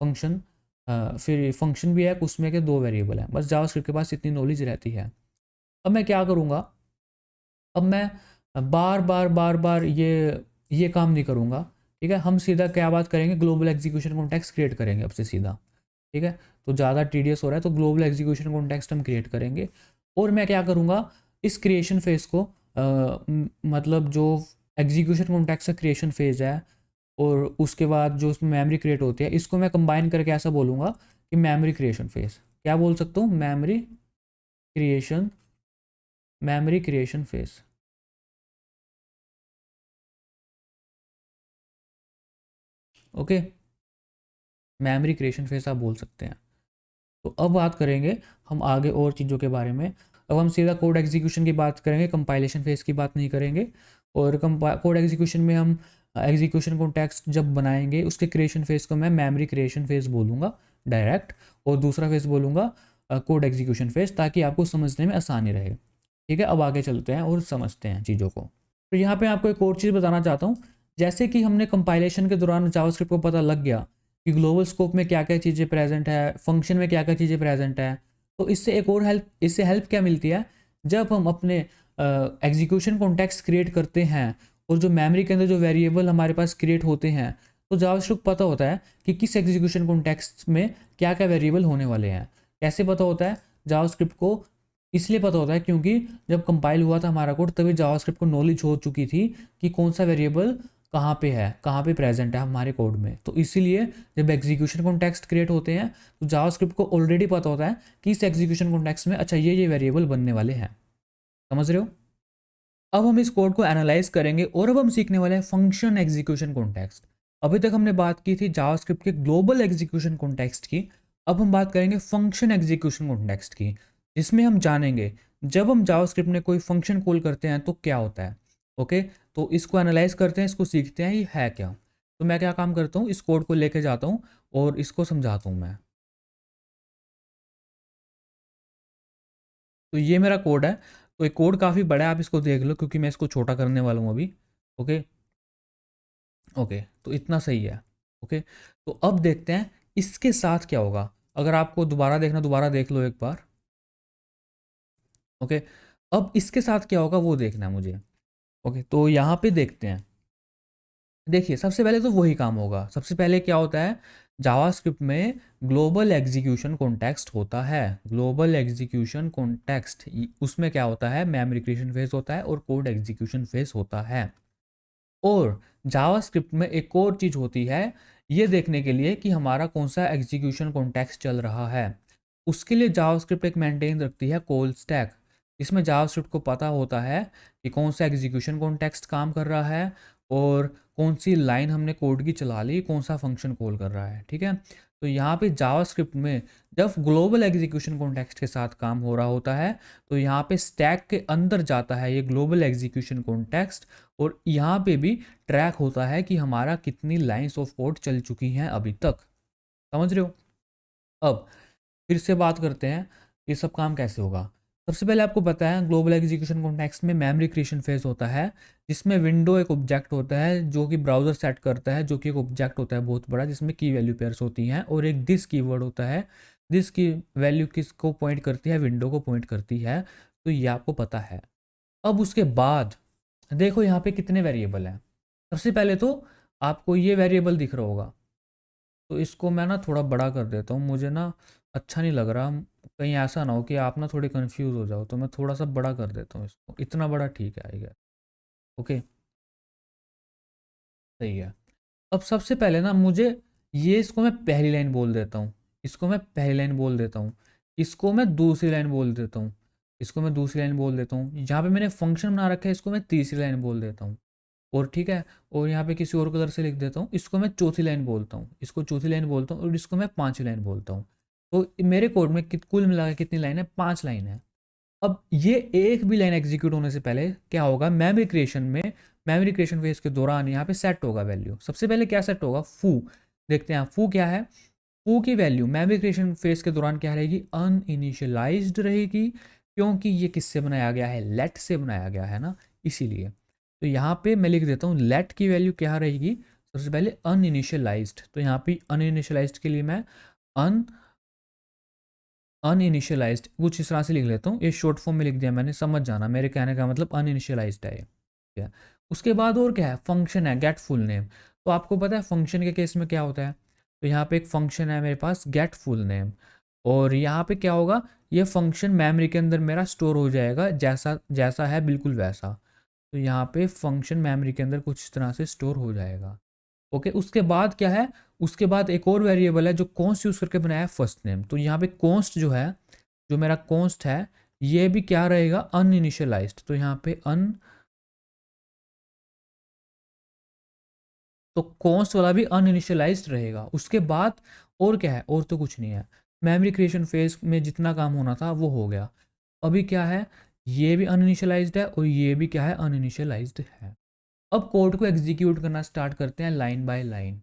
फंक्शन, फिर फंक्शन भी है उसमें के दो वेरिएबल हैं, बस जावास्क्रिप्ट के पास इतनी नॉलेज रहती है। अब मैं क्या करूँगा, अब मैं बार बार बार बार ये काम नहीं करूँगा, ठीक है। हम सीधा क्या बात करेंगे, ग्लोबल एग्जीक्यूशन कॉन्टेक्स्ट क्रिएट करेंगे अब से सीधा, ठीक है। तो ज़्यादा टीडियस हो रहा है, तो ग्लोबल एग्जीक्यूशन कॉन्टेक्स्ट हम क्रिएट करेंगे। और मैं क्या करूँगा, इस क्रिएशन फेज़ को मतलब जो एग्जीक्यूशन कॉन्टेक्स्ट का क्रिएशन फेज़ है और उसके बाद जो उसमें मेमोरी क्रिएट होती है, इसको मैं कंबाइन करके ऐसा बोलूँगा कि मेमोरी क्रिएशन फेज़, क्या बोल सकता हूँ, memory creation phase, okay, memory creation phase आप बोल सकते हैं। तो अब बात करेंगे हम आगे और चीज़ों के बारे में। अब हम सीधा कोड एग्जीक्यूशन की बात करेंगे, कंपाइलेशन फेज़ की बात नहीं करेंगे। और कोड एग्जीक्यूशन में हम एग्जीक्यूशन कॉन्टेक्स्ट जब बनाएंगे उसके क्रिएशन फेज़ को मैं मेमोरी क्रिएशन फेज़ बोलूँगा डायरेक्ट, और दूसरा फेज़ बोलूँगा कोड एग्जीक्यूशन फेज़, ताकि आपको समझने में आसानी रहे, ठीक है। अब आगे चलते हैं और समझते हैं चीज़ों को। तो यहाँ पे आपको एक और चीज़ बताना चाहता हूँ, जैसे कि हमने कंपाइलेशन के दौरान जावास्क्रिप्ट को पता लग गया कि ग्लोबल स्कोप में क्या क्या चीज़ें प्रेजेंट है, फंक्शन में क्या क्या चीज़ें प्रेजेंट है, तो इससे हेल्प क्या मिलती है, जब हम अपने एग्जीक्यूशन कॉन्टेक्स्ट क्रिएट करते हैं और जो मेमोरी के अंदर जो वेरिएबल हमारे पास क्रिएट होते हैं, तो जावास्क्रिप्ट पता होता है कि किस एग्जीक्यूशन कॉन्टेक्स्ट में क्या क्या वेरिएबल होने वाले हैं। कैसे पता होता है, जावास्क्रिप्ट को इसलिए पता होता है क्योंकि जब कंपाइल हुआ था हमारा कोड, तभी जावास्क्रिप्ट को नॉलेज हो चुकी थी कि कौन सा वेरिएबल कहाँ पे है, कहाँ पे प्रेजेंट है हमारे कोड में। तो इसीलिए जब एग्जीक्यूशन कॉन्टेक्स्ट क्रिएट होते हैं तो जावास्क्रिप्ट को ऑलरेडी पता होता है कि इस एग्जीक्यूशन कॉन्टेक्स्ट में अच्छा ये वेरिएबल बनने वाले हैं, समझ रहे हो। अब हम इस कोड को एनालाइज करेंगे और अब हम सीखने वाले हैं फंक्शन एग्जीक्यूशन कॉन्टेक्स्ट। अभी तक हमने बात की थी जावास्क्रिप्ट के ग्लोबल एग्जीक्यूशन कॉन्टेक्स्ट की, अब हम बात करेंगे फंक्शन एग्जीक्यूशन कॉन्टेक्स्ट की, जिसमें हम जानेंगे जब हम जावास्क्रिप्ट में कोई फंक्शन कॉल करते हैं तो क्या होता है। ओके, तो इसको एनालाइज करते हैं, इसको सीखते हैं ये है क्या। तो मैं क्या काम करता हूँ, इस कोड को लेके जाता हूँ और इसको समझाता हूँ मैं। तो ये मेरा कोड है, तो ये कोड काफ़ी बड़ा है, आप इसको देख लो क्योंकि मैं इसको छोटा करने वाला हूँ अभी। ओके, ओके, तो इतना सही है। ओके, तो अब देखते हैं इसके साथ क्या होगा। अगर आपको दोबारा देखना, दोबारा देख लो एक बार। ओके, अब इसके साथ क्या होगा वो देखना है मुझे। ओके, तो यहाँ पे देखते हैं। देखिए सबसे पहले तो वही काम होगा, सबसे पहले क्या होता है, जावास्क्रिप्ट में ग्लोबल एग्जीक्यूशन कॉन्टेक्स्ट होता है। ग्लोबल एग्जीक्यूशन कॉन्टेक्स्ट, उसमें क्या होता है, मेमोरी क्रिएशन फेज होता है और कोड एग्जीक्यूशन फेज होता है। और जावास्क्रिप्ट में एक और चीज़ होती है, ये देखने के लिए कि हमारा कौन सा एग्जीक्यूशन कॉन्टेक्स्ट चल रहा है। उसके लिए जावास्क्रिप्ट एक मेंटेन रखती है कॉल स्टैक। इसमें जावास्क्रिप्ट को पता होता है कि कौन सा एग्जीक्यूशन कॉन्टेक्स्ट काम कर रहा है और कौन सी लाइन हमने कोड की चला ली, कौन सा फंक्शन कॉल कर रहा है। ठीक है, तो यहाँ पे जावास्क्रिप्ट में जब ग्लोबल एग्जीक्यूशन कॉन्टेक्स्ट के साथ काम हो रहा होता है तो यहाँ पे स्टैक के अंदर जाता है ये ग्लोबल एग्जीक्यूशन कॉन्टेक्स्ट, और यहाँ पे भी ट्रैक होता है कि हमारा कितनी लाइंस ऑफ कोड चल चुकी हैं अभी तक। समझ रहे हो? अब फिर से बात करते हैं ये सब काम कैसे होगा। सबसे पहले आपको पता है ग्लोबल एग्जीक्यूशन कॉन्टेक्स्ट में मेमोरी क्रिएशन फेज होता है, जिसमें विंडो एक ऑब्जेक्ट होता है जो कि ब्राउज़र सेट करता है, जो कि एक ऑब्जेक्ट होता है बहुत बड़ा, जिसमें की वैल्यू पेयर्स होती हैं, और एक दिस कीवर्ड होता है। दिस की वैल्यू किसको पॉइंट करती है, विंडो को पॉइंट करती है। तो ये आपको पता है। अब उसके बाद देखो यहाँ पे कितने वेरिएबल हैं। सबसे पहले तो आपको ये वेरिएबल दिख रहा होगा, तो इसको मैं ना थोड़ा बड़ा कर देता हूँ, मुझे ना अच्छा नहीं लग रहा। कहीं ऐसा ना हो कि आप ना थोड़े कंफ्यूज हो जाओ, तो मैं थोड़ा सा बड़ा कर देता हूँ इसको। इतना बड़ा ठीक है, आएगा। ओके, सही है। अब सबसे पहले ना मुझे ये, इसको मैं पहली लाइन बोल देता हूँ, इसको मैं पहली लाइन बोल देता हूँ, इसको मैं दूसरी लाइन बोल देता हूँ, इसको मैं दूसरी लाइन बोल देता हूँ। जहाँ पे मैंने फंक्शन बना रखा है इसको मैं तीसरी लाइन बोल देता हूँ। और ठीक है, और यहाँ पे किसी और कलर से लिख देता हूँ, इसको मैं चौथी लाइन बोलता हूँ, इसको चौथी लाइन बोलता हूँ, और इसको मैं पांचवी लाइन बोलता हूँ। तो मेरे कोड में कुल मिला के कितनी लाइन है, 5 लाइन है। अब ये एक भी लाइन एग्जीक्यूट होने से पहले क्या होगा, मेमोरी क्रिएशन में, मेमोरी क्रिएशन फेज के दौरान यहाँ पे सेट होगा वैल्यू। सबसे पहले क्या सेट होगा, फू। देखते हैं फू क्या है। फू की वैल्यू मेमोरी क्रिएशन फेज के दौरान क्या रहेगी, अनइनिशियलाइज्ड रहेगी, क्योंकि ये किससे बनाया गया है, लेट से बनाया गया है ना, इसीलिए। तो यहाँ पे मैं लिख देता हूँ लेट की वैल्यू क्या रहेगी, सबसे पहले अनइनिशियलाइज्ड। तो यहाँ पे अनइनिशियलाइज्ड के लिए मैं अन अनइनिशियलाइज्ड कुछ इस तरह से लिख लेता हूँ। ये शॉर्ट फॉर्म में लिख दिया मैंने, समझ जाना मेरे कहने का मतलब अनइनिशियलाइज्ड है ये। ठीक है, उसके बाद और क्या है, फंक्शन है गेट फुल नेम। तो आपको पता है फंक्शन के केस में क्या होता है। तो यहाँ पे एक फंक्शन है मेरे पास गेट फुल नेम, और यहाँ पे क्या होगा, ये फंक्शन मेमोरी के अंदर मेरा स्टोर हो जाएगा, जैसा जैसा है बिल्कुल वैसा। तो यहाँ पे फंक्शन मेमोरी के अंदर कुछ इस तरह से स्टोर हो जाएगा। ओके, उसके बाद क्या है, उसके बाद एक और वेरिएबल है जो कॉन्स्ट यूज़ करके बनाया है, फर्स्ट नेम। तो यहाँ पे कॉन्स्ट जो है, जो मेरा कॉन्स्ट है, ये भी क्या रहेगा, अनइनिशियलाइज्ड। तो यहाँ पे तो कॉन्स्ट वाला भी अनइनिशियलाइज्ड रहेगा। उसके बाद और क्या है, और तो कुछ नहीं है। मेमोरी क्रिएशन फेज में जितना काम होना था वो हो गया। अभी क्या है, ये भी अनइनिशियलाइज्ड है और ये भी क्या है, अनइनिशियलाइज्ड है। अब कोड को एग्जीक्यूट करना स्टार्ट करते हैं लाइन बाय लाइन।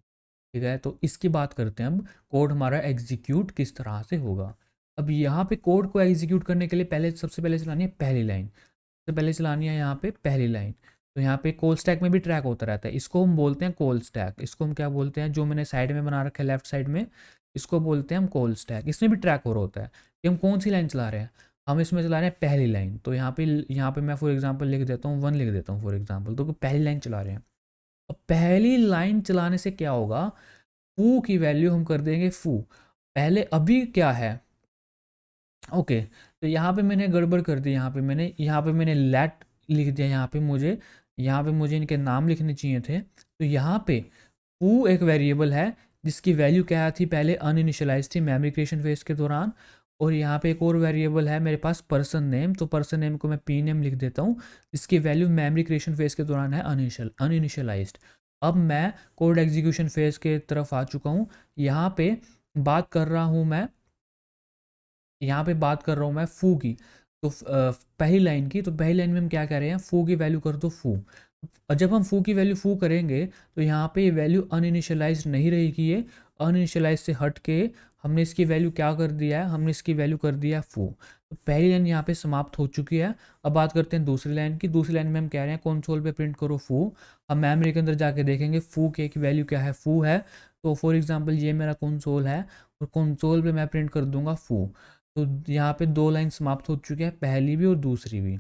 ठीक है, तो इसकी बात करते हैं अब, कोड हमारा एग्जीक्यूट किस तरह से होगा। अब यहाँ पे कोड को एग्जीक्यूट करने के लिए पहले, सबसे पहले चलानी है पहली लाइन। सबसे पहले चलानी है यहाँ पे पहली लाइन। तो यहाँ पे कॉल स्टैक में भी ट्रैक होता रहता है, इसको हम बोलते हैं कॉल स्टैक। इसको हम क्या बोलते हैं, जो मैंने साइड में बना रखा है लेफ्ट साइड में, इसको बोलते हैं हम कॉल स्टैक। इसमें भी ट्रैक हो रहा होता है कि हम कौन सी लाइन चला रहे हैं। हम इसमें चला रहे हैं पहली लाइन। तो यहाँ पे मैं फॉर एग्जाम्पल लिख देता हूँ 1, लिख देता हूँ फॉर एग्जाम्पल, तो पहली लाइन चला रहे हैं। अब पहली लाइन चलाने से क्या होगा, फू की वैल्यू हम कर देंगे फू। पहले अभी क्या है, ओके, तो यहाँ पे मैंने गड़बड़ कर दी। यहाँ पे मैंने लेट लिख दिया। यहाँ पे मुझे इनके नाम लिखने चाहिए थे। तो यहाँ पे फू एक वेरिएबल है जिसकी वैल्यू क्या थी, पहले अनइनिशियलाइज थी मेमोरी क्रिएशन फेज के दौरान। और यहाँ पे एक और वेरिएबल है मेरे पास पर्सन नेम। तो पर्सन नेम को मैं पी नेम लिख देता हूँ, जिसकी वैल्यू मेमोरी क्रिएशन फेज के दौरान है अनइनिशियलाइज्ड। अब मैं कोड एग्जीक्यूशन फेज के तरफ आ चुका हूँ। यहाँ पे बात कर रहा हूँ मैं यहाँ पे बात कर रहा हूँ मैं फू की। तो पहली लाइन की, तो पहली लाइन में हम क्या कह रहे हैं, फू की वैल्यू कर दो फू। और जब हम फू की वैल्यू फू करेंगे तो यहाँ पे ये वैल्यू अनइनिशियलाइज नहीं रहेगी, ये अनइनिशियलाइज से हट के हमने इसकी वैल्यू क्या कर दिया है, हमने इसकी वैल्यू कर दिया है फू। तो पहली लाइन यहाँ पे समाप्त हो चुकी है। अब बात करते हैं दूसरी लाइन की। दूसरी लाइन में हम कह रहे हैं कंसोल पे प्रिंट करो फू। हम मेमोरी के अंदर जाके देखेंगे फू के की वैल्यू क्या है, फू है। तो फॉर एग्जाम्पल ये मेरा कंसोल है, और कंसोल पे मैं प्रिंट कर दूंगा फू। तो यहाँ पे 2 लाइन समाप्त हो चुकी है, पहली भी और दूसरी भी।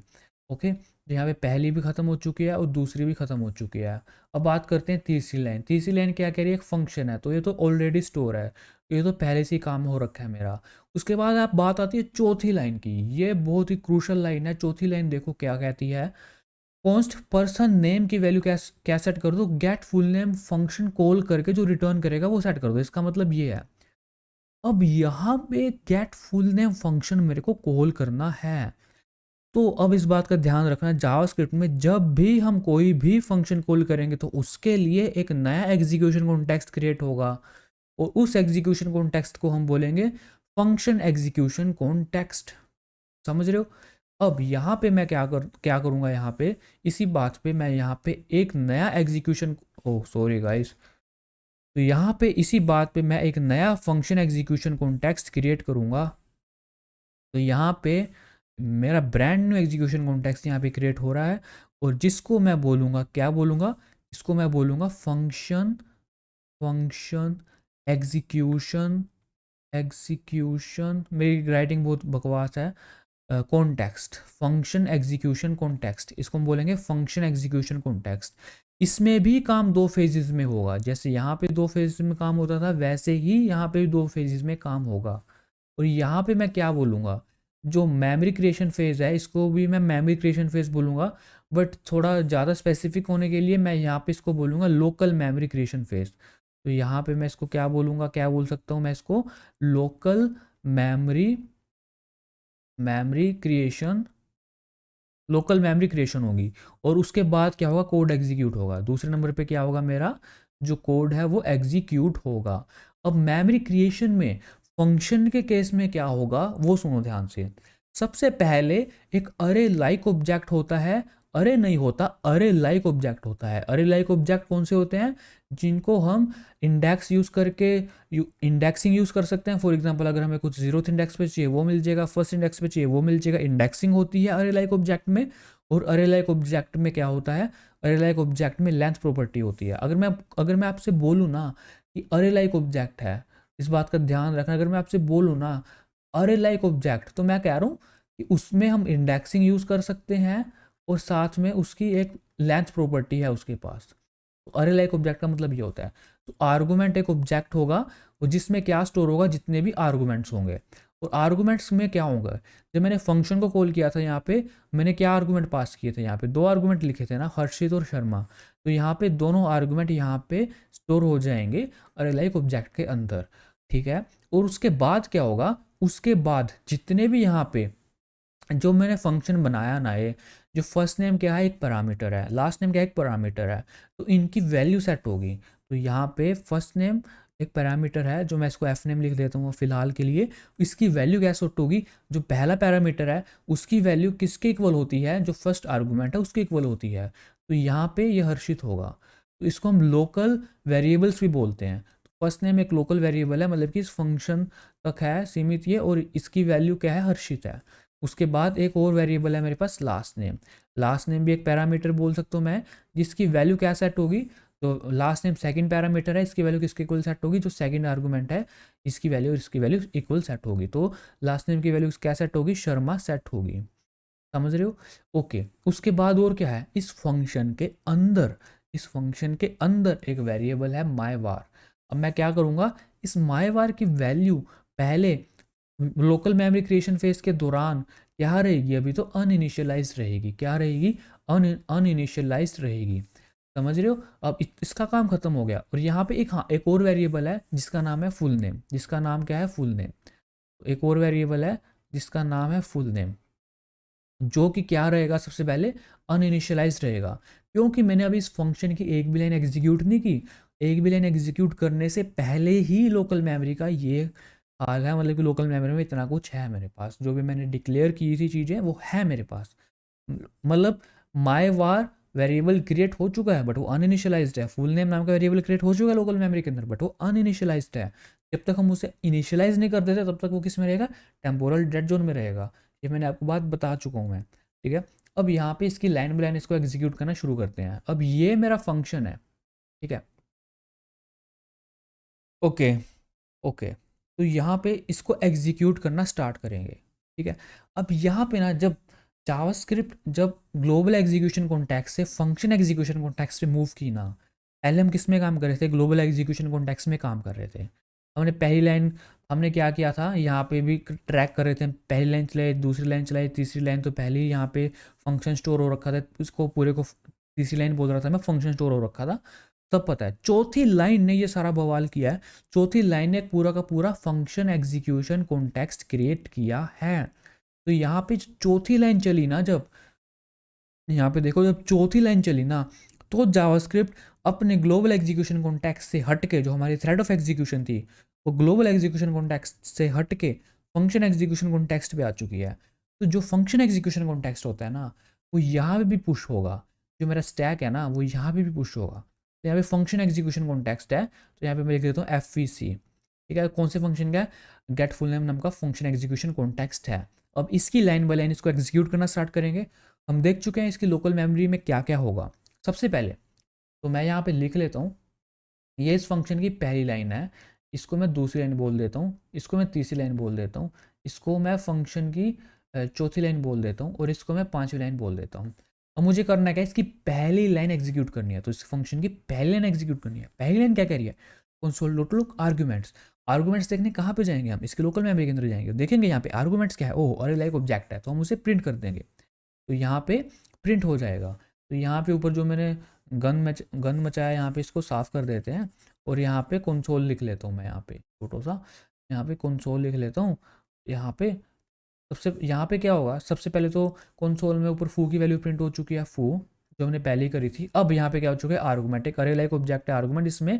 ओके, यहाँ पे पहली भी ख़त्म हो चुकी है और दूसरी भी ख़त्म हो चुकी है। अब बात करते हैं तीसरी लाइन। तीसरी लाइन क्या कह रही है, एक फंक्शन है, तो ये तो ऑलरेडी स्टोर है, ये तो पहले से ही काम हो रखा है मेरा। उसके बाद आप बात आती है चौथी लाइन की, ये बहुत ही क्रूशल लाइन है। चौथी लाइन देखो क्या कहती है, कॉन्स्ट पर्सन नेम की वैल्यू क्या क्या सेट कर दो, get full name function call करके जो रिटर्न करेगा वो सेट कर दो। इसका मतलब ये है, अब यहाँ पे गेट फुल नेम फंक्शन मेरे को कॉल करना है। तो अब इस बात का ध्यान रखना, जावास्क्रिप्ट में जब भी हम कोई भी फंक्शन कॉल करेंगे तो उसके लिए एक नया एग्जीक्यूशन कॉन्टेक्स्ट क्रिएट होगा, और उस एग्जीक्यूशन कॉन्टेक्स्ट को हम बोलेंगे फंक्शन एग्जीक्यूशन कॉन्टेक्स्ट। समझ रहे हो? अब यहाँ पे मैं क्या करूँगा, यहाँ पे इसी बात पे मैं यहाँ पे एक नया एग्जीक्यूशन, ओह सॉरी गाइस, तो यहाँ पे इसी बात पे मैं एक नया फंक्शन एग्जीक्यूशन कॉन्टेक्स्ट क्रिएट करूँगा। तो यहाँ पे मेरा ब्रांड न्यू एग्जीक्यूशन कॉन्टेक्स्ट यहाँ पे क्रिएट हो रहा है, और जिसको मैं बोलूँगा, क्या बोलूँगा, इसको मैं बोलूँगा फंक्शन फंक्शन एग्जीक्यूशन एग्जीक्यूशन, मेरी राइटिंग बहुत बकवास है, कॉन्टेक्स्ट, फंक्शन एग्जीक्यूशन कॉन्टेक्स्ट, इसको हम बोलेंगे फंक्शन एग्जीक्यूशन कॉन्टेक्स्ट। इसमें भी काम दो फेजेस में होगा, जैसे यहाँ पे दो फेजेस में काम होता था वैसे ही यहाँ पे भी दो फेजेस में काम होगा। और यहाँ पे मैं क्या बोलूँगा, जो मेमोरी क्रिएशन फेज़ है इसको भी मैं मेमोरी क्रिएशन फेज़ बोलूँगा, बट थोड़ा ज़्यादा स्पेसिफिक होने के लिए मैं यहाँ पे इसको बोलूँगा लोकल मेमोरी क्रिएशन फेज़। तो यहाँ पे मैं इसको क्या बोलूँगा, क्या बोल सकता हूँ मैं इसको, local memory memory creation local memory creation होगी। और उसके बाद क्या होगा, कोड एग्जीक्यूट होगा। दूसरे नंबर पे क्या होगा, मेरा जो कोड है वो एग्जीक्यूट होगा। अब मेमोरी क्रिएशन में फंक्शन के केस में क्या होगा वो सुनो ध्यान से। सबसे पहले एक अरे लाइक ऑब्जेक्ट होता है, अरे नहीं होता, अरे लाइक ऑब्जेक्ट होता है। अरे लाइक ऑब्जेक्ट कौन से होते हैं, जिनको हम इंडेक्स यूज़ करके इंडेक्सिंग यूज़ कर सकते हैं। फॉर एग्जांपल अगर हमें कुछ जीरोथ इंडेक्स पे चाहिए वो मिल जाएगा, फर्स्ट इंडेक्स पे चाहिए वो मिल जाएगा। इंडेक्सिंग होती है अरे लाइक ऑब्जेक्ट में। और अरे लाइक ऑब्जेक्ट में क्या होता है, अरे लाइक ऑब्जेक्ट में लेंथ प्रॉपर्टी होती है। अगर मैं आपसे बोलूँ ना कि अरे लाइक ऑब्जेक्ट है, इस बात का ध्यान रखना, अगर मैं आपसे बोलूँ ना अरे लाइक ऑब्जेक्ट, तो मैं कह रहा हूँ कि उसमें हम इंडेक्सिंग यूज़ कर सकते हैं और साथ में उसकी एक लेंथ प्रॉपर्टी है उसके पास। तो अरे लाइक ऑब्जेक्ट का मतलब ये होता है। तो आर्गुमेंट एक ऑब्जेक्ट होगा और जिसमें क्या स्टोर होगा, जितने भी आर्गुमेंट्स होंगे। और आर्गुमेंट्स में क्या होगा, जब मैंने फंक्शन को कॉल किया था यहाँ पे, मैंने क्या आर्गुमेंट पास किए थे, यहाँ पे दो आर्गुमेंट लिखे थे ना, हर्षित और शर्मा। तो यहाँ पे दोनों आर्गुमेंट यहाँ पे स्टोर हो जाएंगे अरे लाइक ऑब्जेक्ट के अंदर। ठीक है। और उसके बाद क्या होगा, उसके बाद जितने भी यहाँ पे जो मैंने फंक्शन बनाया ना, ये जो फर्स्ट नेम क्या है एक पैरामीटर है, लास्ट नेम क्या है एक पैरामीटर है, तो इनकी वैल्यू सेट होगी। तो यहाँ पे फर्स्ट नेम एक पैरामीटर है, जो मैं इसको एफ नेम लिख देता हूँ फिलहाल के लिए। इसकी वैल्यू क्या सेट होगी, जो पहला पैरामीटर है उसकी वैल्यू किसके इक्वल होती है, जो फर्स्ट आर्गूमेंट है उसके इक्वल होती है। तो यहाँ पे ये हर्षित होगा। तो इसको हम लोकल वेरिएबल्स भी बोलते हैं। फर्स्ट नेम एक लोकल वेरिएबल है, मतलब कि इस फंक्शन तक है सीमित ये, और इसकी वैल्यू क्या है, हर्षित है। उसके बाद एक और वेरिएबल है मेरे पास लास्ट नेम। लास्ट नेम भी एक पैरामीटर बोल सकता हूँ मैं, जिसकी वैल्यू क्या सेट होगी, तो लास्ट नेम सेकंड पैरामीटर है, इसकी वैल्यू किसके इक्वल सेट होगी, जो सेकंड आर्गुमेंट है इसकी वैल्यू और इसकी वैल्यू इक्वल सेट होगी। तो लास्ट नेम की वैल्यू क्या सेट होगी, शर्मा सेट होगी। समझ रहे हो? ओके। उसके बाद और क्या है, इस फंक्शन के अंदर एक वेरिएबल है मायवार। अब मैं क्या करूँगा, इस मायवार की वैल्यू पहले लोकल मेमोरी क्रिएशन फेज के दौरान क्या रहेगी, अभी तो अनइनिशियलाइज्ड रहेगी। क्या रहेगी, अनइनिशियलाइज्ड रहेगी। समझ रहे हो? अब इसका काम खत्म हो गया। और यहाँ पे एक और वेरिएबल है जिसका नाम है फुल नेम। जिसका नाम क्या है, फुल नेम। एक और वेरिएबल है जिसका नाम है फुल नेम, जो कि क्या रहेगा, सबसे पहले अनइनिशियलाइज्ड रहेगा, क्योंकि मैंने अभी इस फंक्शन की एक भी लाइन एग्जीक्यूट नहीं की। एक भी लाइन एग्जीक्यूट करने से पहले ही लोकल मेमोरी का ये हाल है, मतलब कि लोकल मेमोरी में इतना कुछ है मेरे पास, जो भी मैंने डिक्लेयर की थी चीज़ें वो है मेरे पास। मतलब माई वार वेरिएबल क्रिएट हो चुका है बट वो अनइनिशियलाइज्ड है। फुल नेम नाम का वेरिएबल क्रिएट हो चुका है लोकल मेमोरी के अंदर, बट वो अनइनिशियलाइज्ड है। जब तक हम उसे इनिशियलाइज नहीं कर देते तब तक वो किस में रहेगा, टेम्पोरल डेड जोन में रहेगा। ये मैंने आपको बात बता चुका हूँ मैं। ठीक है। अब यहाँ पे इसकी लाइन बाय लाइन इसको एग्जीक्यूट करना शुरू करते हैं। अब ये मेरा फंक्शन है। ठीक है। Okay okay. तो यहाँ पे इसको एग्जीक्यूट करना स्टार्ट करेंगे। ठीक है। अब यहाँ पे ना, जब जावास्क्रिप्ट जब ग्लोबल एग्जीक्यूशन कॉन्टेक्स्ट से फंक्शन एग्जीक्यूशन कॉन्टेक्स्ट पे मूव की ना, पहले हम किस में काम कर रहे थे, ग्लोबल एग्जीक्यूशन कॉन्टेक्स्ट में काम कर रहे थे। हमने पहली लाइन, हमने क्या किया था, यहाँ पे भी ट्रैक कर रहे थे, पहली लाइन चलाई, दूसरी लाइन चलाई, तीसरी लाइन, तो पहले ही यहाँ पे फंक्शन स्टोर हो रखा था, उसको पूरे को तीसरी लाइन बोल रहा था मैं, फंक्शन स्टोर हो रखा था। तब पता है चौथी लाइन ने ये सारा बवाल किया है, चौथी लाइन ने पूरा का पूरा फंक्शन एग्जीक्यूशन कॉन्टेक्स्ट क्रिएट किया है। तो यहाँ पे चौथी लाइन चली ना, जब यहाँ पे देखो, जब चौथी लाइन चली ना, तो जावास्क्रिप्ट अपने ग्लोबल एग्जीक्यूशन कॉन्टेक्स्ट से हट के, जो हमारी थ्रेड ऑफ एग्जीक्यूशन थी, वो ग्लोबल एग्जीक्यूशन कॉन्टेक्स्ट से हट के फंक्शन एग्जीक्यूशन कॉन्टेक्स्ट पे आ चुकी है। तो जो फंक्शन एग्जीक्यूशन कॉन्टेक्स्ट होता है ना, वो यहाँ पे भी पुश होगा, जो मेरा स्टैक है ना, वो यहाँ पे भी पुश होगा। तो यहाँ पे फंक्शन एग्जीक्यूशन कॉन्टेक्स्ट है, तो यहाँ पे मैं लिख देता हूँ FVC। ठीक है, कौन से फंक्शन का, गेट फुल नेम नाम का फंक्शन एग्जीक्यूशन कॉन्टेक्स्ट है। अब इसकी लाइन बाय लाइन इसको एग्जीक्यूट करना स्टार्ट करेंगे। हम देख चुके हैं इसकी लोकल मेमोरी में क्या क्या होगा। सबसे पहले तो मैं यहाँ पे लिख लेता हूँ, ये इस फंक्शन की पहली लाइन है, इसको मैं दूसरी लाइन बोल देता हूँ, इसको मैं तीसरी लाइन बोल देता हूँ, इसको मैं फंक्शन की चौथी लाइन बोल देता हूँ, और इसको मैं पांचवी लाइन बोल देता हूँ। अब मुझे करना क्या है, इसकी पहली लाइन एग्जीक्यूट करनी है। तो इस फंक्शन की पहली लाइन एग्जीक्यूट करनी है। पहली लाइन क्या कह रही है, console dot log arguments. Arguments देखने कहाँ पे जाएंगे, हम इसके लोकल मेमोरी के अंदर जाएंगे, देखेंगे यहाँ पे आर्गूमेंट्स क्या है, ओह अरे लाइक ऑब्जेक्ट है, तो हम उसे प्रिंट कर देंगे। तो यहाँ पे प्रिंट हो जाएगा। तो यहाँ पे ऊपर जो मैंने गन मचाया, यहाँ पे इसको साफ कर देते हैं, और यहाँ पे कंसोल लिख लेता हूँ मैं, यहाँ पे छोटा सा यहाँ पे कंसोल लिख लेता हूँ। यहाँ पे सबसे, यहाँ पे क्या होगा, सबसे पहले तो कंसोल में ऊपर फू की वैल्यू प्रिंट हो चुकी है, फू जो हमने पहले ही करी थी। अब यहाँ पे क्या हो चुका है, आर्गूमेंट, एक अरे लाइक ऑब्जेक्ट है आर्गूमेंट, इसमें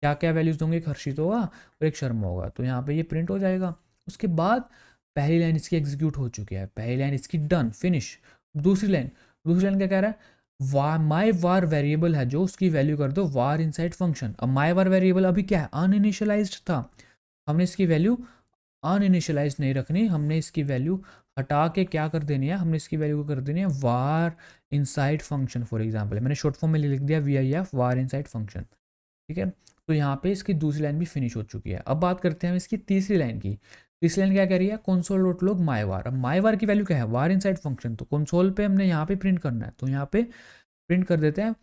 क्या क्या वैल्यूज होंगे, एक हर्षित होगा और एक शर्मा होगा, तो यहाँ पे ये प्रिंट हो जाएगा। उसके बाद पहली लाइन इसकी एग्जीक्यूट हो चुकी है, पहली लाइन इसकी डन फिनिश। दूसरी लाइन क्या कह रहा है, माई वार वेरिएबल है जो, उसकी वैल्यू कर दो वार इनसाइड फंक्शन। अब माई वार वेरिएबल अभी क्या है, अनइनिशियलाइज्ड था, हमने इसकी वैल्यू अनइनिशियलाइज नहीं रखनी, हमने इसकी वैल्यू हटा के क्या कर देनी है, हमने इसकी वैल्यू को कर देनी है वार इनसाइड फंक्शन। फॉर एग्जांपल मैंने शॉर्ट फॉर्म में लिख दिया VIF, वार इनसाइड फंक्शन। ठीक है, तो यहाँ पे इसकी दूसरी लाइन भी फिनिश हो चुकी है। अब बात करते हैं हम इसकी तीसरी लाइन की। तीसरी लाइन क्या कह रही है, कंसोल डॉट लॉग माई वार। अब माई वार की वैल्यू क्या है, वार इनसाइड फंक्शन, तो कंसोल पे हमने यहाँ पे प्रिंट करना है, तो यहाँ पे प्रिंट कर देते हैं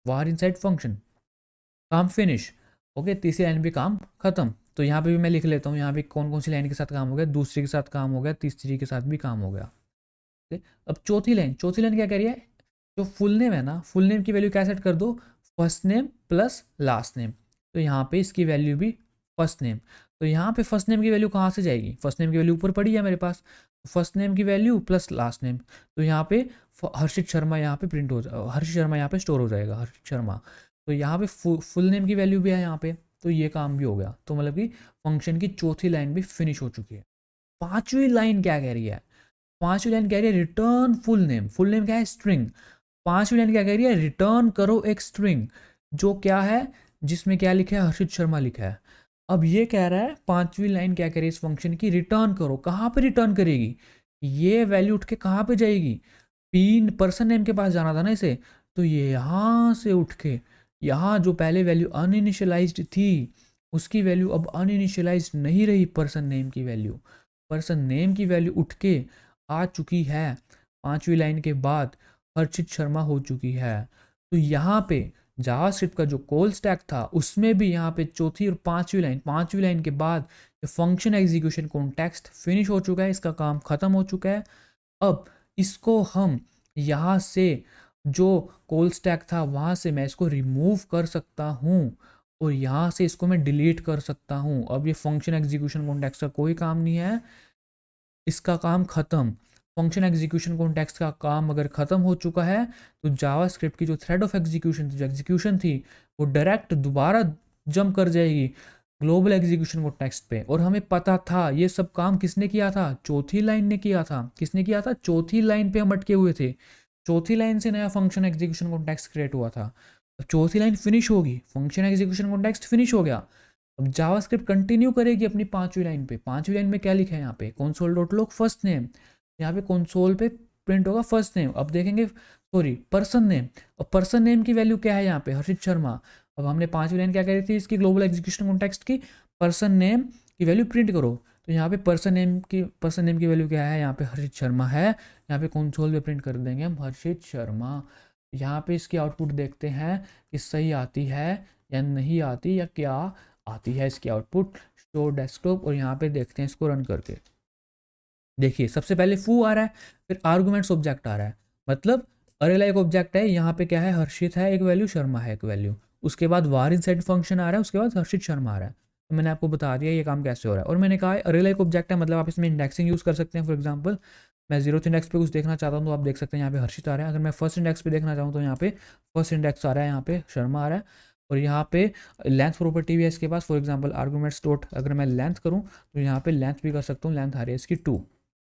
वार इनसाइड फंक्शन, काम फिनिश। ओके, तीसरी लाइन भी काम खत्म। तो यहाँ पे भी मैं लिख लेता हूँ, यहाँ पे कौन कौन सी लाइन के साथ काम हो गया, दूसरी के साथ काम हो गया, तीसरी के साथ भी काम हो गया। ठीक है, अब चौथी लाइन क्या कह रही है, जो फुल नेम है ना, फुल नेम की वैल्यू क्या सेट कर दो, first name plus last name. तो यहाँ पे इसकी वैल्यू भी फर्स्ट नेम। तो यहाँ पे फर्स्ट नेम की वैल्यू कहाँ से जाएगी, फर्स्ट नेम की वैल्यू ऊपर पड़ी है मेरे पास, फर्स्ट नेम की वैल्यू प्लस लास्ट नेम। तो यहाँ पे हर्षित शर्मा यहाँ पे प्रिंट हो जाए, हर्षित शर्मा यहाँ पे स्टोर हो जाएगा, हर्षित शर्मा। तो यहाँ पे फुल नेम की वैल्यू भी है यहाँ पे, तो ये काम भी हो गया। तो मतलब कि फंक्शन की चौथी लाइन भी फिनिश हो चुकी है। पांचवी लाइन क्या कह रही है, पांचवी लाइन कह रही है return full name. Full name क्या है, स्ट्रिंग। पांचवी लाइन क्या कह रही है, रिटर्न करो एक स्ट्रिंग, जो क्या है, जिसमें क्या लिखा है, हर्षित शर्मा लिखा है। अब ये कह रहा है पांचवी लाइन क्या कह रही है इस फंक्शन की, रिटर्न करो। कहाँ पे रिटर्न करेगी, ये वैल्यू उठ के कहाँ पे जाएगी, पिन पर्सन नेम के पास जाना था ना इसे, तो ये यहाँ से उठ के यहाँ, जो पहले वैल्यू अनइनिशियलाइज्ड थी उसकी वैल्यू अब अनइनिशियलाइज्ड नहीं रही, पर्सन नेम की वैल्यू, पर्सन नेम की वैल्यू उठ के आ चुकी है पांचवी लाइन के बाद, हर्षित शर्मा हो चुकी है। तो यहाँ पे जावास्क्रिप्ट का जो कॉल स्टैक था उसमें भी यहाँ पे चौथी और पांचवी लाइन के बाद फंक्शन एग्जीक्यूशन कॉन्टेक्स्ट फिनिश हो चुका है, इसका काम खत्म हो चुका है। अब इसको हम यहाँ से जो कॉल स्टैक था वहाँ से मैं इसको रिमूव कर सकता हूँ, और यहाँ से इसको मैं डिलीट कर सकता हूँ। अब ये फंक्शन एग्जीक्यूशन कॉन्टेक्स्ट का कोई काम नहीं है, इसका काम खत्म। फंक्शन एग्जीक्यूशन कॉन्टेक्स्ट का काम अगर खत्म हो चुका है, तो जावास्क्रिप्ट की जो थ्रेड ऑफ एग्जीक्यूशन थी, जो एग्जीक्यूशन थी, वो डायरेक्ट दोबारा जंप कर जाएगी ग्लोबल एग्जीक्यूशन कॉन्टेक्स्ट पे। और हमें पता था ये सब काम किसने किया था, चौथी लाइन ने किया था। किसने किया था, चौथी लाइन पे हम अटके हुए थे, चौथी लाइन से नया फंक्शन एग्जीक्यूशन कॉन्टेक्स्ट क्रिएट हुआ था। अब चौथी लाइन फिनिश होगी, फंक्शन एग्जीक्यूशन कॉन्टेक्स्ट फिनिश हो गया। अब जावास्क्रिप्ट कंटिन्यू करेगी अपनी पांचवी लाइन पे। पांचवी लाइन में क्या लिखा है यहाँ पे, console dot log first name, यहाँ पे कंसोल पे प्रिंट होगा फर्स्ट नेम। अब देखेंगे, सॉरी पर्सन नेम, और पर्सन नेम की वैल्यू क्या है यहाँ पे, हर्षित शर्मा। अब हमने पांचवी लाइन क्या करी थी इसकी ग्लोबल एग्जीक्यूशन कॉन्टेक्स्ट की, पर्सन नेम की वैल्यू प्रिंट करो, तो यहाँ पे पर्सन नेम की वैल्यू क्या है, यहाँ पे हर्षित शर्मा है। यहाँ पे कंसोल पे प्रिंट कर देंगे हम हर्षित शर्मा। यहाँ पे इसकी आउटपुट देखते हैं कि सही आती है या नहीं आती, या क्या आती है इसकी आउटपुट। शो डेस्कटॉप, और यहाँ पे देखते हैं इसको रन करके। देखिए सबसे पहले फू आ रहा है, फिर आर्गुमेंट्स ऑब्जेक्ट आ रहा है, मतलब अरे लाइक ऑब्जेक्ट है। यहाँ पे क्या है, हर्षित है एक वैल्यू, शर्मा है एक वैल्यू। उसके बाद var इनसाइड फंक्शन आ रहा है, उसके बाद हर्षित शर्मा आ रहा है। तो मैंने आपको बता दिया ये काम कैसे हो रहा है। और मैंने कहा है अरे लाइक ऑब्जेक्ट है, मतलब आप इसमें इंडेक्सिंग यूज़ कर सकते हैं। फॉर एग्जाम्पल मैं 0th इंडेक्स पे कुछ देखना चाहता हूँ तो आप देख सकते हैं यहाँ पे हर्षित आ रहा है। अगर मैं फर्स्ट इंडेक्स पे देखना चाहूँ तो यहाँ पे फर्स्ट इंडेक्स आ रहा है, यहाँ पे शर्मा आ रहा है। और यहाँ पे लेंथ प्रॉपर्टी भी है इसके पास। फॉर एग्जाम्पल आर्गूमेंट्स डॉट, अगर मैं लेंथ करूँ तो यहाँ पे लेंथ भी कर सकता हूँ, लेंथ आ रही है इसकी 2।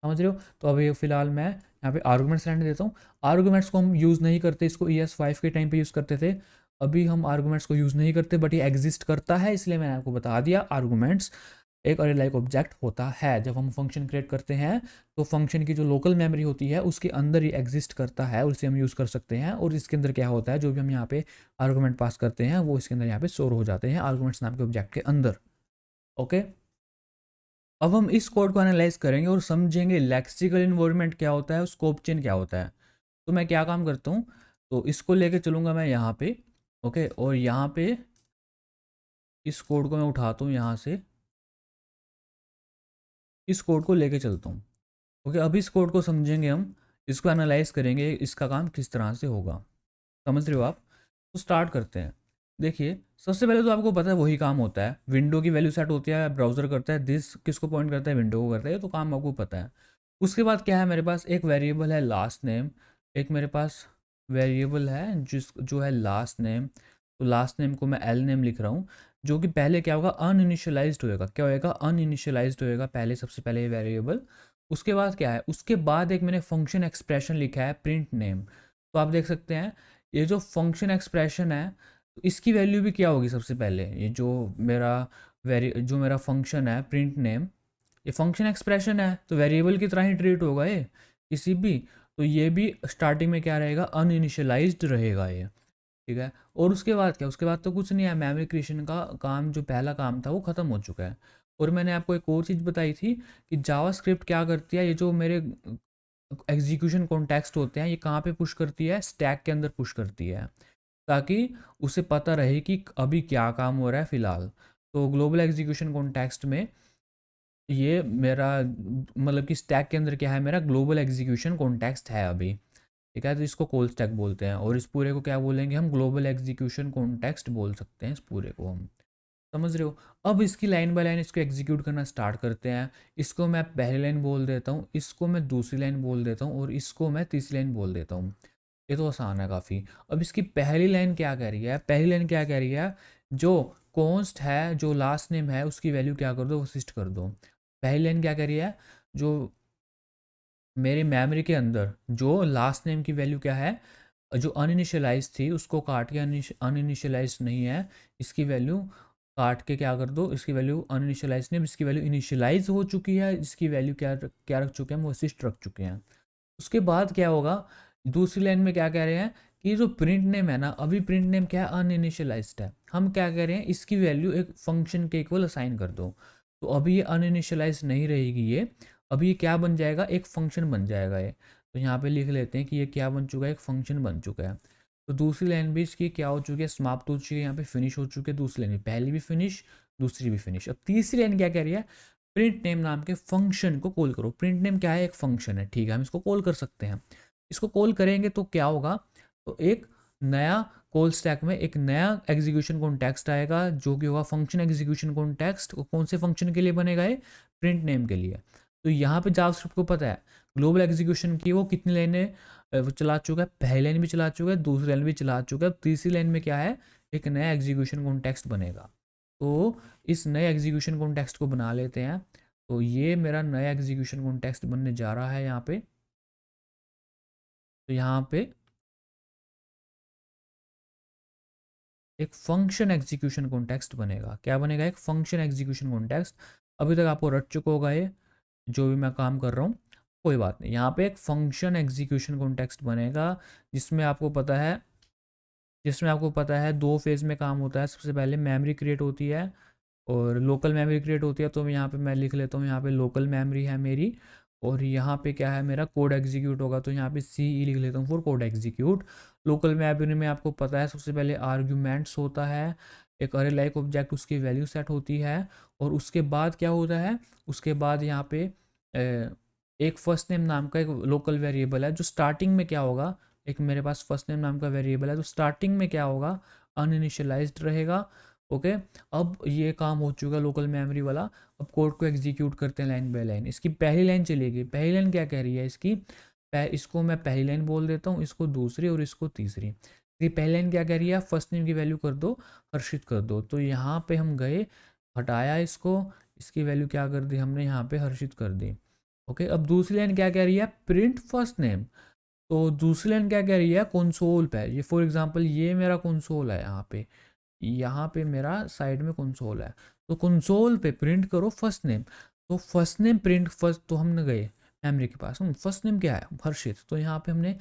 समझ रहे हो। तो अभी फिलहाल मैं यहाँ पे आर्गूमेंट्स रहने देता हूँ। आर्गूमेंट्स को हम यूज़ नहीं करते, इसको ES5 के टाइम पे यूज़ करते थे। अभी हम आर्गूमेंट्स को यूज़ नहीं करते, बट ये एग्जिस्ट करता है, इसलिए मैंने आपको बता दिया। आर्गूमेंट्स एक अरे लाइक ऑब्जेक्ट होता है। जब हम फंक्शन क्रिएट करते हैं तो फंक्शन की जो लोकल मेमोरी होती है उसके अंदर ये एग्जिस्ट करता है, और इसे हम यूज़ कर सकते हैं। और इसके अंदर क्या होता है, जो भी हम यहाँ पे आर्गूमेंट पास करते हैं वो इसके अंदर यहाँ पे स्टोर हो जाते हैं आर्गूमेंट्स नाम के ऑब्जेक्ट के अंदर। ओके, अब हम इस कोड को एनालाइज करेंगे और समझेंगे लेक्सिकल इन्वायरमेंट क्या होता है और स्कोप चेन क्या होता है। तो मैं क्या काम करता हूँ, तो इसको लेके चलूँगा मैं यहाँ पे। ओके, और यहाँ पे इस कोड को मैं उठाता हूँ यहाँ से, इस कोड को लेके चलता हूँ। ओके, अब इस कोड को समझेंगे हम, इसको एनालाइज करेंगे, इसका काम किस तरह से होगा। समझ रहे हो आप। तो स्टार्ट करते हैं। देखिए सबसे पहले तो आपको पता है वही काम होता है, विंडो की वैल्यू सेट होती है, ब्राउज़र करता है, दिस किसको पॉइंट करता है, विंडो को करता है, तो काम आपको पता है। उसके बाद क्या है, मेरे पास एक वेरिएबल है लास्ट नेम, एक मेरे पास वेरिएबल है जो है लास्ट नेम। तो लास्ट नेम को मैं एल नेम लिख रहा हूँ, जो कि पहले क्या होगा, अनइनिशियलाइज्ड होएगा। क्या होएगा, अनइनिशियलाइज्ड होएगा पहले, सबसे पहले ये वेरिएबल। उसके बाद क्या है, उसके बाद एक मैंने फंक्शन एक्सप्रेशन लिखा है प्रिंट नेम। तो आप देख सकते हैं ये जो फंक्शन एक्सप्रेशन है, तो इसकी वैल्यू भी क्या होगी, सबसे पहले ये जो मेरा फंक्शन है प्रिंट नेम, ये फंक्शन एक्सप्रेशन है तो वेरिएबल की तरह ही ट्रीट होगा ये किसी भी। तो ये भी स्टार्टिंग में क्या रहेगा, अनइनिशियलाइज्ड रहेगा ये। ठीक है, और उसके बाद क्या, उसके बाद तो कुछ नहीं है, मेमोरी क्रिएशन का काम जो पहला काम था वो ख़त्म हो चुका है। और मैंने आपको एक और चीज़ बताई थी कि जावास्क्रिप्ट क्या करती है, ये जो मेरे एग्जीक्यूशन कॉन्टेक्स्ट होते हैं ये कहाँ पे पुश करती है, स्टैक के अंदर पुश करती है, ताकि उसे पता रहे कि अभी क्या काम हो रहा है फ़िलहाल। तो ग्लोबल एग्जीक्यूशन कॉन्टेक्स्ट में ये मेरा मतलब कि स्टैक के अंदर क्या है, मेरा ग्लोबल एग्जीक्यूशन कॉन्टेक्स्ट है अभी। ठीक है, तो इसको कोल स्टैक बोलते हैं, और इस पूरे को क्या बोलेंगे हम, ग्लोबल एग्जीक्यूशन कॉन्टेक्स्ट बोल सकते हैं इस पूरे को हम। समझ रहे हो। अब इसकी लाइन बाय लाइन इसको एग्जीक्यूट करना स्टार्ट करते हैं। इसको मैं पहली लाइन बोल देता हूँ, इसको मैं दूसरी लाइन बोल देता हूँ, और इसको मैं तीसरी लाइन बोल देता हूँ। ये तो आसान है काफ़ी। अब इसकी पहली लाइन क्या कह रही है, पहली लाइन क्या कह रही है, जो कॉन्स्ट है, जो लास्ट नेम है उसकी वैल्यू क्या कर दो, वो शिफ्ट कर दो। पहली लाइन क्या कह रही है, जो मेरी मेमोरी के अंदर जो लास्ट नेम की वैल्यू क्या है, जो अनइनिशियलाइज थी उसको काट के, अनइनिशियलाइज नहीं है, इसकी वैल्यू काट के क्या कर दो, इसकी वैल्यू अनइनिशियलाइज नहीं, इसकी वैल्यू इनिशियलाइज हो चुकी है, इसकी वैल्यू क्या क्या रख चुके हैं, वो असिस्ट रख चुके हैं। उसके बाद क्या होगा, दूसरी लाइन में क्या कह रहे हैं कि जो प्रिंट नेम है ना, अभी प्रिंट नेम क्या है, अनइनिशियलाइज्ड है। हम क्या कह रहे हैं, इसकी वैल्यू एक फंक्शन के इक्वल असाइन कर दो। तो अभी ये अनइनिशियलाइज नहीं रहेगी ये, अभी ये क्या बन जाएगा, एक फंक्शन बन जाएगा ये। तो यहाँ पे लिख लेते हैं कि ये क्या बन चुका है, एक फंक्शन बन चुका है। तो दूसरी लाइन भी इसकी क्या हो चुकी है, समाप्त हो चुकी है, यहाँ पे फिनिश हो चुकी है दूसरी लाइन, पहली भी फिनिश, दूसरी भी फिनिश। अब तीसरी लाइन क्या कह रही है, प्रिंट नेम नाम के फंक्शन को कॉल करो। प्रिंट नेम क्या है, एक फंक्शन है, ठीक है, हम इसको कॉल कर सकते हैं। इसको कॉल करेंगे तो क्या होगा, तो एक नया कॉल स्टैक में एक नया एग्जीक्यूशन कॉन्टेक्स्ट आएगा, जो कि होगा फंक्शन एग्जीक्यूशन कॉन्टेक्स्ट। कौन से फंक्शन के लिए बनेगा ये, प्रिंट नेम के लिए। तो यहाँ पे जावास्क्रिप्ट को पता है ग्लोबल एग्जीक्यूशन की वो कितनी लाइनें वो चला चुका है, पहली लाइन भी चला चुका है, दूसरी लाइन भी चला चुका है, तीसरी लाइन में क्या है, एक नया एग्जीक्यूशन कॉन्टेक्स्ट बनेगा। तो इस नए एग्जीक्यूशन कॉन्टेक्स्ट को बना लेते हैं। तो ये मेरा नया एग्जीक्यूशन कॉन्टेक्स्ट बनने जा रहा है यहाँ पे। तो यहाँ पे एक फंक्शन एग्जीक्यूशन कॉन्टेक्स्ट बनेगा। क्या बनेगा, एक फंक्शन एग्जीक्यूशन कॉन्टेक्स्ट। अभी तक आपको रट चुका होगा ये, जो भी मैं काम कर रहा हूँ, कोई बात नहीं। यहाँ पे एक फंक्शन एग्जीक्यूशन कॉन्टेक्स्ट बनेगा, जिसमें आपको पता है जिसमें आपको पता है दो फेज़ में काम होता है। सबसे पहले मेमोरी क्रिएट होती है, और लोकल मेमोरी क्रिएट होती है, तो यहाँ पे मैं लिख लेता हूँ, यहाँ पे लोकल मेमोरी है मेरी, और यहाँ पे क्या है मेरा कोड एग्जीक्यूट होगा, तो यहाँ पे सी ई लिख लेता हूँ for code execute. Local memory में आपको पता है सबसे पहले आर्ग्यूमेंट्स होता है, एक अरे लाइक ऑब्जेक्ट, उसकी वैल्यू सेट होती है, और उसके बाद क्या होता है, उसके बाद यहाँ पे एक फर्स्ट नेम नाम का एक लोकल वेरिएबल है, जो स्टार्टिंग में क्या होगा, एक मेरे पास फर्स्ट नेम नाम का वेरिएबल है, तो स्टार्टिंग में क्या होगा, अनइनिशियलाइज्ड रहेगा। ओके, अब ये काम हो चुका लोकल मेमोरी वाला। अब कोड को एग्जीक्यूट करते हैं लाइन बाय लाइन। इसकी पहली लाइन चलेगी, पहली लाइन क्या कह रही है इसकी, इसको मैं पहली लाइन बोल देता हूँ, इसको दूसरी और इसको तीसरी। ये पहली लाइन क्या कह रही है, फर्स्ट नेम की वैल्यू कर दो हर्षित कर दो, तो यहाँ पे हम गए, हटाया इसको, इसकी वैल्यू क्या कर दी हमने यहाँ पे हर्षित कर दी। ओके, अब दूसरी लाइन क्या कह रही है, प्रिंट फर्स्ट नेम। तो दूसरी लाइन क्या कह रही है, कंसोल पे, ये फॉर एग्जांपल ये मेरा कंसोल है, यहाँ पे मेरा साइड में कंसोल है, तो कंसोल पे प्रिंट करो फर्स्ट नेम। तो फर्स्ट नेम प्रिंट फर्स्ट, तो हमने गए मेमोरी के पास, हम फर्स्ट नेम क्या है हर्षित, तो यहाँ पे हमने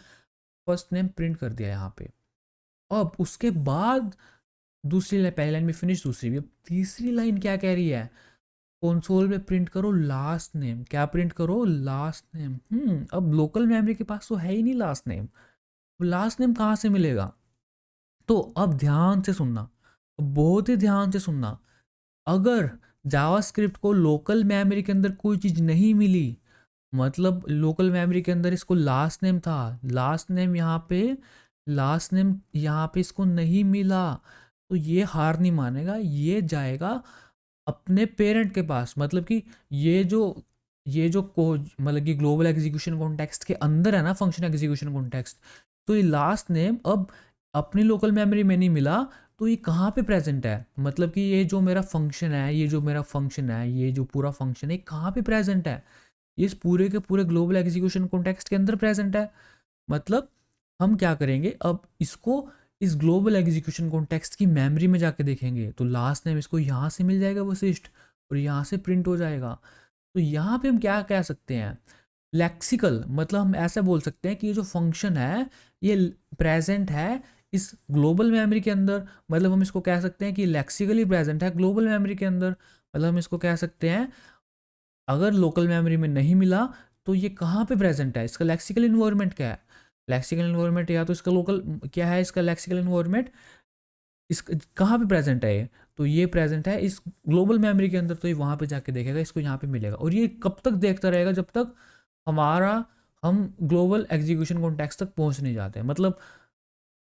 फर्स्ट नेम प्रिंट कर दिया यहाँ पे। अब उसके बाद दूसरी लाइन, पहली लाइन में फिनिश, दूसरी भी। अब तीसरी लाइन क्या कह रही है, कंसोल पे प्रिंट करो लास्ट नेम। क्या प्रिंट करो, लास्ट नेम। अब लोकल मेमोरी के पास तो है ही नहीं लास्ट नेम, लास्ट नेम कहाँ से मिलेगा। तो अब ध्यान से सुनना, बहुत ही ध्यान से सुनना, अगर जावास्क्रिप्ट को लोकल मेमोरी के अंदर कोई चीज़ नहीं मिली, मतलब लोकल मेमोरी के अंदर इसको लास्ट नेम था, लास्ट नेम यहाँ पे इसको नहीं मिला, तो ये हार नहीं मानेगा, ये जाएगा अपने पेरेंट के पास। मतलब कि ये जो कोड, मतलब कि ग्लोबल एग्जीक्यूशन कॉन्टेक्स्ट के अंदर है ना, फंक्शन एग्जीक्यूशन कॉन्टेक्स्ट, तो ये लास्ट नेम अब अपनी लोकल मेमोरी में नहीं मिला, तो ये कहाँ पे प्रेजेंट है, मतलब कि ये जो मेरा फंक्शन है, ये जो पूरा फंक्शन है, कहाँ पे प्रेजेंट है, ये इस पूरे के पूरे ग्लोबल एग्जीक्यूशन कॉन्टेक्स्ट के अंदर प्रेजेंट है। मतलब हम क्या करेंगे, अब इसको इस ग्लोबल एग्जीक्यूशन कॉन्टेक्स्ट की मेमोरी में जाके देखेंगे, तो लास्ट नेम इसको यहाँ से मिल जाएगा वशिष्ठ, और यहाँ से प्रिंट हो जाएगा। तो यहाँ पे हम क्या कह सकते हैं, लेक्सिकल, मतलब हम ऐसा बोल सकते हैं कि ये जो फंक्शन है ये प्रेजेंट है इस ग्लोबल मेमोरी के अंदर। मतलब हम इसको कह सकते हैं कि लेक्सिकली प्रेजेंट है ग्लोबल मेमोरी के अंदर। मतलब हम इसको कह सकते हैं, अगर लोकल मेमोरी में नहीं मिला तो ये कहाँ पे प्रेजेंट है, इसका लेक्सिकल इन्वायरमेंट क्या है, लेक्सिकल इन्वायरमेंट, या तो इसका लोकल क्या है, इसका लेक्सिकल इन्वायरमेंट इस कहाँ पे प्रेजेंट है ये, तो ये प्रेजेंट है इस ग्लोबल मेमोरी के अंदर, तो ये वहाँ पे जाके देखेगा, इसको यहाँ पे मिलेगा। और ये कब तक देखता रहेगा, जब तक हम ग्लोबल एग्जीक्यूशन कॉन्टेक्स्ट तक पहुँच नहीं जाते। मतलब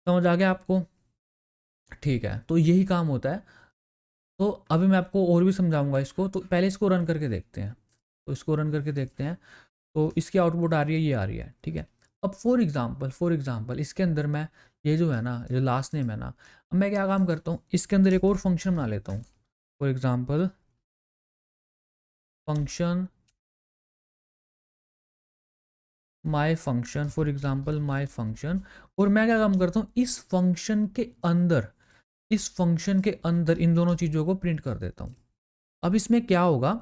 समझ आ गया आपको, ठीक है, तो यही काम होता है। तो अभी मैं आपको और भी समझाऊंगा इसको, तो पहले इसको रन करके देखते हैं। तो इसको रन करके देखते हैं, तो इसकी आउटपुट आ रही है, ये आ रही है, ठीक है। अब फॉर एग्जांपल इसके अंदर मैं, ये जो है ना, जो लास्ट नेम है ना, अब मैं क्या काम करता हूँ, इसके अंदर एक और फंक्शन बना लेता हूँ। For example function my function, और मैं क्या काम करता हूँ, इस फंक्शन के अंदर इन दोनों चीज़ों को प्रिंट कर देता हूँ। अब इसमें क्या होगा,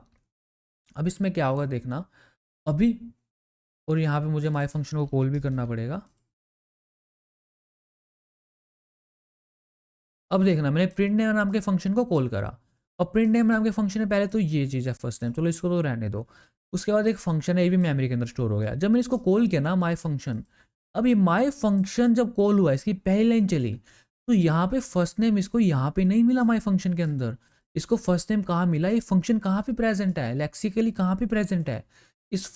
देखना अभी, और यहाँ पे मुझे माई फंक्शन को कॉल भी करना पड़ेगा। अब देखना, मैंने प्रिंट नेम नाम के फंक्शन को कॉल करा, और प्रिंट नेम नाम के फंक्शन में पहले तो ये चीज़ है फर्स्ट नेम, चलो इसको तो रहने दो। उसके बाद एक फंक्शन है, ये भी मेमोरी के अंदर स्टोर हो गया। जब मैंने इसको कॉल किया ना माई फंक्शन, अब ये माई फंक्शन जब कॉल हुआ, इसकी पहली लाइन चली, तो यहाँ पे फर्स्ट नेम इसको यहाँ पे नहीं मिला माई फंक्शन के अंदर। इसको फर्स्ट नेम कहाँ मिला, ये फंक्शन कहाँ पे प्रेजेंट है, लेक्सिकली कहाँ पे प्रेजेंट है, इस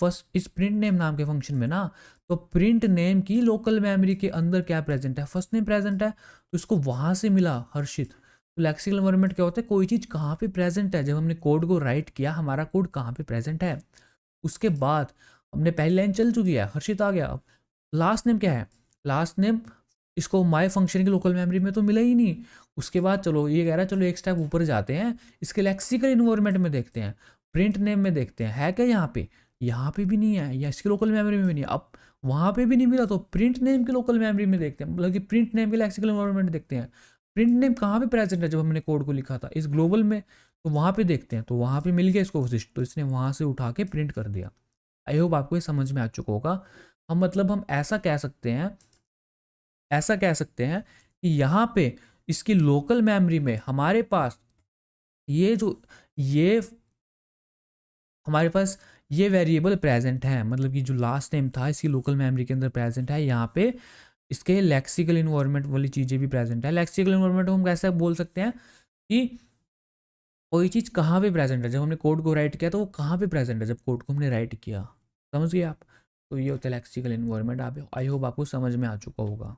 प्रिंट नेम नाम के फंक्शन में ना। तो प्रिंट नेम की लोकल मेमोरी के अंदर क्या प्रेजेंट है, फर्स्ट नेम प्रेजेंट है, तो इसको वहां से मिला हर्षित। तो लेक्सिकल इन्वायरमेंट क्या होता है, कोई चीज़ कहाँ पे प्रेजेंट है, जब हमने कोड को राइट किया हमारा कोड कहाँ पे प्रेजेंट है। उसके बाद हमने पहली लाइन चल चुकी है, हर्षित आ गया। अब लास्ट नेम क्या है, लास्ट नेम इसको माय फंक्शन की लोकल मेमोरी में तो मिला ही नहीं। उसके बाद चलो ये कह रहा है, चलो एक स्टेप ऊपर जाते हैं, इसके लेक्सिकल इन्वायरमेंट में देखते हैं, प्रिंट नेम में देखते हैं है क्या, यहाँ पे भी नहीं है, या इसकी लोकल मेमोरी में भी नहीं है। अब वहाँ पे भी नहीं मिला, तो प्रिंट नेम की लोकल मेमोरी में देखते हैं, मतलब कि प्रिंट नेम के लेक्सिकल इन्वायरमेंट देखते हैं, प्रिंट नेम कहाँ पे प्रेजेंट है जब हमने कोड को लिखा था, इस ग्लोबल में, तो वहाँ पे देखते हैं, तो वहाँ पे मिल गया इसको वशिष्ठ, तो इसने वहाँ से उठा के प्रिंट कर दिया। आई होप आपको ये समझ में आ चुका होगा। हम ऐसा कह सकते हैं कि यहाँ पे इसकी लोकल मेमोरी में हमारे पास ये जो ये हमारे पास ये वेरिएबल प्रेजेंट है, मतलब कि जो लास्ट नेम था इसकी लोकल मेमोरी के अंदर प्रेजेंट है। यहाँ पे इसके लेक्सिकल इन्वायरमेंट वाली चीज़ें भी प्रेजेंट है। लेक्सिकल इन्वायरमेंट को हम कैसे बोल सकते हैं कि कोई चीज़ कहाँ पे प्रेजेंट है, जब हमने कोड को राइट किया तो वो कहाँ पे प्रेजेंट है, जब कोड को हमने राइट किया। समझ गए आप? तो ये होता है लेक्सिकल इन्वायरमेंट। आप आई होप आपको समझ में आ चुका होगा।